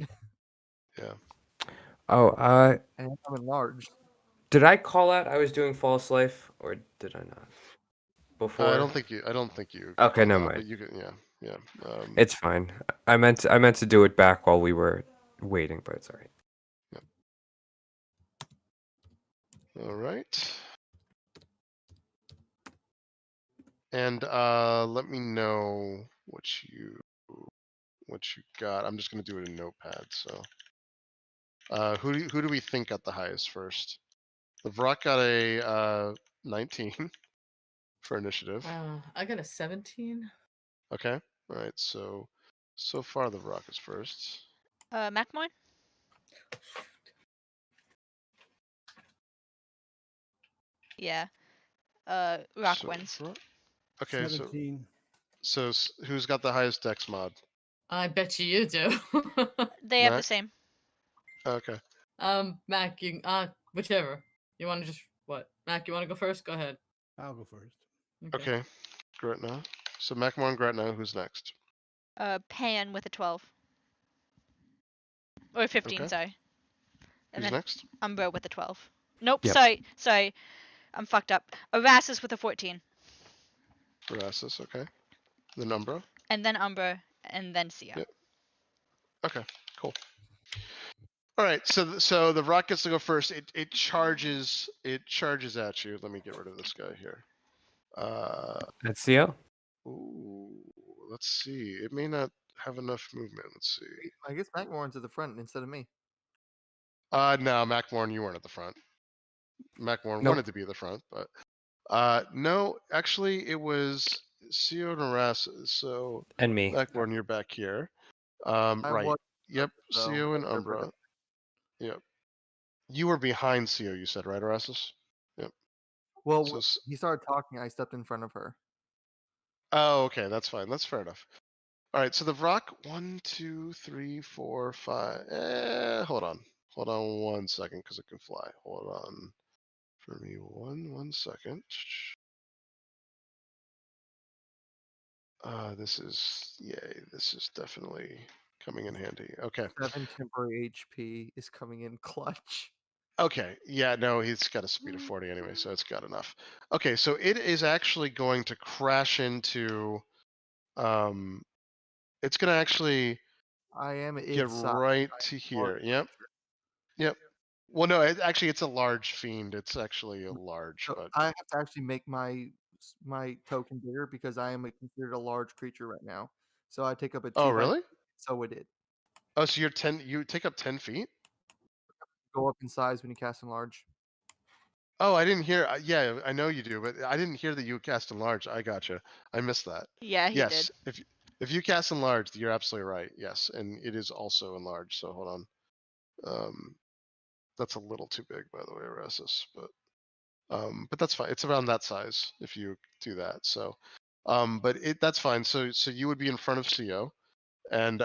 Yeah. Oh, and I'm enlarged. did I call out I was doing false life, or did I not? Before? I don't think you. I don't think you. Okay, called never out, mind. But you can. Yeah. Yeah. It's fine. I meant to do it back while we were waiting, but it's alright. All right. And let me know what you got. I'm just gonna do it in Notepad. So, who do we think got the highest first? The Vrock got a 19 for initiative. I got a 17. Okay. All right. So far the Vrock is first. Macmoy? Yeah. Rock So, wins. Okay. 17. So who's got the highest dex mod? I bet you do. They have the Mac? same. Okay. Mac, you whichever. You want to just what? Mac, you want to go first? Go ahead. I'll go first. Okay. Gretna. So Macmore and Gretna, who's next? Pan with a 12. Or 15, Okay. sorry. And Who's then next? Umbra with a 12. Nope, Yep. sorry. I'm fucked up. Erasmus with a 14. Verassus, okay. Then Umbra. And then Umbra, and then Sia. Yep. Okay, cool. All right, so the rock gets to go first. It charges at you. Let me get rid of this guy here. That's CO? Ooh, let's see. It may not have enough movement. Let's see. I guess Macmorn's at the front instead of me. No, Macmorn, you weren't at the front. Macmorn Nope. wanted to be at the front, but no, actually it was CO and Erassus. So And me. Macmorn, you're back here. I Right. was Yep, though, CO and except for Umbra. Yep. You were behind CO, you said, right, Erasmus? Yep. Well, So he started talking. I stepped in front of her. oh, okay, that's fine. That's fair enough. All right, so the Vrock, 1, 2, 3, 4, 5. Hold on. Hold on 1 second, because it can fly. Hold on for me 1 second. This is definitely coming in handy. Okay. 7 temporary HP is coming in clutch. Okay. Yeah, no, he's got a speed of 40 anyway, so it's got enough. Okay, so it is actually going to crash into it's going to actually I am get inside. right to here. Yep. Yep. Well, no, actually it's a large fiend. It's actually a large, So but I have to actually make my token bigger because I am considered a large creature right now. So I take up a 2 oh, by really? so it did. Oh, so you take up 10 feet? Go up in size when you cast enlarge. Oh, I didn't hear. Yeah, I know you do, but I didn't hear that you cast enlarge. I gotcha. I missed that. Yeah, he Yes, did. if you cast enlarge, you're absolutely right. Yes, and it is also enlarged. So hold on. That's a little too big, by the way, Erasmus. But that's fine. It's around that size if you do that. So, but that's fine. So you would be in front of CO, and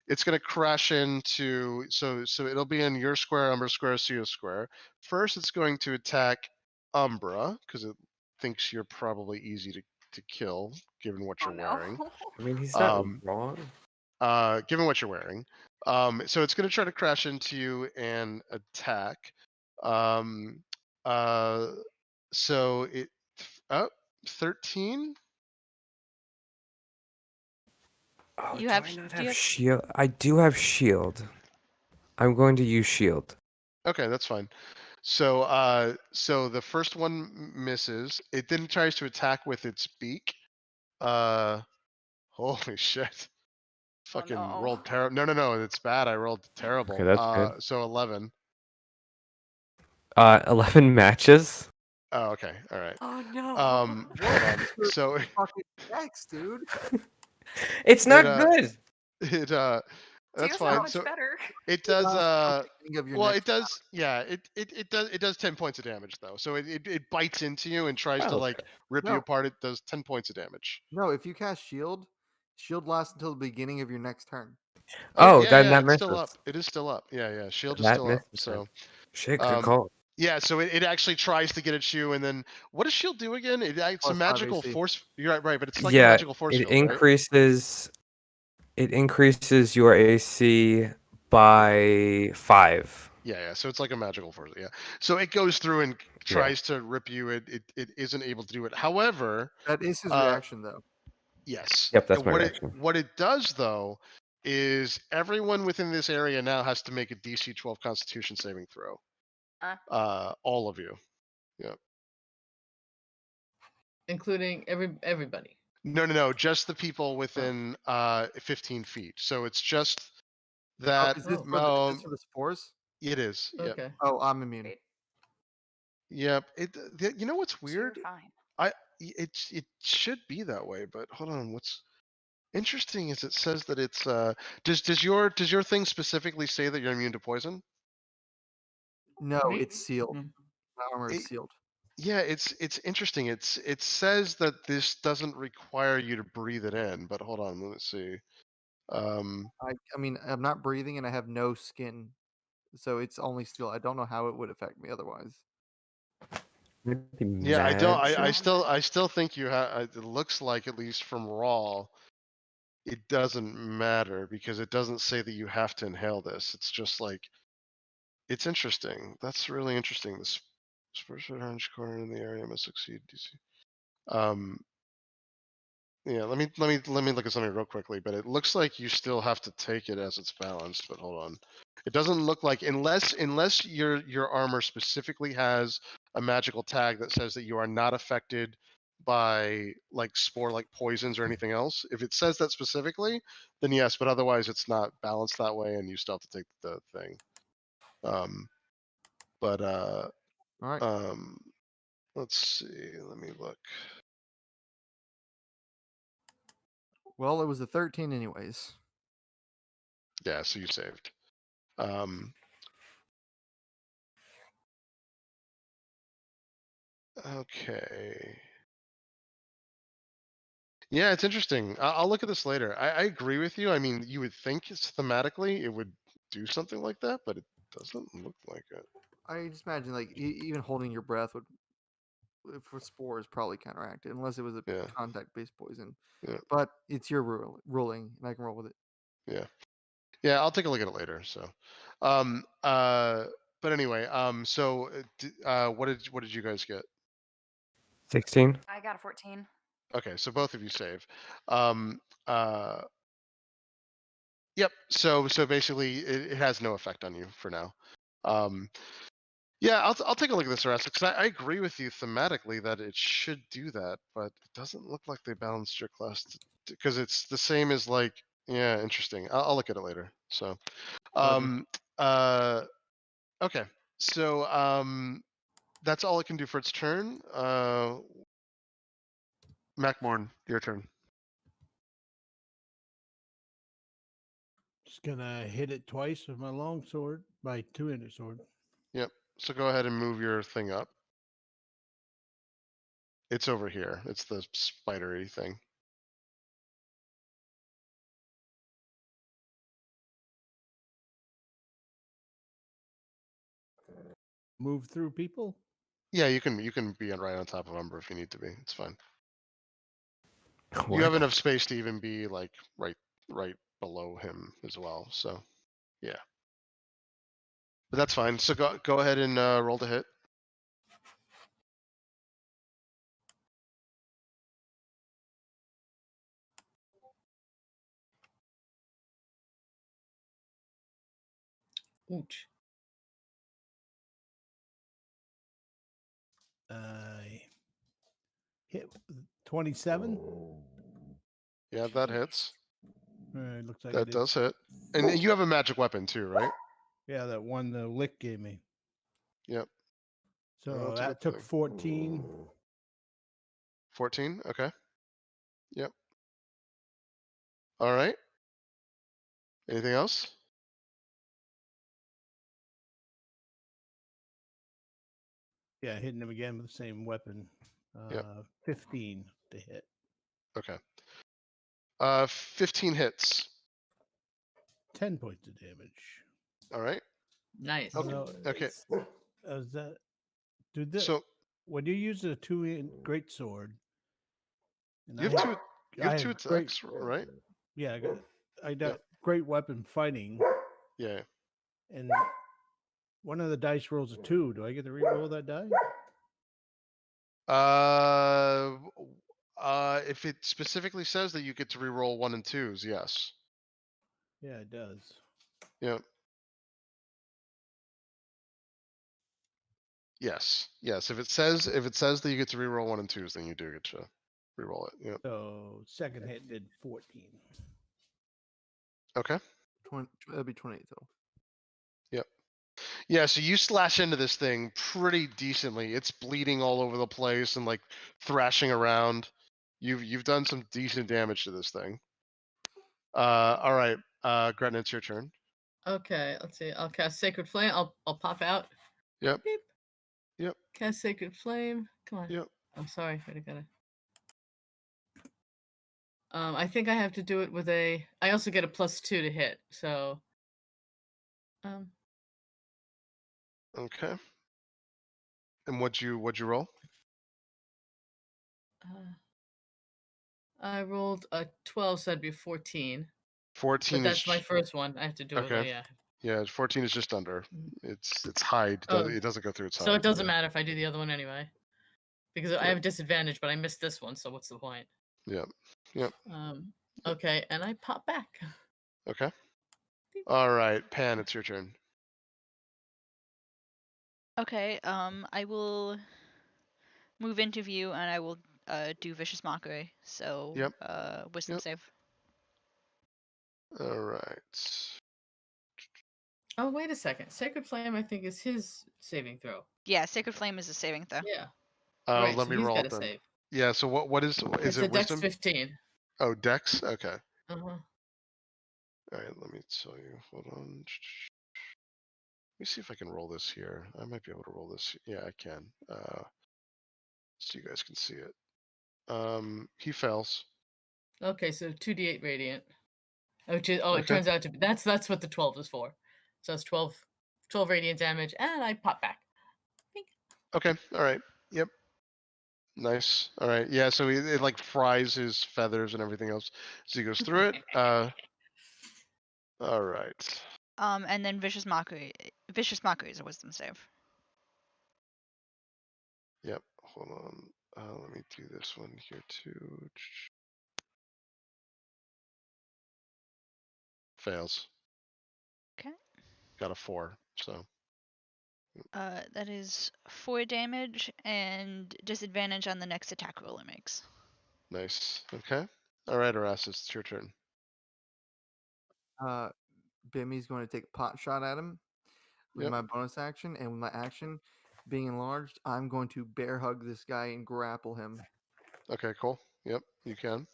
it's going to crash into. So it'll be in your square, Umbra square, CO square. First, it's going to attack Umbra because it thinks you're probably easy to kill given what Oh you're no. wearing. I mean, he's not Um, wrong. Given what you're wearing. So it's going to try to crash into you and attack. Um, so it 13. Oh, You do have I not do have you have shield? I do have shield. I'm going to use shield. Okay, that's fine. So so the first one misses. It then tries to attack with its beak. Holy shit. Oh Fucking no. rolled terrible. No, it's bad. I rolled terrible. Okay, that's good. So 11. 11 matches. Oh, okay. All right. Oh no. Hold on. Your So fucking Dex, dude. It's it not uh good. it that's Dio's not fine. much So better. it does Last till the beginning of your well, next it does yeah, it does 10 points of damage though. So it bites into you and tries to Oh, like okay. rip you No. apart. It does 10 points of damage. No, if you cast shield, shield lasts until the beginning of your next turn. Oh, Oh, yeah, then yeah, that it's still misses. up. It is still up. Yeah. Shield is That still up. misses. So Shit, good um call. yeah, so it actually tries to get at you, and then what does shield do again? It's a Plus 5 magical AC. force. You're right, but it's like a Yeah, magical force it field, right? increases your AC by 5. Yeah. So it's like a magical force. Yeah. So it goes through and Yeah. tries to rip you. It isn't able to do it. However, That is his uh, reaction, though. yes. Yep, that's And my what reaction. what it does though is everyone within this area now has to make a DC 12 Constitution saving throw. All of you. including everybody. No. Just the people within 15 feet. So it's just Oh, that. is this for the spores? It is. Yep. Okay. Oh, I'm immune. Great. Yep. You know what's So you're weird? fine. It should be that way, but hold on. What's interesting is it says that it's does your thing specifically say that you're immune to poison? No, Me? it's sealed. Mm. My armor is It- sealed. Yeah, it's interesting. It says that this doesn't require you to breathe it in, but hold on, let's see. I mean, I'm not breathing and I have no skin, so it's only steel. I don't know how it would affect me otherwise. Maybe Yeah, I don't. magic? I still think you have. It looks like, at least from raw, it doesn't matter because it doesn't say that you have to inhale this. It's just like, it's interesting. That's really interesting. This first orange corner in the area must exceed DC. Yeah, let me look at something real quickly. But it looks like you still have to take it as it's balanced. But hold on, it doesn't look like, unless your armor specifically has a magical tag that says that you are not affected by like spore like poisons or anything else. If it says that specifically, then yes. But otherwise, it's not balanced that way, and you still have to take the thing. But All right. let's see. Let me look. Well, it was a 13 anyways. Yeah, so you saved. Okay. Yeah, it's interesting. I'll look at this later. I agree with you. I mean, you would think it's thematically it would do something like that, but it doesn't look like it. I just imagine like even holding your breath would, for spores, probably counteract it unless it was a Yeah. contact-based poison. Yeah. But it's your ruling, and I can roll with it. Yeah, I'll take a look at it later. So, but anyway, so, what did you guys get? 16? I got a 14. Okay, so both of you save. Yep. So basically, it has no effect on you for now. Yeah, I'll take a look at this rest because I agree with you thematically that it should do that, but it doesn't look like they balanced your class because it's the same as like, yeah, interesting. I'll look at it later. So, Roger. okay. So that's all it can do for its turn. Macmorn, your turn. Just gonna hit it twice with my long sword, my two-handed sword. Yep. So go ahead and move your thing up. It's over here. It's the spidery thing. Move through people. Yeah, you can be right on top of Umber if you need to be. It's fine. What? You have enough space to even be like right below him as well. So yeah. But that's fine. So go ahead and roll to hit. Ouch. Hit 27. Yeah, that hits. Looks like That it does is. hit. And you have a magic weapon too, right? Yeah, that one the lick gave me. Yep. So Well, that's a that good took thing. 14. 14. Okay. Yep. All right. Anything else? Yeah, hitting him again with the same weapon. Yep. 15 to hit. Okay. 15 hits. 10 points of damage. All right. Nice. Okay. No, Okay. Is that dude? That So when you use a great sword, and you have two. You I have two have great, attacks, right? yeah, I got Yep. great weapon fighting, Yeah. and one of the dice rolls a 2. Do I get to re-roll that die? If it specifically says that you get to reroll 1 and 2s, yes. Yeah, it does. Yep. Yes. Yes. If it says that you get to reroll 1 and 2s, then you do get to reroll it. Yep. So second hit did 14. Okay. 20, that'd be 28 total. Yep. Yeah, so you slash into this thing pretty decently. It's bleeding all over the place and like thrashing around. You've done some decent damage to this thing. All right. Gretna, it's your turn. Okay, let's see. I'll cast Sacred Flame. I'll pop out. Yep. Beep. Yep. Cast Sacred Flame. Come on. Yep. I'm sorry. I gotta. I think I have to do it with a. I also get a +2 to hit. So. Okay. And what'd you roll? I rolled a 12, so that'd be 14. 14 But that's my is first one. I have to do it. okay. Yeah. Yeah, 14 is just under. Mhm. It's high. Oh, It doesn't go through its high. So it doesn't Yeah. matter if I do the other one anyway, because I Yep. have disadvantage, but I missed this one. So what's the point? Yep. Yep. Okay, and I pop back. Okay. All right, Pan, it's your turn. Okay, I will move into view and I will do Vicious Mockery. So, Yep. Wisdom Yep. save. All right. Oh, wait a second. Sacred Flame, I think, is his saving throw. Yeah, Sacred Flame is a saving throw. Yeah. Right, Let so me he's roll got it to then. save. Yeah. So what is It's it? a Dex Wisdom? 15. Oh, Dex. Okay. Uh huh. All right. Let me tell you. Hold on. Let me see if I can roll this here. I might be able to roll this. Yeah, I can. So you guys can see it. He fails. Okay, so 2d8 radiant. Which is, it Okay. turns out to be that's what the 12 is for. So it's 12 radiant damage, and I pop back. Bink. Okay. All right. Yep. Nice. All right. Yeah. So it like fries his feathers and everything else as he goes through it. All right. And then Vicious Mockery. Vicious Mockery is a Wisdom save. Yep. Hold on. Let me do this one here too. Fails. Okay. Got a 4. So That is 4 damage and disadvantage on the next attack roll it makes. nice. Okay. All right, Erastus, it's your turn. Bimmy's going to take a pot shot at him with Yep. my bonus action, and with my action being enlarged, I'm going to bear hug this guy and grapple him. Okay. Cool. Yep. You can.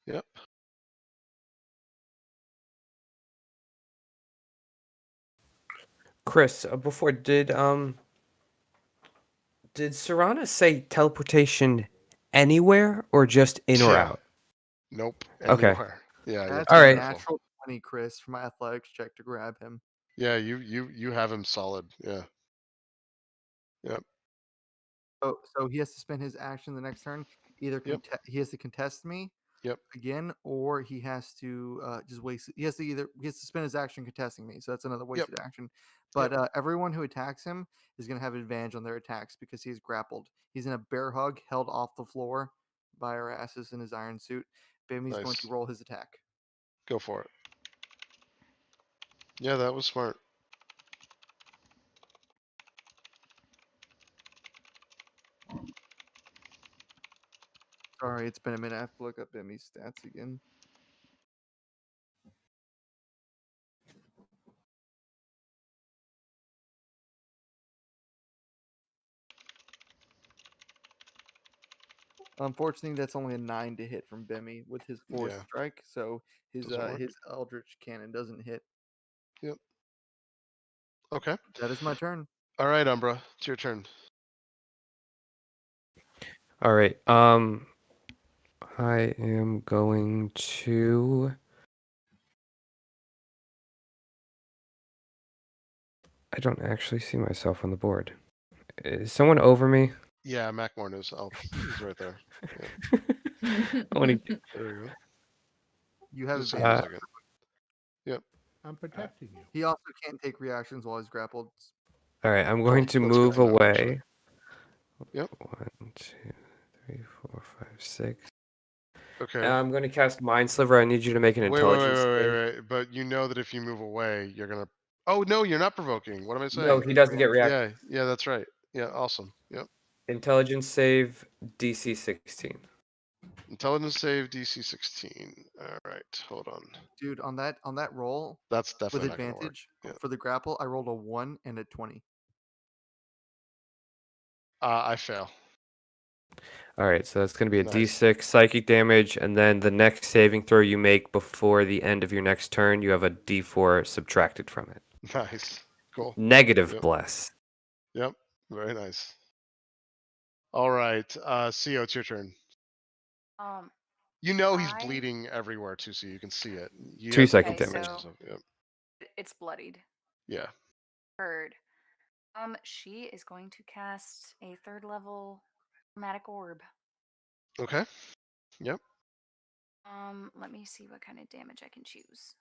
Yep. Chris, before did Serana say teleportation anywhere or just in or Yeah. out? Nope. Okay. Anywhere. Yeah. You have That's to All be right. a careful. natural 20, Chris, for my athletics check to grab him. Yeah. You have him solid. Yeah. Yep. So he has to spend his action the next turn. Either Yep. he has to contest me Yep. again, or he has to just waste. He has to spend his action contesting me. So that's another wasted action. But everyone who attacks him is going to have advantage on their attacks because he's grappled. He's in a bear hug, held off the floor by Erastus in his iron suit. Bimi's going to Nice. roll his attack. Go for it. Yeah, that was smart. Sorry, it's been a minute. I have to look up Bimi's stats again. Unfortunately, that's only a 9 to hit from Bimmy with his fourth Yeah. strike, so Doesn't work. his Eldritch Cannon doesn't hit. Yep. Okay. That is my turn. All right, Umbra, it's your turn. All right. I am going to. I don't actually see myself on the board. Is someone over me? Yeah, Macmorn is. He's right there. I want to. There we go. You have Just give me a advantage. second. Yep. I'm protecting you. He also can't take reactions while he's grappled. All right. I'm going to that's good move to know, actually. away. Yep. 1, 2, 3, 4, 5, 6. Okay. And I'm going to cast Mind Sliver. I need you to make an Wait, intelligence save. wait. But you know that if you move away, you're gonna. Oh no, you're not provoking. What am I saying? No, he doesn't get reaction. Yeah, that's right. Yeah, awesome. Yep. Intelligence save DC 16. Intelligence save DC 16. All right, hold on. Dude, on that roll That's with definitely not gonna work. advantage Yeah. for the grapple, I rolled a 1 and a 20. I fail. All right, so that's going to be a Nice. D6 psychic damage, and then the next saving throw you make before the end of your next turn, you have a D4 subtracted from it. Nice. Cool. Negative Yep. bless. Yep. Very nice. All right, Co, it's your turn. You know he's I- bleeding everywhere too, so you can see it. You 2 have psychic Okay, damage. so- so, yep. It's bloodied. Yeah. Heard. She is going to cast a 3rd level chromatic orb. Okay. Yep. Let me see what kind of damage I can choose.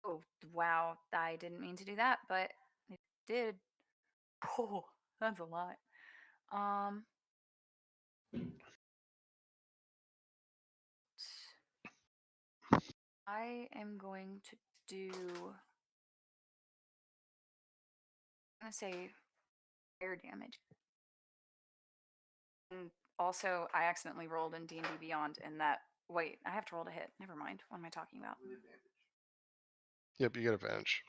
Oh, wow. I didn't mean to do that, but it did. Oh, that's a lot. I am going to do. I'm going to say fire damage. And also, I accidentally rolled in D&D Beyond, and that. Wait, I have to roll to hit. Never mind. What am I talking about? Yep, you get advantage.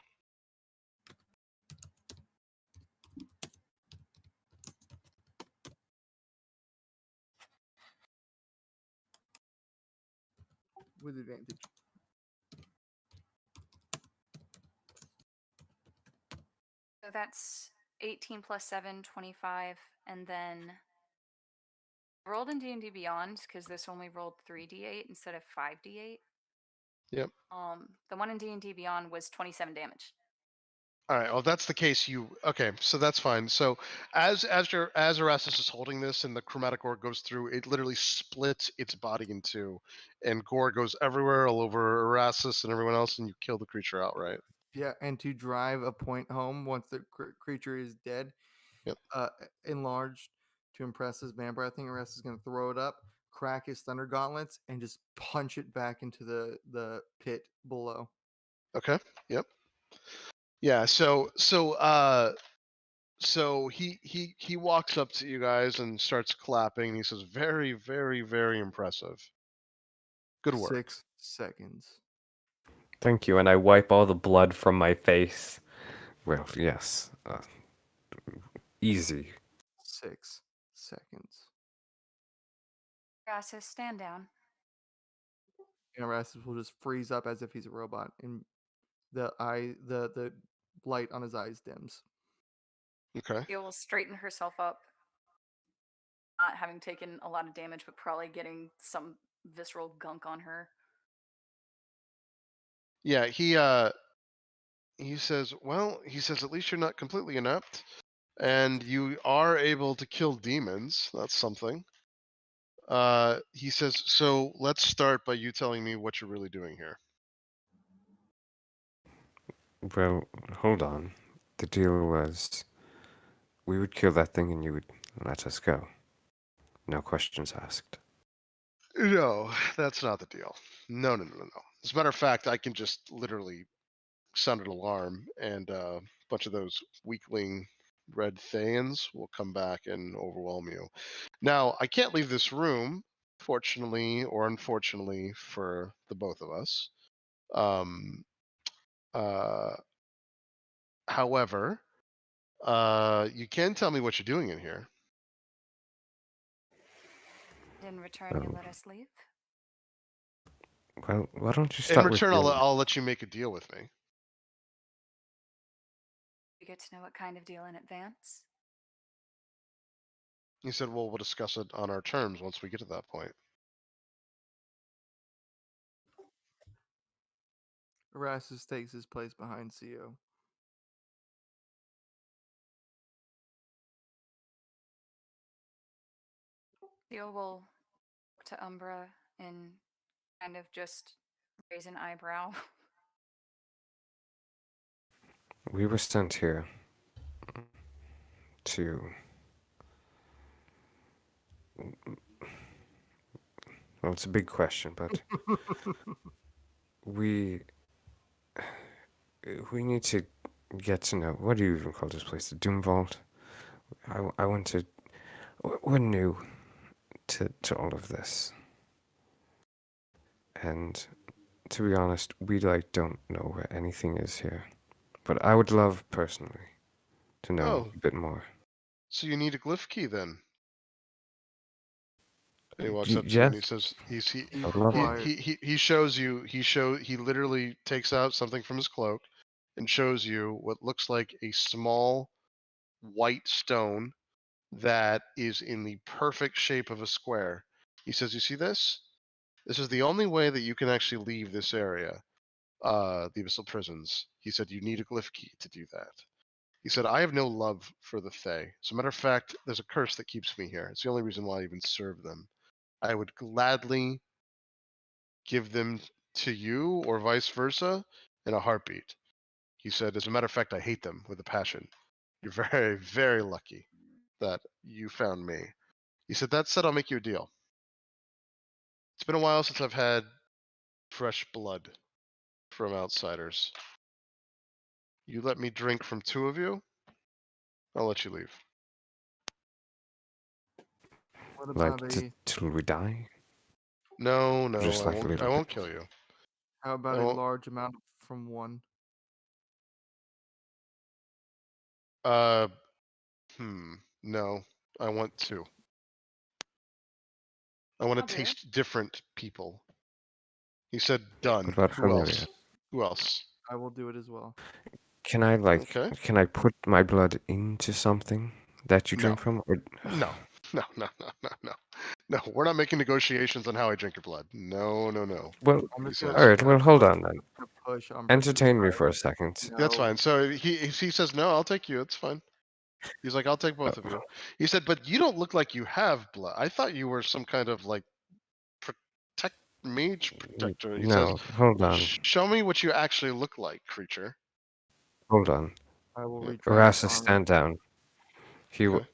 With advantage. So that's 18 plus 7, 25, and then I rolled in D&D Beyond because this only rolled 3d8 instead of 5d8. Yep. The one in D&D Beyond was 27 damage. All right. Well, if that's the case, okay. So that's fine. So as Erastus is holding this and the chromatic orb goes through, it literally splits its body in two, and gore goes everywhere, all over Erastus and everyone else, and you kill the creature outright. Yeah, and to drive a point home once the creature is dead, Yep. Enlarged to impress his vampire, I think Erastus is going to throw it up, crack his thunder gauntlets, and just punch it back into the pit below. Okay. Yep. Yeah. So he walks up to you guys and starts clapping. And he says, "Very, very, very impressive. Good work." 6 seconds. Thank you, and I wipe all the blood from my face. Well, yes. Easy. 6 seconds. Erastus, stand down. And Erastus will just freeze up as if he's a robot, and the light on his eyes dims. Okay. She will straighten herself up, not having taken a lot of damage, but probably getting some visceral gunk on her. Yeah. He says, "Well, he says at least you're not completely inept, and you are able to kill demons. That's something." He says, "So let's start by you telling me what you're really doing here." Well, hold on. The deal was we would kill that thing and you would let us go. No questions asked. No, that's not the deal. No. As a matter of fact, I can just literally sound an alarm, and a bunch of those weakling red Thayans will come back and overwhelm you. Now, I can't leave this room, fortunately or unfortunately for the both of us. Uh, however, you can tell me what you're doing in here. In return, you Oh. let us leave. Well, why don't you In start with return, your... I'll let you make a deal with me. You get to know what kind of deal in advance. He said, well, we'll discuss it on our terms once we get to that point. Erastus takes his place behind CO. Theo will look to Umbra and kind of just raise an eyebrow. We were sent here to... Well, it's a big question, but we need to get to know... What do you even call this place? The Doom Vault? I want to... We're new to all of this. And to be honest, we don't know where anything is here. But I would love personally to know Oh. a bit more. So you need a glyph key then. And he walks Y- up to you and he yes. says, he I'd love Quiet. he shows you, he literally takes out something from his cloak and shows you what looks like a small white stone that is in the perfect shape of a square. He says, you see this? This is the only way that you can actually leave this area, the Abyssal Prisons. He said, you need a glyph key to do that. He said, I have no love for the Fae. As a matter of fact, there's a curse that keeps me here. It's the only reason why I even serve them. I would gladly give them to you or vice versa in a heartbeat. He said, as a matter of fact, I hate them with a passion. You're very, very lucky that you found me. He said, that said, I'll make you a deal. It's been a while since I've had fresh blood from outsiders. You let me drink from 2 of you, I'll let you leave. What Like, about a till we die? No, Just like a I little won't bit. kill you. how about I a won't- large amount from one? No, I want 2. I want I'll to do it. taste different people. He said, What done. about Who familiar? else? Who else? I will do it as well. Can I Okay. can I put my blood into something that you drink No. from? Or... No. No. No, we're not making negotiations on how I drink your blood. No. Well, I'm He just says, gonna all right. I'm Well, gonna hold push- on then. I'm gonna push Umbra to the Entertain me side. for a second. that's No. fine. So he says, no, I'll take you. It's fine. He's like, I'll take both of you. He said, but you don't look like you have blood. I thought you were some kind of like mage protector. He says, No, hold on. show me what you actually look like, creature. Hold on. I will Yep. retract his Erastus, armor. stand down. He... Okay.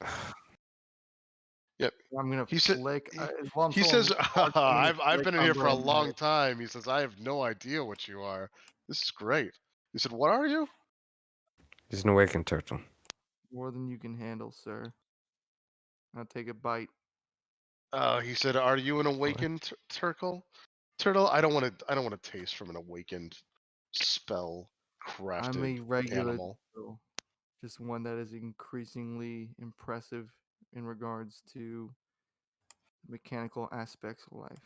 Yep. I'm gonna He said, flick. While I'm he still says, I'm gonna I've flick been in here for Umbra a in the long head. time. He says, I have no idea what you are. This is great. He said, what are you? He's an awakened turtle. More than you can handle, sir. I'll take a bite. He said, are you an awakened turtle? Turtle, I don't want to taste from an awakened spell crafted I'm a regular animal. turtle, just one that is increasingly impressive in regards to mechanical aspects of life.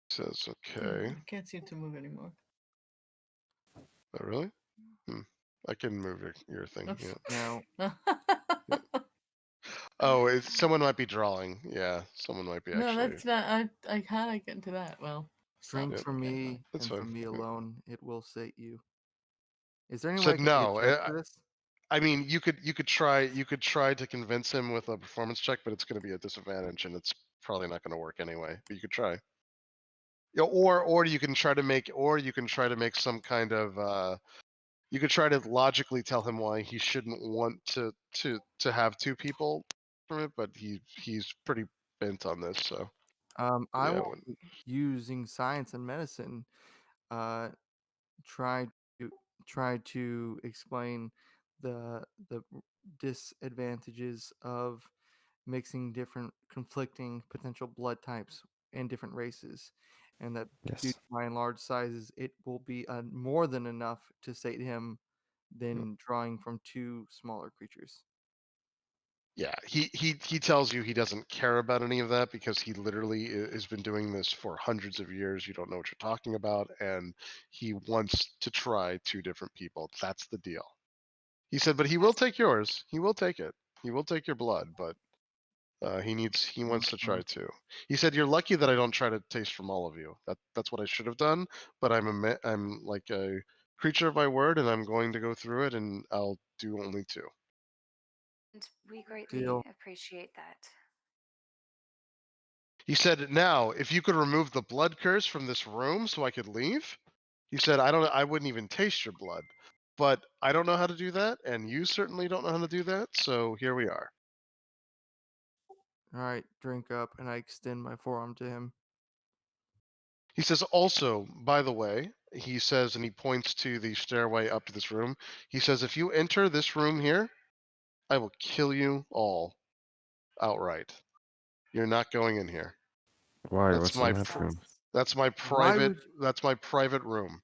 Says, Hmm, okay. I can't seem to move anymore. Oh, really? I can move your thing. Oops. Yeah. Now, Oh, someone might be drawing. Yeah, someone might be No, actually. that's not. How do I get into that? Well, drink Yep. from me That's and fine. from me Yep. alone, it will sate you. Is there any way Said I can no. get a check for this? I mean, you could try to convince him with a performance check, but it's going to be a disadvantage, and it's probably not going to work anyway. But you could try. Yeah, or you can try to make some kind of. You could try to logically tell him why he shouldn't want to have 2 people from it, but he's pretty bent on this. So I yeah, will, using science and medicine, uh, try to explain the disadvantages of mixing different conflicting potential blood types and different races, and that due Yes. to my large sizes, it will be more than enough to sate him than drawing from two smaller creatures. yeah, he tells you he doesn't care about any of that because he literally has been doing this for hundreds of years. You don't know what you're talking about, and he wants to try two different people. That's the deal. He said, but he will take yours. He will take it. He will take your blood, but he wants to try too. He said, "You're lucky that I don't try to taste from all of you. That's what I should have done. But I'm like a creature of my word, and I'm going to go through it, and I'll do only two." And we greatly Deal. appreciate that. He said, "Now, if you could remove the blood curse from this room, so I could leave." He said, I wouldn't even taste your blood, but I don't know how to do that, and you certainly don't know how to do that. So here we are." All right, drink up, and I extend my forearm to him. He says, "Also, by the way," he says, and he points to the stairway up to this room. He says, "If you enter this room here, I will kill you all outright. You're not going in here. Why? That's What's my in that room? that's my Why private would that's my private room."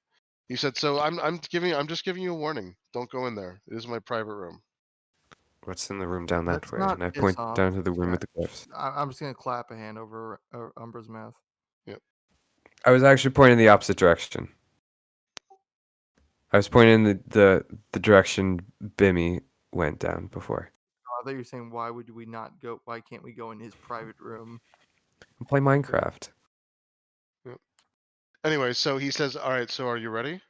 He said, "So I'm just giving you a warning. Don't go in there. It is my private room." What's in the room down that let's way? not And I piss point off down to the this room guy. with the glyphs. I'm just gonna clap a hand over Umbra's mouth. I was actually pointing the opposite direction. I was pointing in the direction Bimmy went down before. I thought you were saying, why would we not go? Why can't we go in his private room? Play Minecraft. Anyway, so he says, "All right, so are you ready?"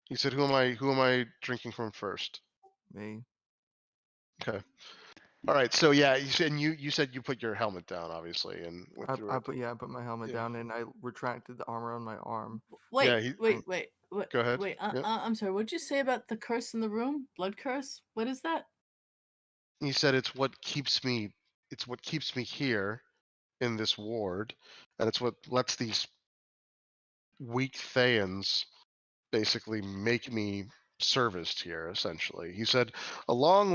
He said, who am I drinking from first?" Me. Okay. All right. So yeah, you said you put your helmet down, obviously, and went through I it. put my helmet Yeah. down and I retracted the armor on my arm. Wait, Yeah, he- wait. Go ahead. Wait, Yeah. I'm sorry. What'd you say about the curse in the room? Blood curse? What is that? He said it's what keeps me here in this ward, and it's what lets these weak Thayans basically make me serviced here, essentially. He said, a long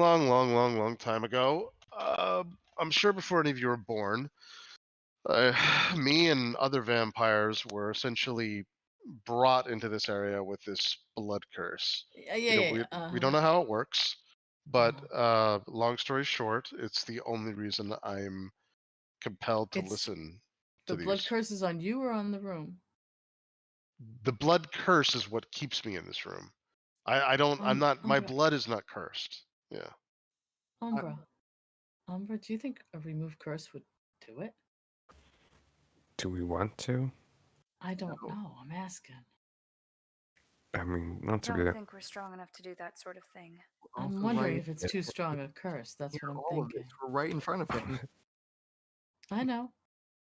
time ago, I'm sure before any of you were born, me and other vampires were essentially brought into this area with this blood curse. We don't know how it works, but long story short, it's the only reason I'm compelled to It's listen The to blood these. curse is on you or on the room? The blood curse is what keeps me in this room. I'm not, my Umbra, blood is not cursed. Yeah. Umbra, do you think a remove curse would do it? Do we want to? I don't know. I'm asking. I mean, not I to don't be. think we're strong enough to do that sort of thing. I'm Also wondering right- if it's too strong a curse. That's what I'm all of thinking. this. We're right in front of him. I know.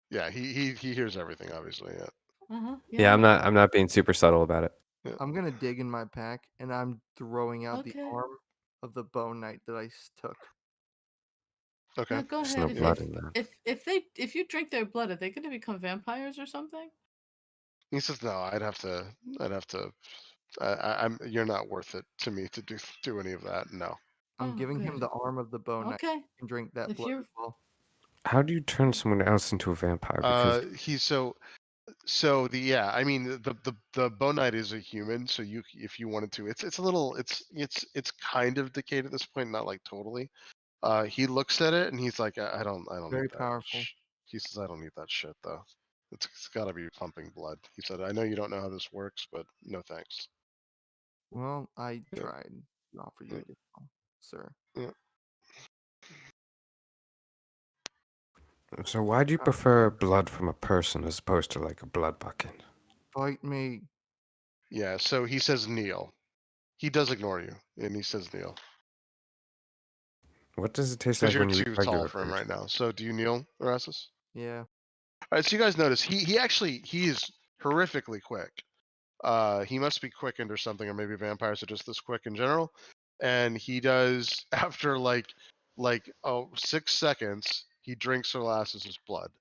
Yeah, he hears everything, obviously. Yeah. Yeah, I'm not being super subtle about it. I'm gonna dig in my pack and I'm throwing out the Okay. arm of the bone knight that I took. Okay. Yeah, go There's ahead. no blood in that. If you drink their blood, are they going to become vampires or something? He says, "No, I'd have to. I'm. You're not worth it to me to do any of that. No." I'm Oh, giving him good. the arm of the bone knight Okay. and drink that If blood you're as well. How do you turn someone else into a vampire? Because He's so the yeah. I mean, the Bone Knight is a human, so you if you wanted to, it's a little it's kind of decayed at this point, not like totally. He looks at it and he's like, I don't Very need that. powerful. He says, "I don't need that shit though. It's got to be pumping blood." He said, "I know you don't know how this works, but no thanks." Well, I Yeah. tried to offer you Yeah. additional, sir. Yeah. so why do you prefer blood from a person as opposed to like a blood bucket? Fight me. Yeah. So he says, "Kneel." He does ignore you, and he says, "Kneel," What does it taste because like you're when you eat too regular tall for him food? right now. So do you kneel, Erasmus? Yeah. All right. So you guys notice he is horrifically quick. He must be quickened or something, or maybe vampires are just this quick in general. And he does after like 6 seconds, He drinks Erastus's blood,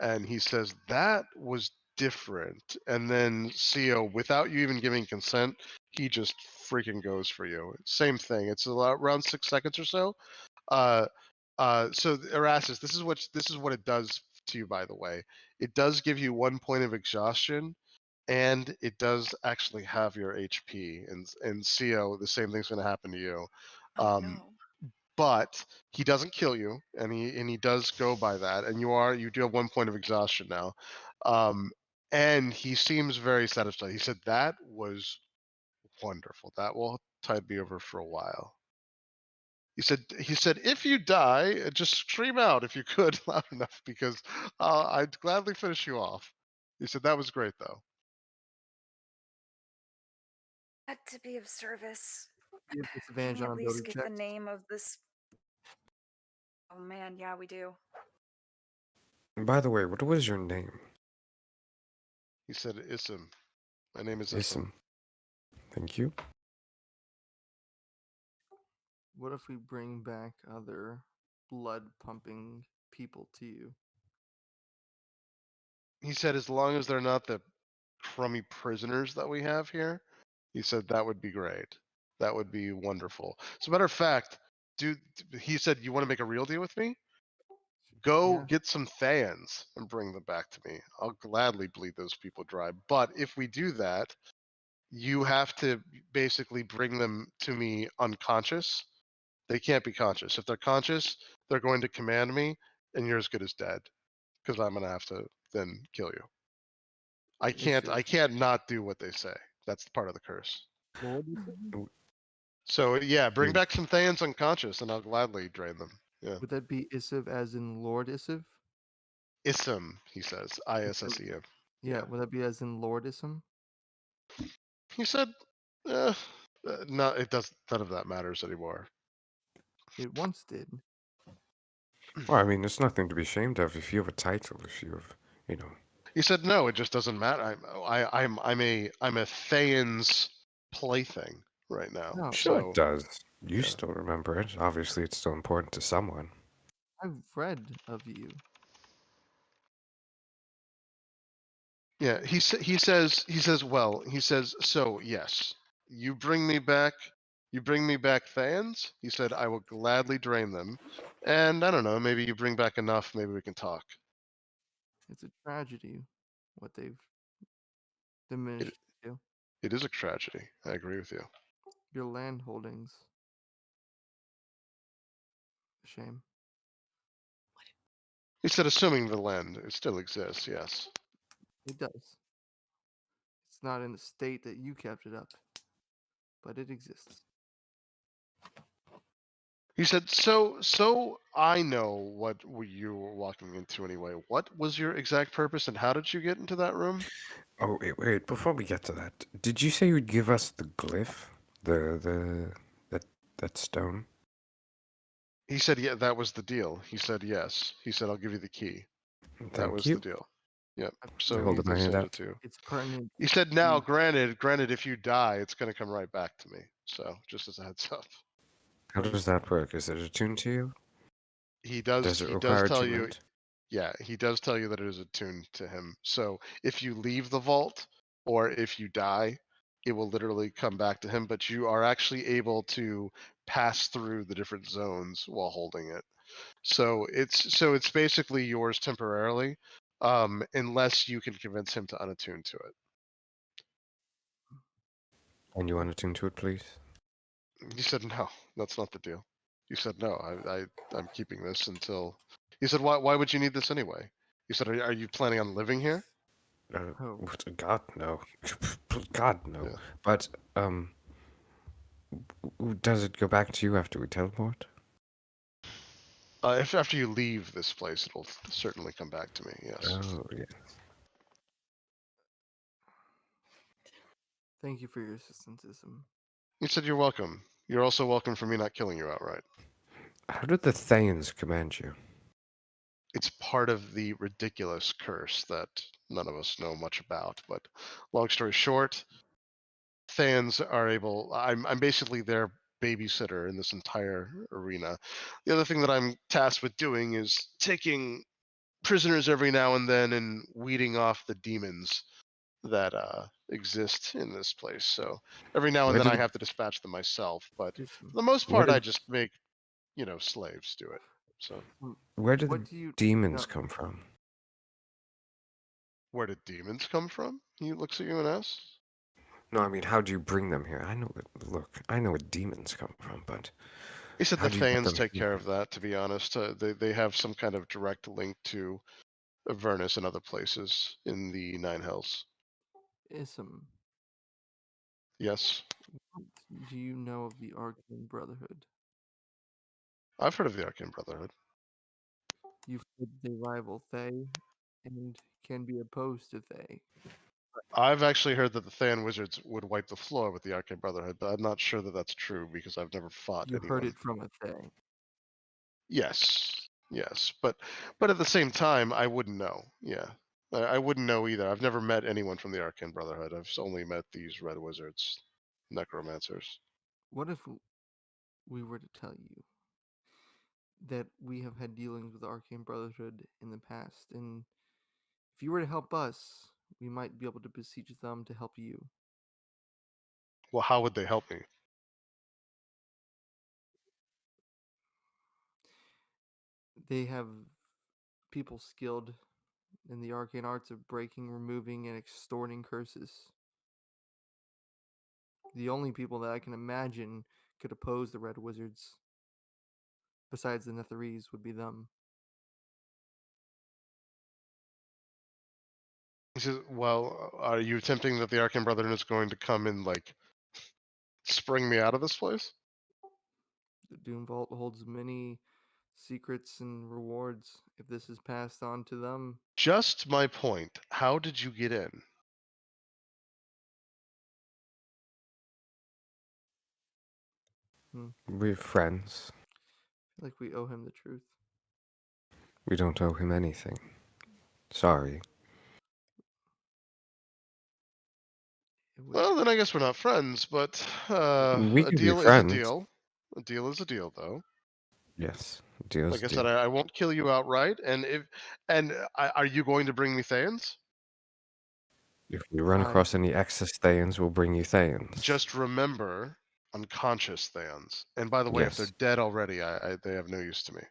and he says that was different. And then Co, without you even giving consent, he just freaking goes for you. Same thing. It's around 6 seconds or so. So Erastus, this is what it does to you. By the way, it does give you 1 point of exhaustion, and it does actually have your HP. And Co, the same thing's going to happen to you. Oh no. But he doesn't kill you, and he does go by that. And you do have 1 point of exhaustion now. And he seems very satisfied. He said that was wonderful. That will tide me over for a while. He said, if you die, just scream out if you could loud enough, because I'd gladly finish you off. He said that was great though. Glad to be of service. You have Can disadvantage we on at least ability get the checks. name of this? Oh man, yeah, we do. By the way, what was your name? He said, Ism. My name is Ism. Ism. Thank you. What if we bring back other blood pumping people to you? He said, as long as they're not the crummy prisoners that we have here, he said that would be great. That would be wonderful. As a matter of fact, dude, he said, you want to make a real deal with me? Go Yeah. get some Thans and bring them back to me. I'll gladly bleed those people dry. But if we do that, you have to basically bring them to me unconscious. They can't be conscious. If they're conscious, they're going to command me, and you're as good as dead, because I'm going to have to then kill you. I can't not do what they say. That's part of the curse. Lord, you said? So yeah, bring Mm. back some Thans unconscious, and I'll gladly drain them. Yeah. Would that be Isiv as in Lord Isiv? Ism, he says. Issem. Yeah, Yeah. would that be as in Lord Ism? He said, no, it does. None of that matters anymore. It once did. Well, I mean, there's nothing to be ashamed of if you have a title, if you have, you know. He said, no, it just doesn't matter. I'm a Thayan's plaything right now. No, Sure So it does. You yeah. still remember it. Obviously, it's still important to someone. I've read of you. Yeah, he says, so yes, you bring me back Thans. He said, I will gladly drain them, and I don't know, maybe you bring back enough, maybe we can talk. It's a tragedy what they've diminished you. It is a tragedy. I agree with you. Your land holdings. Shame. He said, assuming the land it still exists, yes. It does. It's not in the state that you kept it up, but it exists. He said, so I know what you were walking into anyway. What was your exact purpose, and how did you get into that room? Oh, wait, before we get to that, did you say you'd give us the glyph? That stone? He said, yeah, that was the deal. He said, yes. He said, I'll give you the key. That Thank was you. the deal. Yep. So hold he my hand sold out. it to you. It's pertinent. He said, now, Mm. granted, if you die, it's going to come right back to me. So just as a heads up. How does that work? Is it attuned to you? He does Does it he require does tell you attunement? yeah, he does tell you that it is attuned to him. So if you leave the vault or if you die, it will literally come back to him, but you are actually able to pass through the different zones while holding it. So it's basically yours temporarily, unless you can convince him to unattune to it. And you unattune to it, please? He said no, that's not the deal. He said no, I'm keeping this until. He said, why would you need this anyway? He said, are you planning on living here? Oh. God, no. God, no. Yeah. But, does it go back to you after we teleport? If after you leave this place, it'll certainly come back to me. Yes. Oh, yeah. Thank you for your assistance, Ism. He said, you're welcome. You're also welcome for me not killing you outright. How did the Thayans command you? It's part of the ridiculous curse that none of us know much about. But long story short, Thans are able. I'm basically their babysitter in this entire arena. The other thing that I'm tasked with doing is taking prisoners every now and then and weeding off the demons that exist in this place. So every now and Where then I did have to dispatch them myself, but Just for the most where part, I did just make slaves do it. So where did what the do you demons know? come from? where did demons come from? He looks at you and asks. No, I mean, how do you bring them here? Look, I know where demons come from, but He said how the do you get Thayans them take here? care of that. To be honest, they have some kind of direct link to Avernus and other places in the Nine Hells. Ism, Yes, what do you know of the Arcane Brotherhood? I've heard of the Arcane Brotherhood. You've heard they rival Thay and can be opposed to Thay. I've actually heard that the Thayan wizards would wipe the floor with the Arcane Brotherhood, but I'm not sure that that's true because I've never fought You heard anyone. it from a Thay. Yes, yes, but at the same time, I wouldn't know. Yeah, I wouldn't know either. I've never met anyone from the Arcane Brotherhood. I've only met these red wizards, necromancers. What if we were to tell you that we have had dealings with the Arcane Brotherhood in the past, and if you were to help us, we might be able to beseech them to help you. Well, how would they help me? They have people skilled in the arcane arts of breaking, removing, and extorting curses. The only people that I can imagine could oppose the Red Wizards, besides the Netherese, would be them. He says, "Well, are you attempting that the Arcane Brotherhood is going to come and like spring me out of this place?" The Doom Vault holds many secrets and rewards. If this is passed on to them, Just my point. How did you get in? We're friends. I feel like we owe him the truth. We don't owe him anything. Sorry. It would, Well, then I guess we're not friends. But We a can be deal is a friends. deal. A deal is a deal, though. Yes, deal's Like I deal. said, I won't kill you outright. Are you going to bring me Thayans? If we run I across any excess Thayans, we'll bring you Thayans. Just remember, unconscious Thayans. And by the way, if they're Yes. dead already, they have no use to me.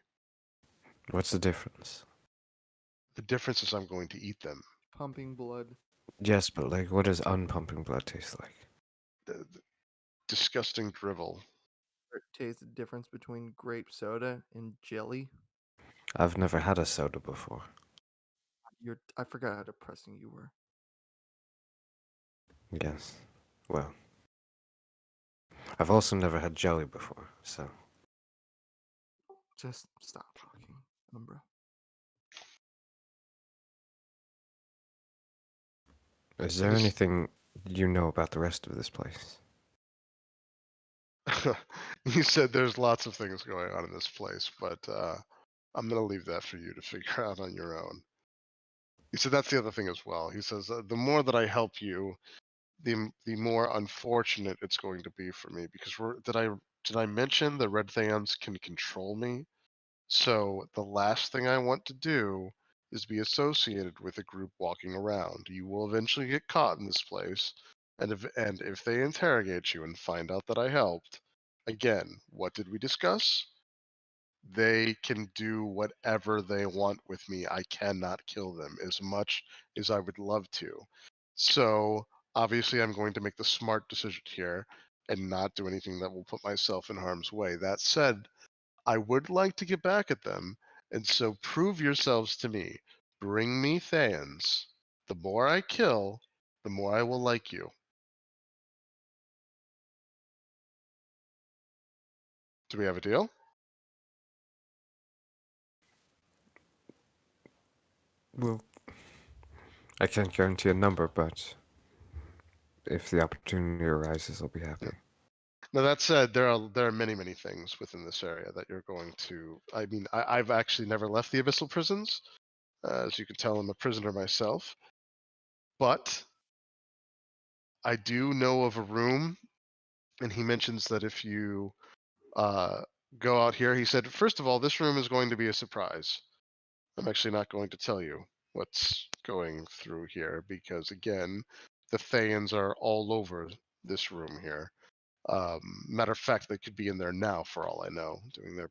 What's the difference? The difference is I'm going to eat them. pumping blood. Yes, but like, what does unpumping blood taste like? The disgusting drivel. Taste the difference between grape soda and jelly. I've never had a soda before. I forgot how depressing you were. Yes. Well, I've also never had jelly before, so. Just stop talking, Umbra. Is there This- anything you know about the rest of this place? You said there's lots of things going on in this place, but I'm going to leave that for you to figure out on your own. He said that's the other thing as well. He says the more that I help you, the more unfortunate it's going to be for me because did I mention the Red Thans can control me? So the last thing I want to do is be associated with a group walking around. You will eventually get caught in this place, and if they interrogate you and find out that I helped, again, what did we discuss? They can do whatever they want with me. I cannot kill them as much as I would love to. So obviously, I'm going to make the smart decision here and not do anything that will put myself in harm's way. That said, I would like to get back at them, and so prove yourselves to me. Bring me Thayans. The more I kill, the more I will like you. Do we have a deal? Well, I can't guarantee a number, but if the opportunity arises, I'll be happy. Now that said, there are many things within this area that you're going to. I mean, I've actually never left the abyssal prisons. As you can tell, I'm a prisoner myself. But I do know of a room and he mentions that if you go out here, he said, first of all, this room is going to be a surprise. I'm actually not going to tell you what's going through here because, again, the Thayans are all over this room here. Matter of fact, they could be in there now for all I know, doing their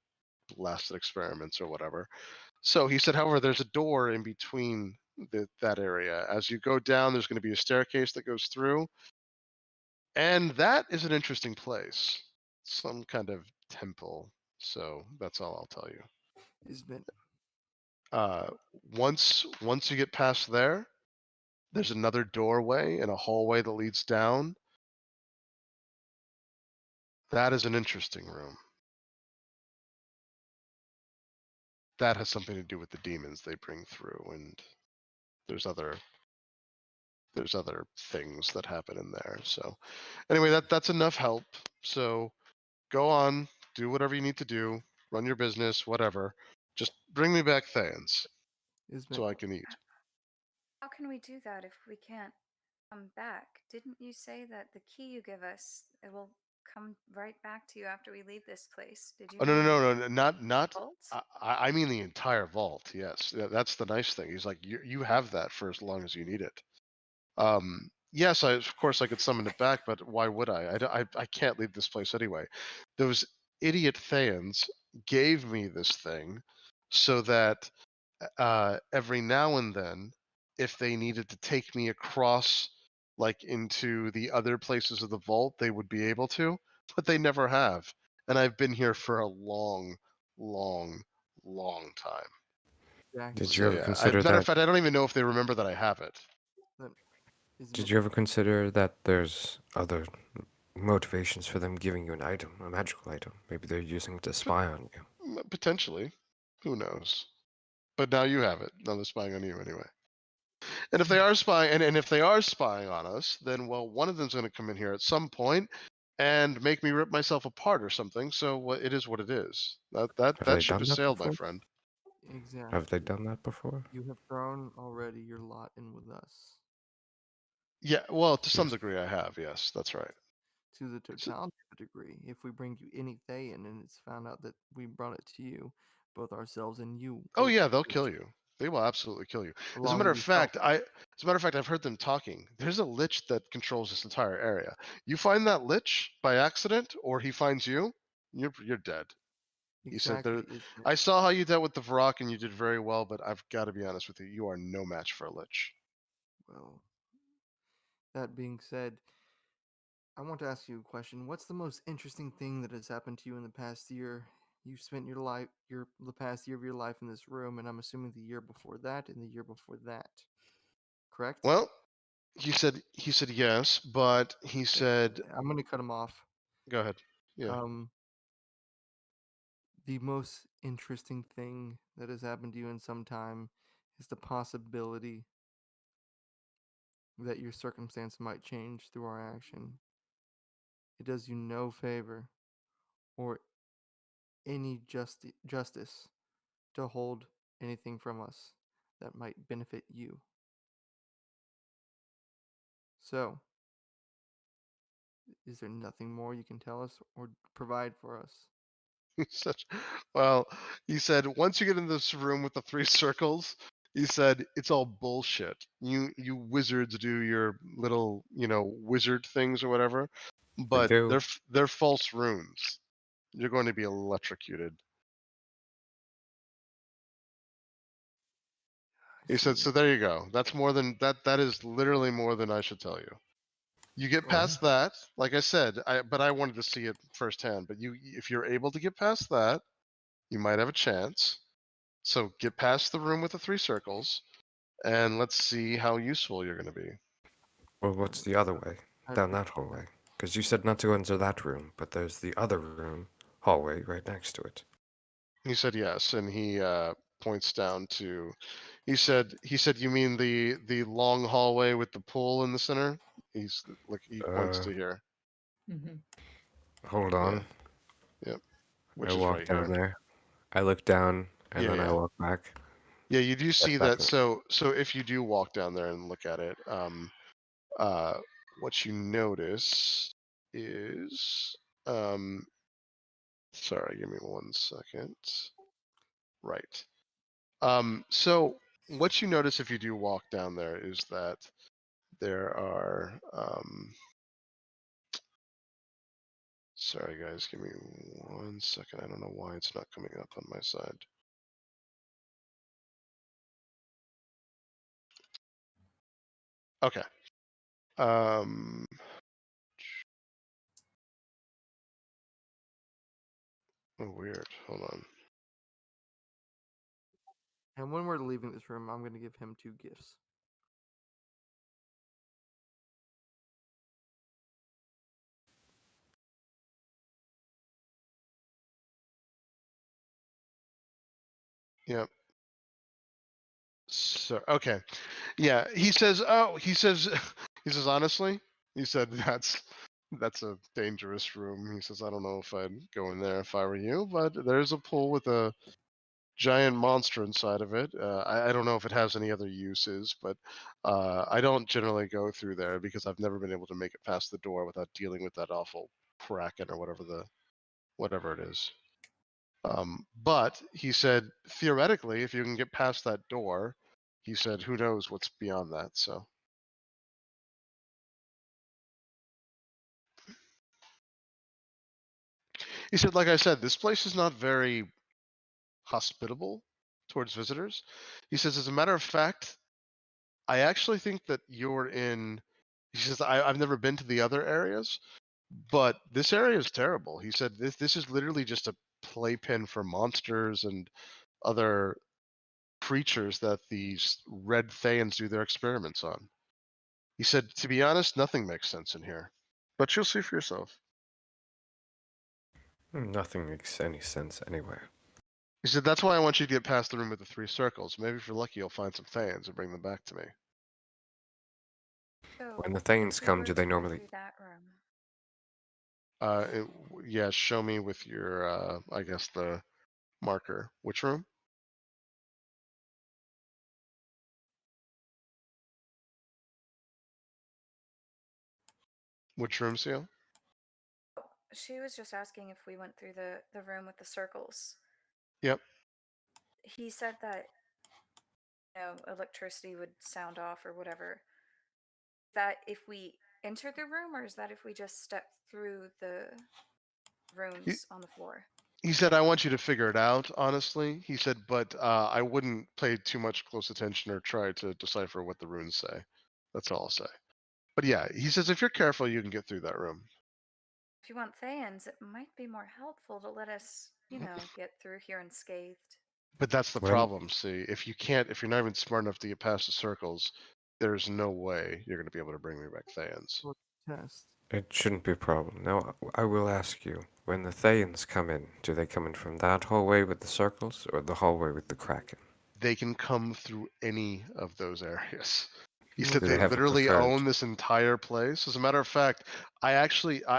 blasted experiments or whatever. So he said, however, there's a door in between that area. As you go down, there's going to be a staircase that goes through. And that is an interesting place. Some kind of temple. So that's all I'll tell you. It's been Once you get past there, there's another doorway and a hallway that leads down. That is an interesting room. That has something to do with the demons they bring through, and there's other things that happen in there. So anyway, that's enough help. So go on, do whatever you need to do, run your business, whatever. Just bring me back Thayans it's been so I can eat. How can we do that if we can't come back? Didn't you say that the key you give us it will come right back to you after we leave this place? Did you? Oh no mean not. vault? I mean the entire vault. Yes, that's the nice thing. He's like, you have that for as long as you need it. Yes, of course I could summon it back, but why would I? I can't leave this place anyway. Those idiot Thayans gave me this thing so that every now and then, if they needed to take me across, like into the other places of the vault, they would be able to, but they never have. And I've been here for a long, long, long time. exactly. Did you So ever yeah, consider matter of that? fact, I don't even know if they remember that I have it. Did you ever consider that there's other motivations for them giving you an item, a magical item? Maybe they're using it to spy on you. Potentially, who knows? But now you have it. Now they're spying on you anyway. And if they are spying, and if they are spying on us, then well, one of them's going to come in here at some point and make me rip myself apart or something. So it is what it is. Have That they ship done has that sailed, my before? friend. Exactly. Have they done that before? You have thrown already your lot in with us. Yeah, well, to some Yes. degree, I have. Yes, that's right. To the totality of a degree. If we bring you any Thayan and it's found out that we brought it to you, both ourselves and you. Oh will yeah, they'll perish, kill you. They will absolutely kill you. As a along matter with of yourself. fact, I've heard them talking. There's a lich that controls this entire area. You find that lich by accident, or he finds you, you're dead. He said there. Exactly. I saw how you dealt with the Varrock, and you did very well. But I've got to be honest with you, you are no match for a lich. Well, that being said, I want to ask you a question. What's the most interesting thing that has happened to you in the past year? You've spent the past year of your life in this room, and I'm assuming the year before that and the year before that. Correct? Well, he said yes, but he said, I'm going to cut him off. go ahead. Yeah. The most interesting thing that has happened to you in some time is the possibility that your circumstance might change through our action. It does you no favor or any justice to hold anything from us that might benefit you. So, is there nothing more you can tell us or provide for us? Well, he said once you get in this room with the 3 circles, he said it's all bullshit. You wizards do your little, wizard things or whatever, but do. they're false runes. You're going to be electrocuted. He said, so there you go. That's more than that is literally more than I should tell you. You get Well, past that, like I said, but I wanted to see it firsthand. But if you're able to get past that, you might have a chance. So get past the room with the 3 circles, and let's see how useful you're going to be. Well, what's the other way? Down that hallway? Because you said not to go into that room, but there's the other room, hallway, right next to it. He said yes, and he points down to. He said, you mean the long hallway with the pool in the center? He points to here. Mm-hmm. Hold on. Yep. Which I is walk right down here. there. I look down, and then I Yeah. walk back. Yeah, you do see back that. up. So if you do walk down there and look at it, what you notice is sorry, give me 1 second. Right. So what you notice if you do walk down there is that there are sorry guys, give me 1 second. I don't know why it's not coming up on my side. Okay. Um oh, weird. Hold on. And when we're leaving this room, I'm going to give him 2 gifts. Yep. So okay. Yeah, he says he says honestly, he said that's a dangerous room. He says I don't know if I'd go in there if I were you, but there's a pool with a giant monster inside of it. I don't know if it has any other uses, but I don't generally go through there because I've never been able to make it past the door without dealing with that awful kraken or whatever it is. But he said theoretically, if you can get past that door, he said who knows what's beyond that. So he said, like I said, this place is not very hospitable towards visitors. He says, as a matter of fact, I actually think that you're in. He says, I've never been to the other areas, but this area is terrible. He said, this is literally just a playpen for monsters and other creatures that these red Thayans do their experiments on. He said, to be honest, nothing makes sense in here, but you'll see for yourself. Nothing makes any sense anywhere. He said, that's why I want you to get past the room with the 3 circles. Maybe if you're lucky, you'll find some Thayans and bring them back to me. So When the Thanes if we come, were do they to go normally? through that room? Yeah, show me with your, I guess the marker. Which room? Which room, Seal? She was just asking if we went through the room with the circles. Yep. He said that electricity would sound off or whatever. That if we enter the room, or is that if we just step through the runes on the floor? He said, I want you to figure it out, honestly. He said, but I wouldn't pay too much close attention or try to decipher what the runes say. That's all I'll say. But yeah, he says, if you're careful, you can get through that room. If you want Thayans, it might be more helpful to let us, get through here unscathed. But that's the When- problem. See, if you're not even smart enough to get past the circles, there's no way you're going to be able to bring me back Thayans. Test. It shouldn't be a problem. Now, I will ask you, when the Thayans come in, do they come in from that hallway with the circles, or the hallway with the Kraken? They can come through any of those areas. He Do said Do they they have a literally preferred? own this entire place. As a matter of fact, I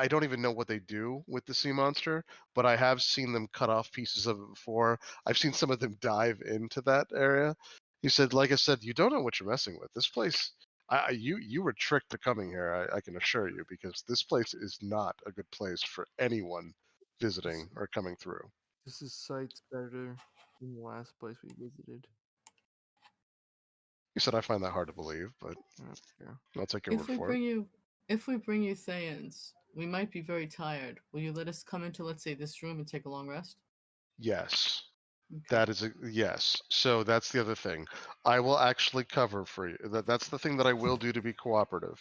don't even know what they do with the sea monster, but I have seen them cut off pieces of it before. I've seen some of them dive into that area. He said, like I said, you don't know what you're messing with. This place, you were tricked to coming here. I can assure you, because this place is not a good place for anyone visiting or coming through. This is site's better than the last place we visited. He said, I find that hard to believe, but Yeah. I'll take your word If we for it. bring you Thayans, we might be very tired. Will you let us come into, let's say, this room and take a long rest? Yes. Okay. That is a yes. So that's the other thing. I will actually cover for you. That's the thing that I will do to be cooperative.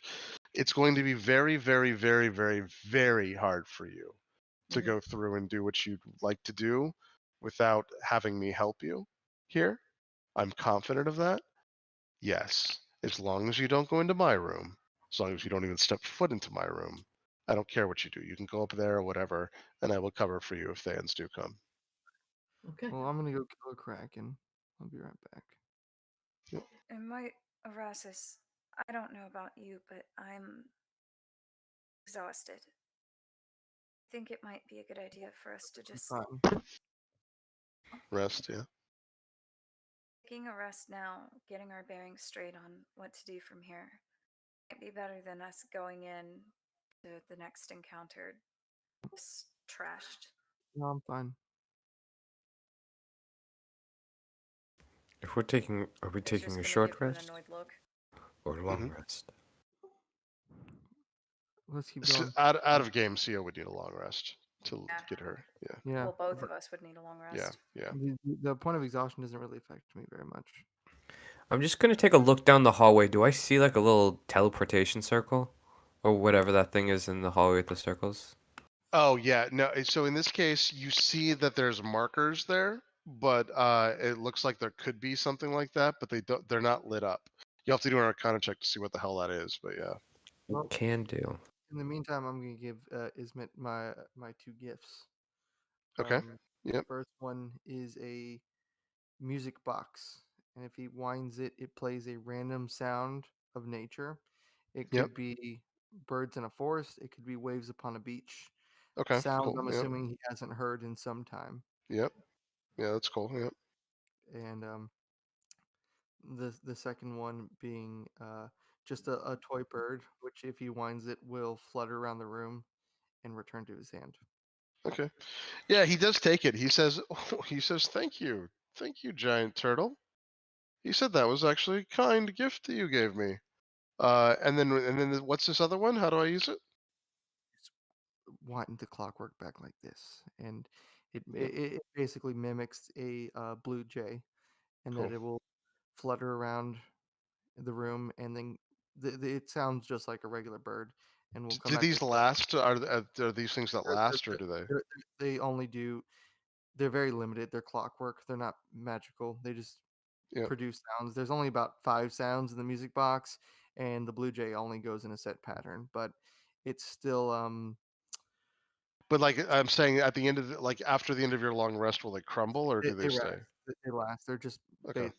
It's going to be very, very, very, very, very hard for you to Mhm. go through and do what you'd like to do without having me help you here. I'm confident of that. Yes. As long as you don't go into my room, as long as you don't even step foot into my room, I don't care what you do. You can go up there or whatever, and I will cover for you if Thans do come. Okay. Well, I'm gonna go kill a kraken. I'll be right back. And my Arasis, I don't know about you, but I'm exhausted. I think it might be a good idea for us to just Fine. Rest, yeah. taking a rest now, getting our bearings straight on what to do from here. Might be better than us going in The next encounter is trashed. No, I'm fine. If we're taking, are we He's just taking a gonna short give you an rest annoyed look. or a long Mhm. rest? Let's keep So going. out of game, Sia would need a long rest to Yeah. get her. Yeah, Yeah. Well, both but of us would need a long yeah, rest. yeah. The point of exhaustion doesn't really affect me very much. I'm just gonna take a look down the hallway. Do I see like a little teleportation circle, or whatever that thing is in the hallway with the circles? Oh yeah, no. So in this case, you see that there's markers there, but it looks like there could be something like that, but they're not lit up. You have to do an Arcana check to see what the hell that is. But yeah, Well, Can do. in the meantime, I'm gonna give Ismet my 2 gifts. okay, The yep, first one is a music box, and if he winds it, it plays a random sound of nature. It yep, could be birds in a forest. It could be waves upon a beach. okay, Sounds cool, I'm yep, assuming he hasn't heard in some time. yep, yeah, that's cool, yep. And the second one being just a toy bird, which if he winds it will flutter around the room and return to his hand. Okay, yeah, he does take it. He says, he says, thank you, giant turtle. He said that was actually a kind gift that you gave me. And then what's this other one? How do I use it? Wanting the clockwork back like this, and Yep. it basically mimics a blue jay, and Cool. that it will flutter around the room, and then it sounds just like a regular bird, and will come Do back to these last? Are these things that they're, last, or do they? they're, they only do. They're very limited. They're clockwork. They're not magical. They just Yep. produce sounds. There's only about 5 sounds in the music box, and the blue jay only goes in a set pattern, but it's still But like I'm saying, at the end of like after the end of your long rest, will they crumble or do they they last. stay? They last. They're just Okay.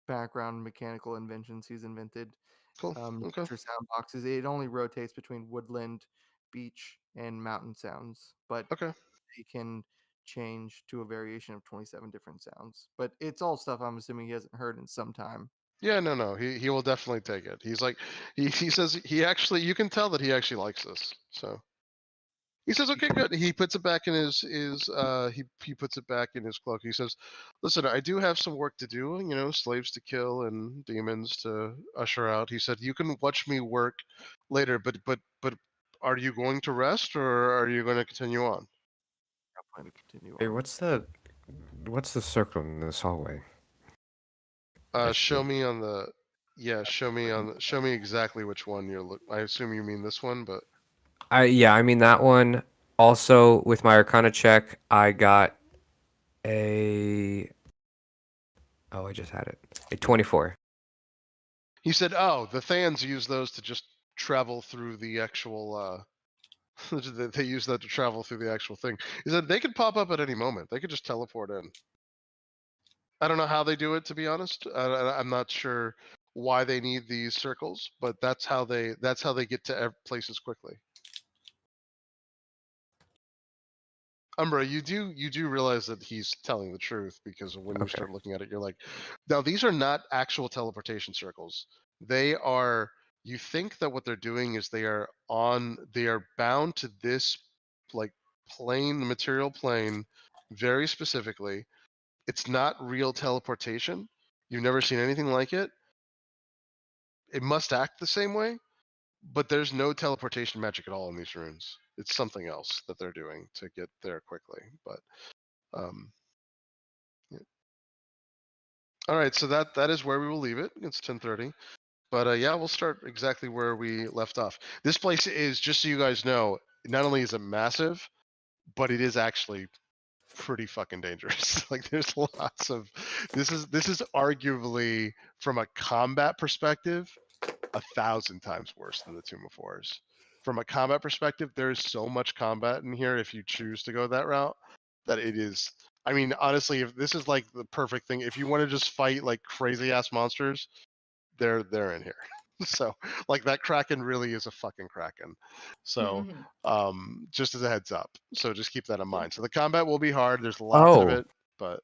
background mechanical inventions he's invented. Cool. Okay. Miniature sound boxes. It only rotates between woodland, beach, and mountain sounds, but Okay. he can change to a variation of 27 different sounds. But it's all stuff I'm assuming he hasn't heard in some time. Yeah. No. He will definitely take it. He's like he says he actually you can tell that he actually likes this. So he says, okay, good. He puts it back in he puts it back in his cloak. He says, listen, I do have some work to do, slaves to kill and demons to usher out. He said, you can watch me work later, but are you going to rest or are you going to continue on? I plan to continue Hey, on. what's the circle in this hallway? I Show see. me on the show me exactly which one you're I assume you mean this one, but I mean that one. Also, with my Arcana check, I got a. Oh, I just had it. A 24. he said, oh, the Thans use those to just travel through the actual they use that to travel through the actual thing. He said they could pop up at any moment. They could just teleport in. I don't know how they do it, to be honest. I'm not sure why they need these circles, but that's how they get to places quickly. Umbra, you do realize that he's telling the truth because when you Okay. start looking at it, you're like, now these are not actual teleportation circles. They are. You think that what they're doing is they are bound to this like plane, the material plane, very specifically. It's not real teleportation. You've never seen anything like it. It must act the same way, but there's no teleportation magic at all in these runes. It's something else that they're doing to get there quickly. But yeah. All right, so that is where we will leave it. It's 10:30. But yeah, we'll start exactly where we left off. This place is, just so you guys know, not only is it massive, but it is actually pretty fucking dangerous. Like there's lots of this is arguably from a combat perspective 1,000 times worse than the Tomb of Horrors. From a combat perspective, there's so much combat in here if you choose to go that route that it is. I mean, honestly, if this is like the perfect thing, if you want to just fight like crazy ass monsters, they're in here. So like that Kraken really is a fucking Kraken. So just as a heads up. So just keep that in mind. So the combat will be hard. There's lots of Oh, it, but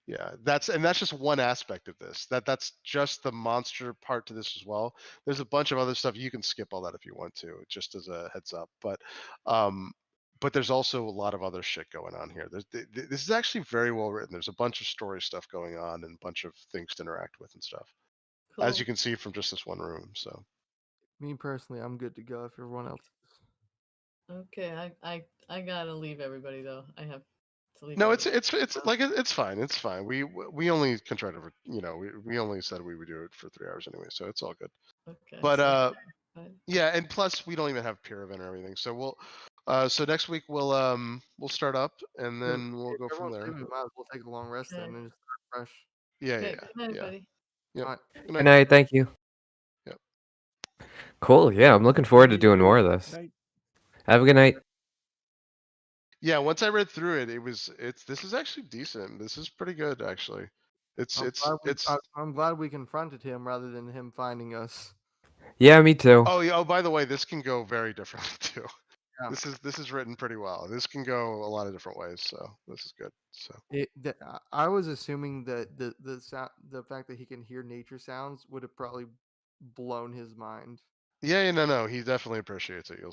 Yeah, that's just one aspect of this. That's just the monster part to this as well. There's a bunch of other stuff. You can skip all that if you want to, just as a heads up. But there's also a lot of other shit going on here. This is actually very well written. There's a bunch of story stuff going on and a bunch of things to interact with and stuff, as you Cool. can see from just this one room. So Me personally, I'm good to go if everyone else is. Okay, I gotta leave everybody though. I have to leave. no, everybody. it's like it's fine. It's fine. We only contracted for we only said we would do it for 3 hours anyway, so it's all good. Okay. But so- bye. yeah, and plus we don't even have peer event or everything. So so next week we'll start up and Yeah, then we'll if go from everyone's there. good, we might as well take a long rest then Okay. and just start fresh. Yeah, Okay, yeah, good night, yeah. everybody. Yep. Alright. Good Good night. Thank you. Yep. Cool. Yeah, I'm looking forward to You doing too. more of this. Night. Have a good night. Yeah, once I read through it, this is actually decent. This is pretty good actually. I'm glad we confronted him rather than him finding us. Yeah, me too. Oh yeah. Oh, by the way, this can go very differently too. Yeah. This is written pretty well. This can go a lot of different ways, so this is good. So I was assuming that the fact that he can hear nature sounds would have probably blown his mind. yeah, no, he definitely appreciates it. You'll